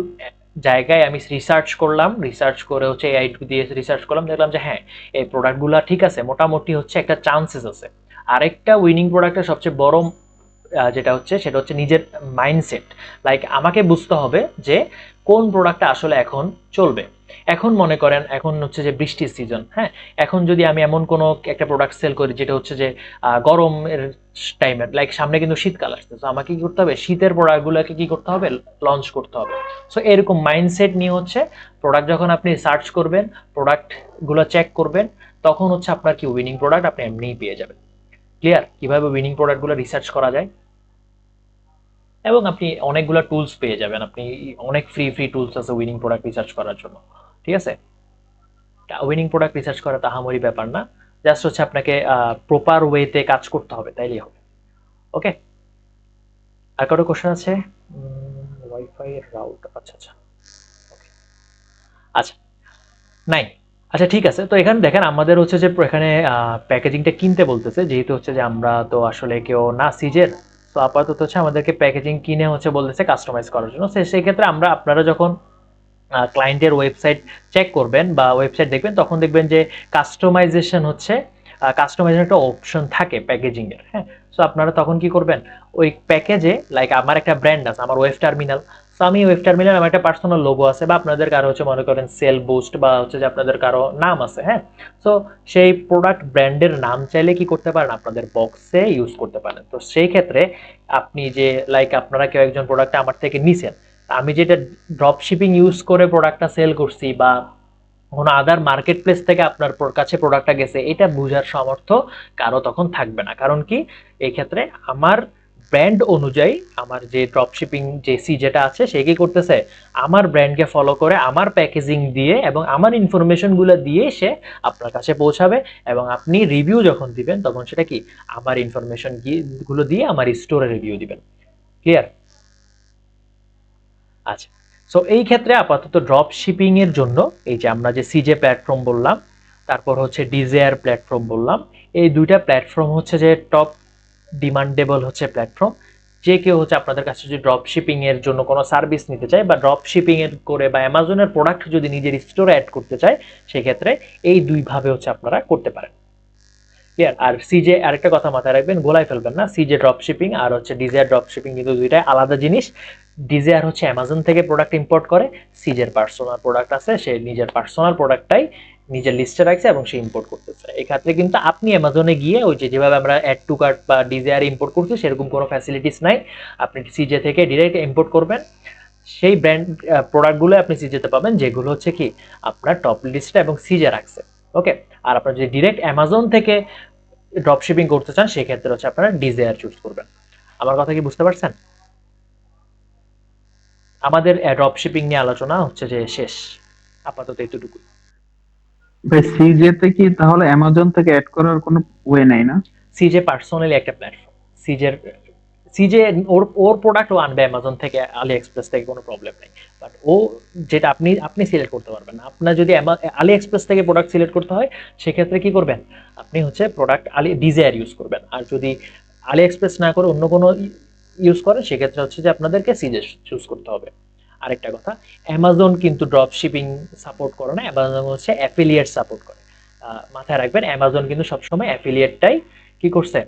জায়গায় আমি রিসার্চ করে হচ্ছে এআই দিয়ে রিসার্চ করলাম, দেখলাম যে হ্যাঁ, এই প্রোডাক্টগুলো ঠিক আছে, মোটামুটি হচ্ছে একটা চান্সেস আছে। আরেকটা উইনিং প্রোডাক্টের সবচেয়ে বড় যেটা হচ্ছে সেটা হচ্ছে নিজের মাইন্ডসেট। লাইক আমাকে বুঝতে হবে যে কোন প্রোডাক্টটা আসলে এখন চলবে। এখন মনে করেন এখন হচ্ছে যে বৃষ্টির সিজন, হ্যাঁ, এখন যদি আমি এমন কোনো একটা প্রোডাক্ট সেল করি যেটা হচ্ছে যে গরমের টাইমের, লাইক সামনে কিন্তু শীতকাল আসছে, তো আমাকে কি করতে হবে, শীতের প্রোডাক্টগুলোকে কি করতে হবে, লঞ্চ করতে হবে। সো এরকম মাইন্ডসেট নিয়ে হচ্ছে প্রোডাক্ট যখন আপনি সার্চ করবেন, প্রোডাক্টগুলো চেক করবেন, তখন হচ্ছে আপনার কি উইনিং প্রোডাক্ট আপনি এমনিই পেয়ে যাবেন। ক্লিয়ার কিভাবে উইনিং প্রোডাক্টগুলো রিসার্চ করা যায়, এবং আপনি অনেকগুলো টুলস পেয়ে যাবেন। আপনি অনেক ফ্রি টুলস আছে উইনিং প্রোডাক্ট রিসার্চ করার জন্য, ঠিক আছে। উইনিং প্রোডাক্ট রিসার্চ করা তাহামরি ব্যাপার না, জাস্ট হচ্ছে আপনাকে প্রপার ওয়েতে কাজ করতে হবে, তাইলেই হবে। ওকে, আর কারো কোশ্চেন আছে? ওয়াইফাই রাউট, আচ্ছা আচ্ছা নাই, আচ্ছা ঠিক আছে। তো এখানে দেখেন আমাদের হচ্ছে যে এখানে প্যাকেজিংটা কিনতে বলতেছে, যেহেতু হচ্ছে যে আমরা তো আসলে কেউ না সিজের, তো আপাতত হচ্ছে আমাদেরকে প্যাকেজিং কিনে হচ্ছে বলতেছে কাস্টমাইজ করার জন্য। সেই ক্ষেত্রে আপনারা যখন ক্লায়েন্টের ওয়েবসাইট চেক করবেন বা ওয়েবসাইট দেখবেন, তখন দেখবেন যে কাস্টমাইজেশন একটা অপশন থাকে প্যাকেজিং এর। হ্যাঁ, সো আপনারা তখন কি করবেন, ওই প্যাকেজে, লাইক আমার একটা ব্র্যান্ড আছে, আমার ওয়েব টার্মিনাল, সো আমি ওয়েব টার্মিনাল, আমার একটা পার্সোনাল লোগো আছে, বা আপনাদের কারো হচ্ছে মনে করেন সেল বুস্ট, বা হচ্ছে যে আপনাদের কারো নাম আছে। হ্যাঁ, সো সেই প্রোডাক্ট ব্র্যান্ডের নাম চাইলে কি করতে পারেন, আপনাদের বক্সে ইউজ করতে পারেন। তো সেই ক্ষেত্রে আপনি যে, লাইক আপনারা কেউ একজন প্রোডাক্ট আমার থেকে নিছেন, আমি যেটা ড্রপ শিপিং ইউজ করে প্রোডাক্টটা সেল করছি, বা কোনো আদার মার্কেট প্লেস থেকে আপনার কাছে প্রোডাক্টটা গেছে, এটা বোঝার সামর্থ্য কারো তখন থাকবে না। কারণ কি, এই ক্ষেত্রে আমার ব্র্যান্ড অনুযায়ী আমার যে ড্রপ শিপিং যে যেটা আছে, সে কি করতেছে, আমার ব্র্যান্ডকে ফলো করে, আমার প্যাকেজিং দিয়ে এবং আমার ইনফরমেশনগুলো দিয়ে সে আপনার কাছে পৌঁছাবে, এবং আপনি রিভিউ যখন দিবেন তখন সেটা কি, আমার ইনফরমেশন গুলো দিয়ে আমার স্টোরে রিভিউ দিবেন। ক্লিয়ার? আচ্ছা, সো এই ক্ষেত্রে আপাতত ড্রপ শিপিং এর জন্য এই যে আমরা যে সিজে প্ল্যাটফর্ম বললাম, তারপর হচ্ছে ডিজায়ার প্ল্যাটফর্ম বললাম, এই দুইটা প্ল্যাটফর্ম হচ্ছে যে টপ ডিমান্ডেবল হচ্ছে প্ল্যাটফর্ম। যে কেউ হচ্ছে আপনাদের কাছে যদি ড্রপ শিপিং এর জন্য কোনো সার্ভিস নিতে চায়, বা ড্রপ শিপিং এর করে বা অ্যামাজনের প্রোডাক্ট যদি নিজের স্টোরে অ্যাড করতে চায়, সেক্ষেত্রে এই দুইভাবে হচ্ছে আপনারা করতে পারেন। ক্লিয়ার? আর সিজে আরেকটা কথা মাথায় রাখবেন, গোলায় ফেলবেন না। সিজে ড্রপ শিপিং আর হচ্ছে ডিজায়ার ড্রপ শিপিং কিন্তু দুইটাই আলাদা জিনিস। ডিজায়ার হচ্ছে অ্যামাজন থেকে প্রোডাক্ট ইম্পোর্ট করে, সিজের পার্সোনাল প্রোডাক্ট আছে, সে নিজের পার্সোনাল প্রোডাক্টটাই নিজের লিস্টে রাখছে এবং সে ইম্পোর্ট করতেছে। এই ক্ষেত্রে কিন্তু আপনি অ্যামাজনে গিয়ে ওই যে যেভাবে আমরা অ্যাড টু কার্ট বা ডিজায়ার ইম্পোর্ট করছি সেরকম কোনো ফ্যাসিলিটিস নাই। আপনি সিজে থেকে ডিরেক্ট ইম্পোর্ট করবেন, সেই ব্র্যান্ড প্রোডাক্টগুলো আপনি সিজেতে পাবেন যেগুলো হচ্ছে কি আপনার টপ লিস্টে এবং সিজে রাখছে। ওকে, আর আপনার যদি ডিরেক্ট অ্যামাজন থেকে ড্রপ শিপিং করতে চান সেক্ষেত্রে হচ্ছে আপনারা ডিজায়ার চুজ করবেন। আমার কথা কি বুঝতে পারছেন? আমাদের ড্রপ শিপিং নিয়ে আলোচনা হচ্ছে যে শেষ, আপাতত এতটুকু। ভাই সিজেতে কি তাহলে অ্যামাজন থেকে অ্যাড করার কোনো ওয়ে নাই না? সিজে পার্সোনালি একটা প্ল্যাটফর্ম, সিজের সিজে ওর প্রোডাক্ট ও আনবে অ্যামাজন থেকে, আলি এক্সপ্রেস থেকে, কোনো প্রবলেম নেই। বাট ও যেটা আপনি সিলেক্ট করতে পারবেন না। আপনার যদি আলি এক্সপ্রেস থেকে প্রোডাক্ট সিলেক্ট করতে হয় সেক্ষেত্রে কি করবেন, আপনি হচ্ছে প্রোডাক্ট আলি ডিজায়ার ইউজ করবেন। আর যদি আলি এক্সপ্রেস না করে অন্য কোনো ইউজ করেন সেক্ষেত্রে হচ্ছে যে আপনাদেরকে সিজে চুজ করতে হবে। আরেকটা কথা, অ্যামাজন কিন্তু ড্রপ শিপিং সাপোর্ট করে না, অ্যামাজন হচ্ছে অ্যাফিলিয়েট সাপোর্ট করে। মাথায় রাখবেন, অ্যামাজন কিন্তু সবসময় অ্যাফিলিয়েটটাই কি করছে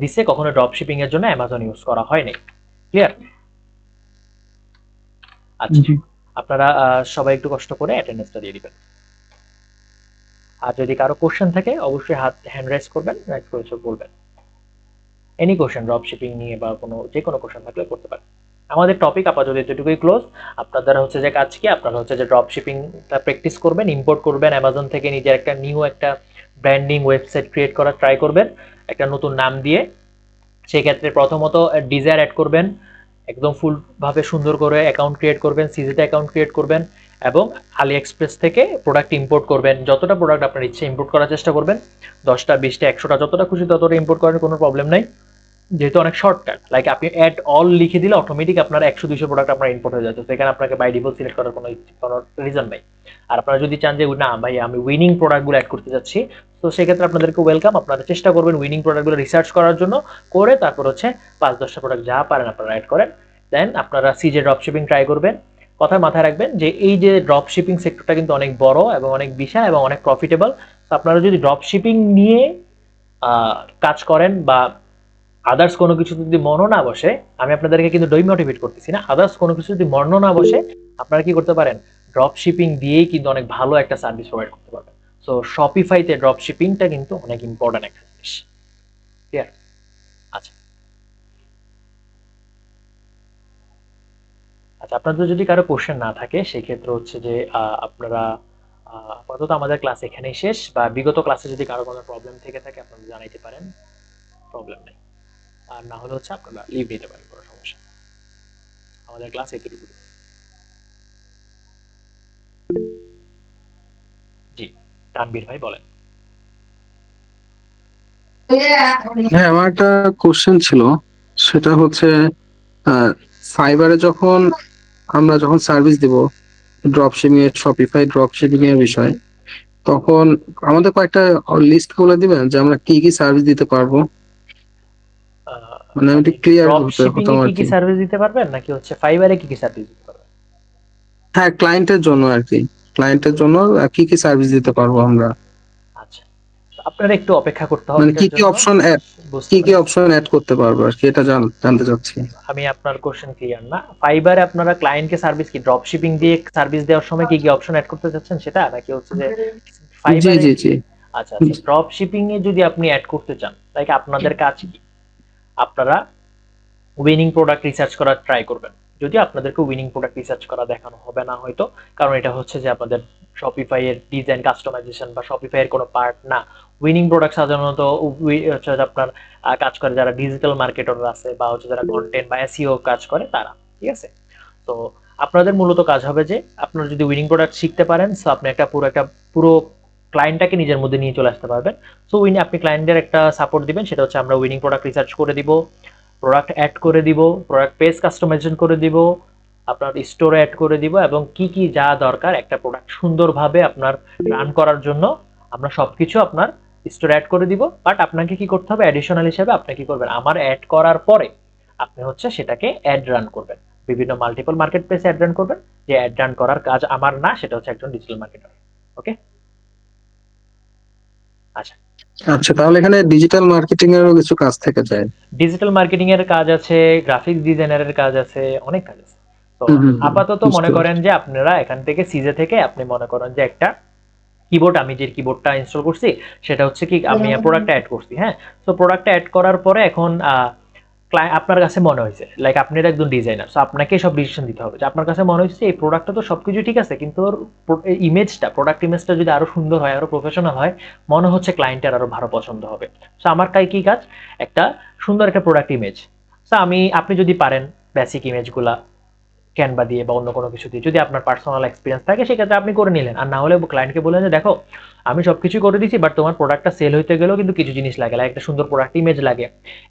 দিছে, কখনো ড্রপ শিপিং এর জন্য অ্যামাজন ইউজ করা হয়নি। ক্লিয়ার? আচ্ছা, জি। আপনারা সবাই একটু কষ্ট করে অ্যাটেন্ডেন্সটা দিয়ে দিবেন। আর যদি কারো কোশ্চেন থাকে অবশ্যই হ্যান্ড রাইজ করবেন, রাইজ করে চোখ বলবেন। এনি কোশ্চেন ড্রপ শিপিং নিয়ে বা যে কোনো কোশ্চেন থাকলে করতে পারেন। আমাদের টপিক আপাতত এতটুকুই ক্লোজ। আপনাদের হচ্ছে যে কাজ কি, আপনারা হচ্ছে যে ড্রপ শিপিংটা প্র্যাকটিস করবেন, ইম্পোর্ট করবেন অ্যামাজন থেকে, নিজের একটা নিউ একটা ব্র্যান্ডিং ওয়েবসাইট ক্রিয়েট করার ট্রাই করবেন একটা নতুন নাম দিয়ে। সেক্ষেত্রে প্রথমত ডিজায়ার অ্যাড করবেন, একদম ফুল ভাবে সুন্দর করে অ্যাকাউন্ট ক্রিয়েট করবেন, সিজিতে অ্যাকাউন্ট ক্রিয়েট করবেন এবং আলি এক্সপ্রেস থেকে প্রোডাক্ট ইম্পোর্ট করবেন। যতটা প্রোডাক্ট আপনার ইচ্ছে ইম্পোর্ট করার চেষ্টা করবেন, 10টা 20টা 100টা যতটা খুশি ততটা ইম্পোর্ট করার কোনো প্রবলেম নাই, যেহেতু অনেক শর্টকাট। লাইক আপনি অ্যাড অল লিখে দিলে অটোমেটিক আপনার 100-200 প্রোডাক্ট আপনার ইম্পোর্ট হয়ে যাচ্ছে, সেখানে আপনাকে বাই ডিফল্ট সিলেক্ট করার কোনো রিজন নাই। আর আপনারা যদি চান যে না ভাই আমি উইনিং প্রোডাক্টগুলো অ্যাড করতে যাচ্ছি, তো সেক্ষেত্রে আপনাদেরকে ওয়েলকাম। আপনারা চেষ্টা করবেন উইনিং প্রোডাক্টগুলো রিসার্চ করার জন্য, করে তারপর হচ্ছে 5-10টা প্রোডাক্ট যা পারেন আপনারা অ্যাড করেন। দেন আপনারা সিজে ড্রপ শিপিং ট্রাই করবেন। কথা মাথায় রাখবেন যে এই যে ড্রপ শিপিং সেক্টরটা কিন্তু অনেক বড় এবং অনেক বিশাল এবং অনেক প্রফিটেবল। তো আপনারা যদি ড্রপ শিপিং নিয়ে কাজ করেন বা আদার্স কোনো কিছু যদি মনও না বসে, আমি আপনাদেরকে কিন্তু ডিমোটিভেট করতেছি না, আদার্স কোনো কিছু যদি মনও না বসে আপনারা কি করতে পারেন, ড্রপ শিপিং দিয়েই কিন্তু অনেক ভালো একটা সার্ভিস প্রোভাইড করতে পারবেন। সো শপিফাইতে ড্রপ শিপিংটা কিন্তু অনেক ইম্পর্টেন্ট একটা জিনিস। ক্লিয়ার? আচ্ছা আচ্ছা, আপনাদের যদি কারো কোশ্চেন না থাকে সেক্ষেত্রে হচ্ছে যে আপনারা আপাতত আমাদের ক্লাস এখানেই শেষ, বা বিগত ক্লাসে যদি কারো কোনো প্রবলেম থেকে থাকে আপনারা জানাইতে পারেন, প্রবলেম নেই। আর না হলে হচ্ছে আপনারা লিভ নিতে পারেন, কোনো সমস্যা নেই। আমাদের ক্লাস এতটুকু। জি, তানবীর ভাই বলেন। হ্যাঁ, আমার একটা কোশ্চেন ছিল, সেটা হচ্ছে ফাইবারে আমরা যখন সার্ভিস দিব ড্রপ শিপিং এর, শপিফাই ড্রপ শিপিং এর বিষয়, তখন আমাদের কয়েকটা লিস্ট বলে দিবেন যে আমরা কি কি সার্ভিস দিতে পারবো, মানে আমি একটু ক্লিয়ার ড্রপ শিপিং হতাম এ আর কি কি কি। সার্ভিস দিতে পারবেন নাকি হচ্ছে ফাইবারে কি কি সার্ভিস দিতে পারবেন? হ্যাঁ, ক্লায়েন্টের জন্য আর কি, ক্লায়েন্টের জন্য কি কি সার্ভিস দিতে পারবো আমরা, আচ্ছা, তো আপনারা একটু অপেক্ষা করতে হবে মানে এটার জন্য। বুঝতে কি কি পেরেছি। অপশন অ্যাড করতে পারবো আর কি, এটা জানতে চাচ্ছি। আমি আপনার কোশ্চেন ক্লিয়ার না। ফাইবারে আপনারা ক্লায়েন্টকে সার্ভিস কি ড্রপ শিপিং দিয়ে সার্ভিস দেওয়ার সময় কি কি অপশন অ্যাড করতে চাচ্ছেন সেটা, নাকি হচ্ছে যে জি ফাইবারে? জি জি। আচ্ছা আচ্ছা, ড্রপ শিপিং এ যদি আপনি অ্যাড করতে চান, লাইক আপনাদের কাজ কি, আপনারা উইনিং প্রোডাক্ট রিসার্চ করার ট্রাই করবেন। যদি আপনাদেরকে উইনিং প্রোডাক্ট রিসার্চ করা দেখানো হবে না হয়তো, কারণ এটা হচ্ছে যে আপনাদের শপিফাই এর ডিজাইন কাস্টমাইজেশন বা শপিফাই এর কোনো পার্ট না। উইনিং প্রোডাক্ট সাধারণত হচ্ছে যে আপনার কাজ করে যারা ডিজিটাল মার্কেটার আছে বা হচ্ছে যারা কন্টেন্ট বা এসইও কাজ করে তারা, ঠিক আছে? তো আপনাদের মূলত কাজ হবে যে আপনারা যদি উইনিং প্রোডাক্ট শিখতে পারেন, সো আপনি একটা পুরো ক্লায়েন্টটাকে নিজের মধ্যে নিয়ে চলে আসতে পারবেন। সো আপনি ক্লায়েন্টের একটা সাপোর্ট দিবেন, সেটা হচ্ছে আমরা উইনিং প্রোডাক্ট রিসার্চ করে দিব, প্রোডাক্ট অ্যাড করে দিব, প্রোডাক্ট পেজ কাস্টমাইজেশন করে দিব, আপনার স্টোরে অ্যাড করে দিব, এবং কি কি যা দরকার একটা প্রোডাক্ট সুন্দরভাবে আপনার রান করার জন্য আমরা সবকিছু আপনার স্টোরে অ্যাড করে দিব। বাট আপনাকে কি করতে হবে, অ্যাডিশনাল হিসেবে আপনি কি করবেন, আমার অ্যাড করার পরে আপনি হচ্ছে সেটাকে অ্যাড রান করবেন, বিভিন্ন মাল্টিপল মার্কেট প্লেসে অ্যাড রান করবেন। যে অ্যাড রান করার কাজ আমার না, সেটা হচ্ছে একজন ডিজিটাল মার্কেটার। ওকে? আচ্ছা, আচ্ছা, তাহলে এখানে ডিজিটাল মার্কেটিং এরও কিছু কাজ থেকে যায়। ডিজিটাল মার্কেটিং এর কাজ আছে, গ্রাফিক্স ডিজাইনারের কাজ আছে, অনেক কাজ আছে। তো হুম হুম হুম, আপাতত বুঝতে মনে করেন পারছি। যে আপনারা এখান থেকে সিজে থেকে আপনি মনে করেন যে একটা কিবোর্ড, আমি যে কিবোর্ডটা ইনস্টল করছি সেটা হচ্ছে কি আমি প্রোডাক্টটা অ্যাড করছি, হ্যাঁ। তো প্রোডাক্টটা অ্যাড করার পরে এখন আপনার কাছে মনে হয়েছে লাইক আপনি একজন ডিজাইনার, সো আপনাকে সব ডিসিশন দিতে হবে যে আপনার কাছে মনে হচ্ছে এই প্রোডাক্টটা তো সবকিছু ঠিক আছে, কিন্তু ওর ইমেজটা, প্রোডাক্ট ইমেজটা যদি আরো সুন্দর হয়, আরো প্রফেশনাল হয়, মনে হচ্ছে ক্লায়েন্টের আরো ভালো পছন্দ হবে। সো আমার কি কাজ, একটা সুন্দর একটা প্রোডাক্ট ইমেজ। সো আপনি যদি পারেন বেসিক ইমেজগুলা ক্যানভা দিয়ে বা অন্য কোনো কিছু দিয়ে, যদি আপনার পার্সোনাল এক্সপিরিয়েন্স থাকে সেক্ষেত্রে আপনি করে নিলেন, আর না হলে ক্লায়েন্টকে বললেন যে দেখো আমি সবকিছু করে দিচ্ছি, বাট তোমার প্রোডাক্টটা সেল হইতে গেলেও কিন্তু কিছু জিনিস লাগে, একটা সুন্দর প্রোডাক্ট ইমেজ লাগে,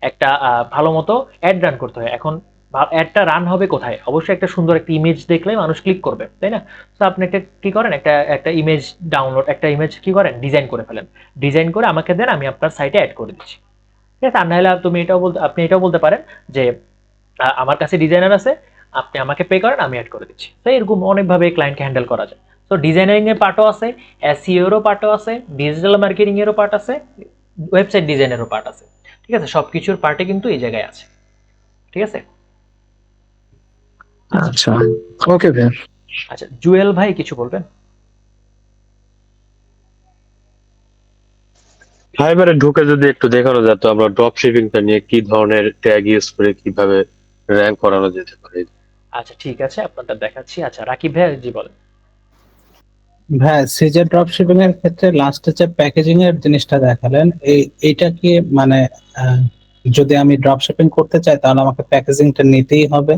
একটা ভালো মতো অ্যাড রান করতে হয়। এখন অ্যাডটা রান হবে কোথায়, অবশ্যই একটা সুন্দর একটা ইমেজ দেখলে মানুষ ক্লিক করবে, তাই না? তো আপনি একটা কি করেন, একটা ইমেজ ডাউনলোড, একটা ইমেজ কি করেন, ডিজাইন করে ফেলেন, ডিজাইন করে আমাকে দেন, আমি আপনার সাইটে অ্যাড করে দিচ্ছি, ঠিক আছে? আর নাহলে আপনি এটাও বলতে পারেন যে আমার কাছে ডিজাইনার আছে, আপনি আমাকে পে করেন, আমি অ্যাড করে দিচ্ছি। তো এরকম অনেকভাবে ক্লায়েন্টকে হ্যান্ডেল করা যায়। তো ডিজাইনিং এর পার্টও আছে, এসইও এরও পার্টও আছে, ডিজিটাল মার্কেটিং এরও পার্ট আছে, ওয়েবসাইট ডিজাইনেরও পার্ট আছে, ঠিক আছে? সবকিছুর পার্টে কিন্তু এই জায়গায় আছে, ঠিক আছে? আচ্ছা, ওকে ভাইয়া। আচ্ছা, জুয়েল ভাই কিছু বলবেন? ফাইবারে ঢুকে যদি একটু দেখানো যেত আমরা ড্রপ শিপিংটা নিয়ে কি ধরনের ট্যাগ ইউজ করে কিভাবে র্যাঙ্ক করানো যেতে পারে। আচ্ছা ঠিক আছে, আপনাদের দেখাচ্ছি। আচ্ছা রাকিব ভাই জি বলেন। ভাই সিজে ড্রপ শিপিং এর ক্ষেত্রে লাস্টে যে প্যাকেজিং এর জিনিসটা দেখালেন, এইটা কি মানে আহ, যদি আমি ড্রপ শিপিং করতে চাই তাহলে আমাকে প্যাকেজিংটা নিতেই হবে,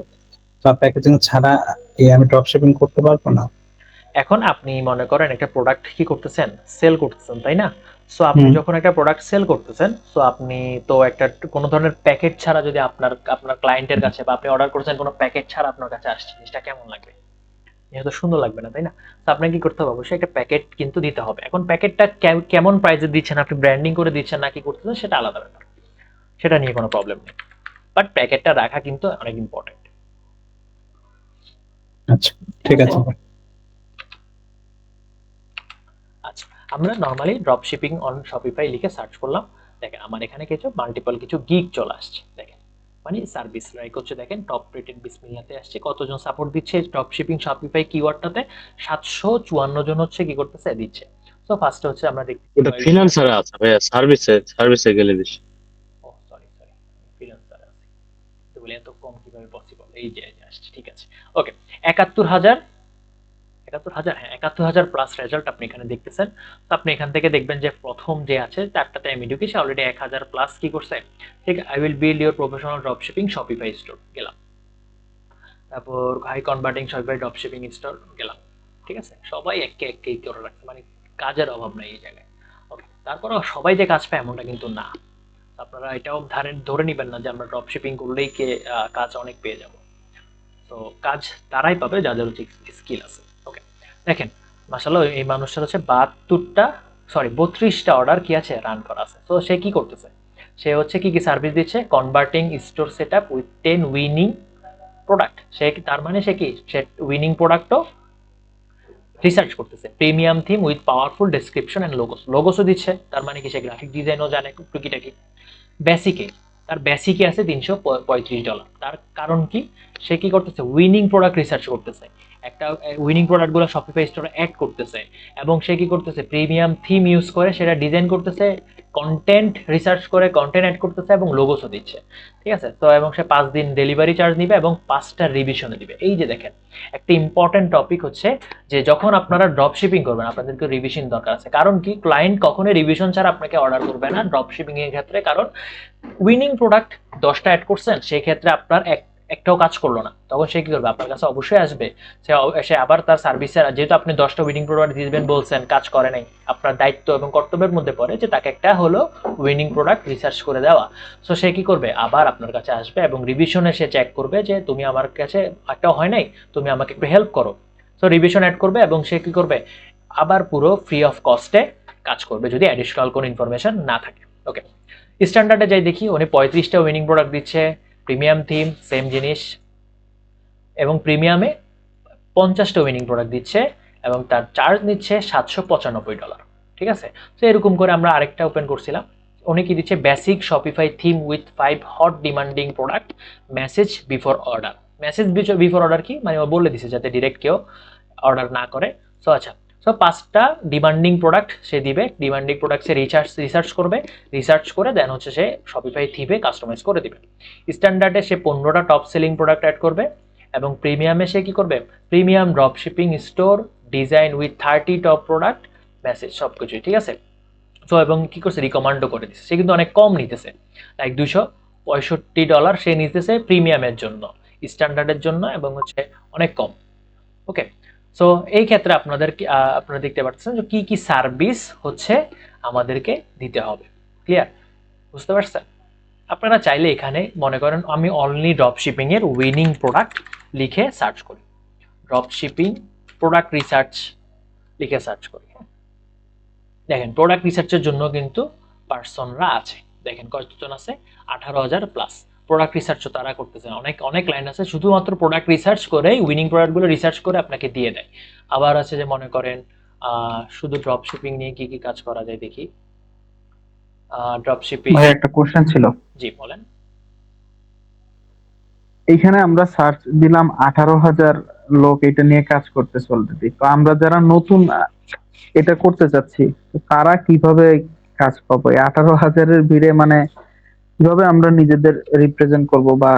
বা প্যাকেজিং ছাড়া আমি ড্রপ শিপিং করতে পারবো না? এখন আপনি মনে করেন একটা প্রোডাক্ট কি করতেছেন, সেল করতেছেন, তাই না? সো আপনি হুম। যখন একটা প্রোডাক্ট সেল করতেছেন, সো আপনি তো একটা কোনো ধরনের প্যাকেট ছাড়া যদি আপনার ক্লায়েন্টের কাছে, বা আপনি অর্ডার করছেন কোনো প্যাকেট ছাড়া আপনার কাছে আসছে, জিনিসটা কেমন লাগবে? যেহেতু সুন্দর লাগবে না, তাই না? তো আপনাকে কি করতে হবে, অবশ্যই একটা প্যাকেট কিন্তু দিতে হবে। এখন প্যাকেটটা কেমন প্রাইসে দিচ্ছেন, আপনি ব্র্যান্ডিং করে দিচ্ছেন নাকি করতেছেন, সেটা আলাদা ব্যাপার, সেটা নিয়ে কোনো প্রবলেম নেই, বাট প্যাকেটটা রাখা কিন্তু অনেক ইম্পর্টেন্ট। আচ্ছা ঠিক আছে ভাই। আচ্ছা, আমরা normally drop shipping on Shopify লিখে সার্চ করলাম, দেখেন আমার এখানে কিছু গিগ চলে আসছে, দেখেন মানে সার্ভিস লাইক হচ্ছে, দেখেন টপ রেটেড বিসমিল্লাতে আসছে, কতজন সাপোর্ট দিচ্ছে ড্রপ শিপিং শপিফাই কিওয়ার্ডটাতে, 754 জন হচ্ছে কি করতেছে, দিচ্ছে। সো ফার্স্টে হচ্ছে আমরা দেখতে ওটা ফ্রিল্যান্সারে আছে ভাইয়া, সার্ভিসে গেলে বেশি। ও সরি ফ্রিল্যান্সার আছে, তো বলে এত কম কিভাবে পসিবল, এই যে আসছে, ঠিক আছে, ওকে। 71,000, হ্যাঁ 71,000 প্লাস রেজাল্ট আপনি এখানে দেখতেছেন। তো আপনি এখান থেকে দেখবেন যে প্রথম যে আছে চারটাতে আমি ঢুকি, সে অলরেডি 1,000 প্লাস কি করছে, ঠিক, I will build your professional drop shipping Shopify store গেলাম, তারপর high converting Shopify drop shipping store গেলাম, ঠিক আছে? সবাই একে করে রাখছে, মানে কাজের অভাব নাই এই জায়গায়, ওকে। তারপরেও সবাই যে কাজ পায় এমনটা কিন্তু না, আপনারা এটাও ধরে নিবেন না যে আমরা ড্রপ শিপিং করলেই কাজ অনেক পেয়ে যাব। তো কাজ তারাই পাবে যাদের হচ্ছে স্কিল আছে, ওকে। দেখেন মাশাআল্লাহ এই মানুষটার হচ্ছে 32টা অর্ডার কি আছে, রান করা আছে। তো সে কি করতেছে, সে হচ্ছে কি সার্ভিস দিচ্ছে, converting store setup with 10 winning product. তার মানে সে উইনিং প্রোডাক্টও রিসার্চ করতেছে, premium theme with powerful description and লোগোসও দিচ্ছে, তার মানে কি সে গ্রাফিক ডিজাইনও জানে টুকিটাকি। বেসিকে তার বেসিকে আছে $335, তার কারণ কি, সে কি করতেছে, উইনিং প্রোডাক্ট রিসার্চ করতেছে, একটা উইনিং প্রোডাক্টগুলো শপিফাই স্টোরে অ্যাড করতেছে, এবং সে কি করতেছে, প্রিমিয়াম থিম ইউজ করে সেটা ডিজাইন করতেছে, কন্টেন্ট রিসার্চ করে কন্টেন্ট অ্যাড করতেছে, এবং লোগোসও দিচ্ছে, ঠিক আছে? তো এবং সে 5 দিন ডেলিভারি চার্জ নিবে এবং 5টা রিভিশনে দিবে। এই যে দেখেন একটা ইম্পর্টেন্ট টপিক হচ্ছে যে যখন আপনারা ড্রপ শিপিং করবেন আপনাদেরকে রিভিশন দরকার আছে, কারণ কি ক্লায়েন্ট কখনোই রিভিশন ছাড়া আপনাকে অর্ডার করবে না ড্রপ শিপিং এর ক্ষেত্রে, কারণ উইনিং প্রোডাক্ট 10টা অ্যাড করছেন, সেই ক্ষেত্রে আপনার একটাও কাজ করলো না, তখন সে কি করবে, আপনার কাছে অবশ্যই আসবে, সে আবার তার সার্ভিসের, যেহেতু আপনি 10টা উইনিং প্রোডাক্ট দিবেন বলছেন, কাজ করে নাই, আপনার দায়িত্ব এবং কর্তব্যের মধ্যে পড়ে যে তাকে একটা হলো উইনিং প্রোডাক্ট রিসার্চ করে দেওয়া। সো সে কি করবে, আবার আপনার কাছে আসবে এবং রিভিশনে সে চেক করবে যে তুমি আমার কাছে একটাও হয় নাই, তুমি আমাকে একটু হেল্প করো। সো রিভিশন অ্যাড করবে এবং সে কি করবে, আবার পুরো ফ্রি অফ কস্টে কাজ করবে যদি অ্যাডিশনাল কোনো ইনফরমেশন না থাকে, ওকে। স্ট্যান্ডার্ডে যাই দেখি, উনি 35টা উইনিং প্রোডাক্ট দিচ্ছে, প্রিমিয়াম থিম সেম জিনিস, এবং প্রিমিয়ামে 50টা উইনিং প্রোডাক্ট দিচ্ছে, এবং তার চার্জ নিচ্ছে $795, ঠিক আছে। তো এরকম করে আমরা আরেকটা ওপেন করছিলাম, উনি কি দিচ্ছে, basic Shopify theme with 5 hot demanding product, message before order. Message before order কি মানে ও বলে দিছে যাতে ডিরেক্ট কেউ অর্ডার না করে। সো আচ্ছা, সো 5টা ডিমান্ডিং প্রোডাক্ট সে দিবে, ডিমান্ডিং প্রোডাক্ট সে রিসার্চ করবে, রিসার্চ করে দেন হচ্ছে সে শপিফাই থিমে কাস্টমাইজ করে দিবে। স্ট্যান্ডার্ডে সে 15টা টপ সেলিং প্রোডাক্ট অ্যাড করবে, এবং প্রিমিয়ামে সে কি করবে, premium drop shipping store design with 30 top product, message সবকিছুই, ঠিক আছে। তো এবং কি করছে, রিকমান্ডও করে দিচ্ছে। সে কিন্তু অনেক কম নিতেছে, লাইক $265 সে নিতেছে প্রিমিয়ামের জন্য, স্ট্যান্ডার্ডের জন্য, এবং হচ্ছে অনেক কম। ওকে, সো এই ক্ষেত্রে আপনারা দেখতে পাচ্ছেন যে কি কি সার্ভিস হচ্ছে আমাদেরকে দিতে হবে। ক্লিয়ার, বুঝতে পারছেন? আপনারা চাইলে এখানে মনে করেন আমি অনলি ড্রপ শিপিং এর উইনিং প্রোডাক্ট লিখে সার্চ করি, ড্রপ শিপিং প্রোডাক্ট রিসার্চ লিখে সার্চ করি। দেখেন প্রোডাক্ট রিসার্চের জন্য কিন্তু পার্সনরা আছে, দেখেন কতজন আছে, 18,000 প্লাস। প্রোডাক্ট রিসার্চও তারা করতেছে, অনেক লাইন আছে শুধুমাত্র প্রোডাক্ট রিসার্চ করে, উইনিং প্রোডাক্টগুলো রিসার্চ করে আপনাকে দিয়ে দেয়। আবার আছে যে মনে করেন শুধু ড্রপ শিপিং নিয়ে কি কি কাজ করা যায় দেখি। ড্রপ শিপিং, ভাই একটা কোশ্চেন ছিল, জি বলেন। এইখানে আমরা সার্চ দিলাম 18,000 লোক এটা নিয়ে কাজ করতেছে অলরেডি, তো আমরা যারা নতুন এটা করতে চাচ্ছি তো তারা কিভাবে কাজ পাবো? 18,000-এর ভিড়ে মানে কিভাবে আমরা নিজেদের রিপ্রেজেন্ট করব বা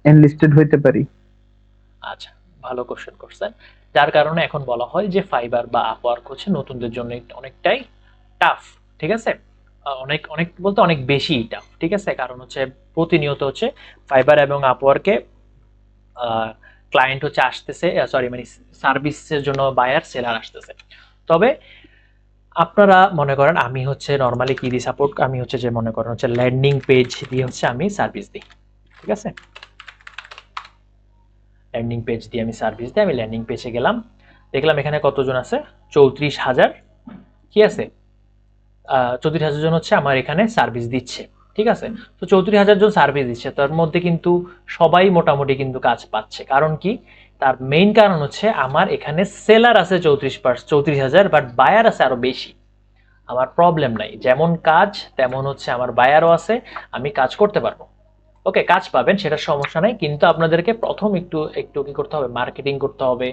এনলিস্টেড হইতে পারি? আচ্ছা, ভালো কোশ্চেন করছেন। যার কারণে এখন বলা হয় যে ফাইবার বা আপওয়ার্ক হচ্ছে নতুনদের জন্য অনেকটাই টাফ, ঠিক আছে। অনেক অনেক বলতে অনেক বেশি টাফ, ঠিক আছে। কারণ হচ্ছে প্রতিনিয়ত হচ্ছে ফাইবার এবং আপওয়ার্কে ক্লায়েন্ট হচ্ছে আসতেছে, মানে সার্ভিসের জন্য বায়ার সেলার আসতেছে। তবে আপনারা মনে করেন আমি হচ্ছে নর্মালি কি দিই সাপোর্ট, আমি হচ্ছে যে মনে করেন হচ্ছে ল্যান্ডিং পেজ দিয়ে হচ্ছে আমি সার্ভিস দিই, ঠিক আছে। ল্যান্ডিং পেজ দিয়ে আমি সার্ভিস দিই, আমি ল্যান্ডিং পেজে গেলাম, দেখলাম এখানে কতজন আছে, 34,000 কি আছে, 34,000 জন হচ্ছে আমার এখানে সার্ভিস দিচ্ছে, ঠিক আছে। তো 34,000 জন সার্ভিস দিচ্ছে, তার মধ্যে কিন্তু সবাই মোটামুটি কিন্তু কাজ পাচ্ছে। কারণ কি, তার মেইন কারণ হচ্ছে আমার এখানে সেলার আছে 34,000, বাট বায়ার আছে আরো বেশি। আমার প্রবলেম নাই, যেমন কাজ তেমন হচ্ছে আমার বায়ারও আছে, আমি কাজ করতে পারবো। ওকে, কাজ পাবেন সেটা সমস্যা নাই, কিন্তু আপনাদেরকে প্রথম একটু কি করতে হবে, মার্কেটিং করতে হবে,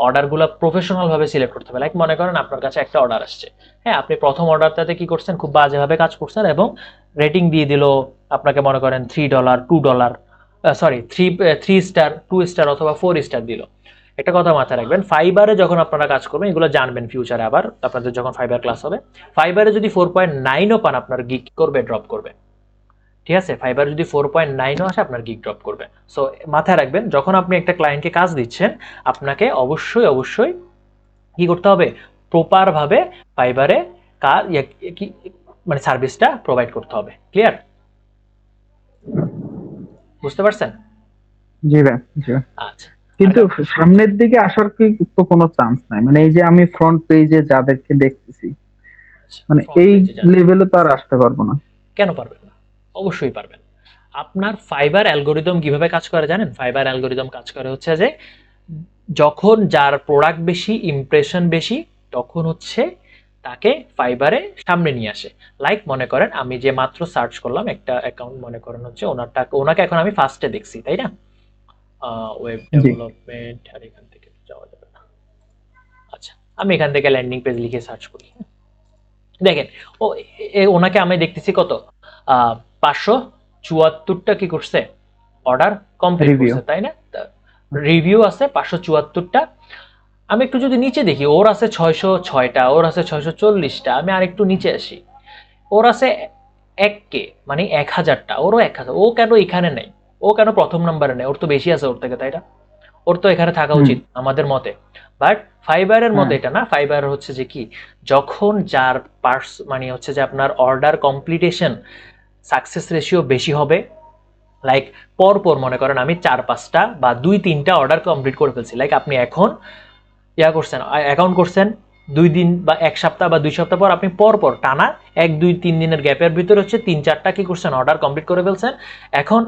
অর্ডারগুলো প্রফেশনাল ভাবে সিলেক্ট করতে হবে। লাইক মনে করেন আপনার কাছে একটা অর্ডার আসছে, হ্যাঁ, আপনি প্রথম অর্ডারটাতে কি করছেন, খুব বাজেভাবে কাজ করছেন এবং রেটিং দিয়ে দিল আপনাকে মনে করেন $3, $2, সরি 3 স্টার, 2 স্টার অথবা 4 স্টার দিল। একটা কথা মাথায় রাখবেন, ফাইবারে যখন আপনারা কাজ করবেন, এগুলো জানবেন ফিউচারে আবার আপনাদের যখন ফাইবার ক্লাস হবে, ফাইবারে যদি 4.9ও পান আপনার গিগ করবে, ড্রপ করবে, ঠিক আছে। ফাইবার যদি 4.9ও আসে আপনার গিগ ড্রপ করবে। সো মাথায় রাখবেন, যখন আপনি একটা ক্লায়েন্টকে কাজ দিচ্ছেন, আপনাকে অবশ্যই কি করতে হবে, প্রপার ভাবে ফাইবারে কাজ মানে সার্ভিসটা প্রোভাইড করতে হবে। ক্লিয়ার, বুঝতে পারছেন? জি ভাই, জি ভাই। আচ্ছা, কিন্তু সামনের দিকে আসার কি তো কোনো চান্স নাই? মানে এই যে আমি ফ্রন্ট পেজে যাদেরকে দেখতেছি, মানে এই লেভেলে তো আর আসতে পারবো না। কেন পারবেন না? অবশ্যই পারবেন। আপনার ফাইবার অ্যালগোরিদম কিভাবে কাজ করে জানেন? ফাইবার অ্যালগোরিদম কাজ করে হচ্ছে যে যখন যার প্রোডাক্ট বেশি, ইমপ্রেশন বেশি, তখন হচ্ছে তাকে ফাইবারে সামনে নিয়ে আসে। লাইক মনে করেন আমি যে মাত্র সার্চ করলাম একটা অ্যাকাউন্ট, মনে করেন হচ্ছে ওনাকে এখন আমি ফার্স্টে দেখছি, তাই না? ওয়েব ডেভেলপমেন্ট, আর এখান থেকে যাওয়া যাবে না। আচ্ছা, আমি এখান থেকে ল্যান্ডিং পেজ লিখে সার্চ করি। দেখেন ওনাকে আমি দেখতেছি কত, 574টা কি করছে, অর্ডার কমপ্লিট করছে, তাই না? রিভিউ আছে 574টা। আমি একটু যদি নিচে দেখি, ওর আছে 606টা, ওর আছে 640টা। আমি আরেকটু নিচে আসি, ওর আছে 1K, মানে 1000টা, ওরও 1000। ও কেন এখানে নেই, ও কেন প্রথম নাম্বারে নেই? ওর তো বেশি আছে ওর থেকে, তাই না? ওর তো এখানে থাকা উচিত আমাদের মতে। বাট ফাইবারের মতে এটা না। ফাইবার হচ্ছে যে কি, যখন যার মানে হচ্ছে যে আপনার অর্ডার কমপ্লিটেশন সাকসেস রেশিও বেশি হবে, লাইক পরপর মনে করেন আমি 4-5টা বা 2-3টা অর্ডার কমপ্লিট করে ফেলছি, লাইক আপনি এখন করছেন, অ্যাকাউন্ট করছেন 2 দিন বা 1 সপ্তাহ বা 2 সপ্তাহ পর, আপনি পরপর টানা 1-2-3 দিনের গ্যাপের ভিতরে হচ্ছে 3-4টা কি করছেন, অর্ডার কমপ্লিট করে ফেলছেন। এখন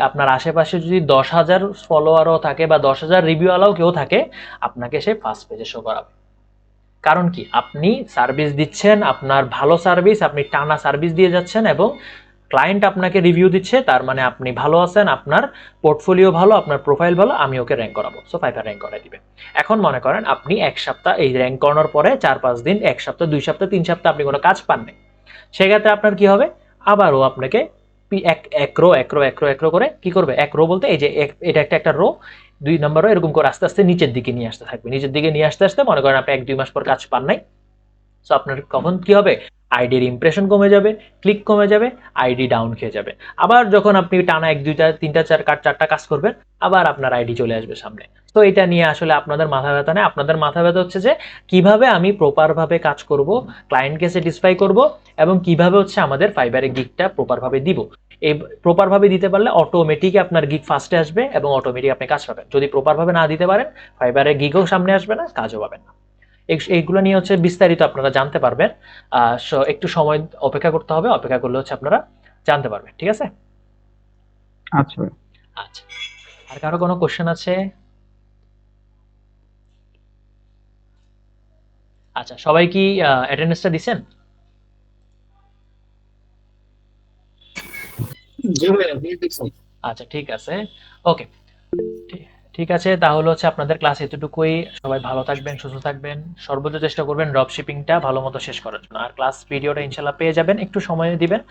আপনার আশেপাশে যদি 10,000 ফলোয়ারও থাকে বা 10,000 রিভিউ আলাও কেউ থাকে, আপনাকে সে ফার্স্ট পেজে শো করাবে। কারণ কি, আপনি সার্ভিস দিচ্ছেন, আপনার ভালো সার্ভিস, আপনি টানা সার্ভিস দিয়ে যাচ্ছেন এবং ক্লায়েন্ট আপনাকে রিভিউ দিচ্ছে, তার মানে আপনি ভালো আছেন, আপনার পোর্টফোলিও ভালো, আপনার প্রোফাইল ভালো, আমি ওকে র্যাঙ্ক করাবো। সো ফাইবার র্যাঙ্ক করাই দিবে। এখন মনে করেন আপনি এক সপ্তাহ এই র্যাঙ্ক করানোর পরে 4-5 দিন, 1 সপ্তাহ, 2 সপ্তাহ, 3 সপ্তাহ আপনি কোনো কাজ পাননি, সেক্ষেত্রে আপনার কি হবে, আবারও আপনাকে এক রো করে কি করবে, এক রো বলতে এই যে এটা একটা রো, 2 নম্বর রো, এরকম করে আস্তে আস্তে নিচের দিকে নিয়ে আসতে থাকবে। নিচের দিকে নিয়ে আসতে আসতে মনে করেন আপনি 1-2 মাস পর কাজ পান নাই, সো আপনার কখন কি হবে, আইডির ইমপ্রেশন কমে যাবে, ক্লিক কমে যাবে, আইডি ডাউন খেয়ে যাবে। আবার যখন আপনি টানা 1-2টা 3টা 4টা কাজ করবেন, আবার আপনার আইডি চলে আসবে সামনে। তো এটা নিয়ে আসলে আপনাদের মাথা ব্যথা নেই, আপনাদের মাথা ব্যথা হচ্ছে যে কিভাবে আমি প্রপার ভাবে কাজ করব, ক্লায়েন্টকে স্যাটিসফাই করব, এবং কিভাবে হচ্ছে আমাদের ফাইবারে গিগটা প্রপার ভাবে দিব। এই প্রপার ভাবে দিতে পারলে অটোমেটিক আপনার গিগ ফার্স্টে আসবে এবং অটোমেটিক আপনি কাজ পাবেন। যদি প্রপার ভাবে না দিতে পারেন, ফাইবারে গিগও সামনে আসবে না, কাজও পাবেন না। এইগুলো নিয়ে হচ্ছে বিস্তারিত আপনারা জানতে পারবেন। একটু সময় অপেক্ষা করতে হবে, অপেক্ষা করলে হচ্ছে আপনারা জানতে পারবেন। ঠিক আছে? আচ্ছা ভাই। আচ্ছা, আর কারো কোনো কোশ্চেন আছে? আচ্ছা, সবাই কি অ্যাটেন্ডেন্সটা দিছেন? আচ্ছা, ঠিক আছে, ওকে, ঠিক আছে। তাহলে হচ্ছে আপনাদের ক্লাস এতটুকুই। সবাই ভালো থাকবেন, সুস্থ থাকবেন, সর্বোচ্চ চেষ্টা করবেন ড্রপ শিপিংটা ভালো মতো শেষ করার জন্য। আর ক্লাস ভিডিওটা ইনশাল্লাহ পেয়ে যাবেন, একটু সময় দিবেন,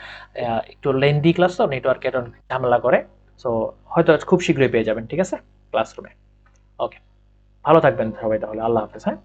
একটু লেন্দি ক্লাস তো, নেটওয়ার্কের ঝামেলা করে, সো হয়তো খুব শীঘ্রই পেয়ে যাবেন। ঠিক আছে, ক্লাসরুমে। ওকে, ভালো থাকবেন সবাই, তাহলে আল্লাহ হাফেজ। হ্যাঁ।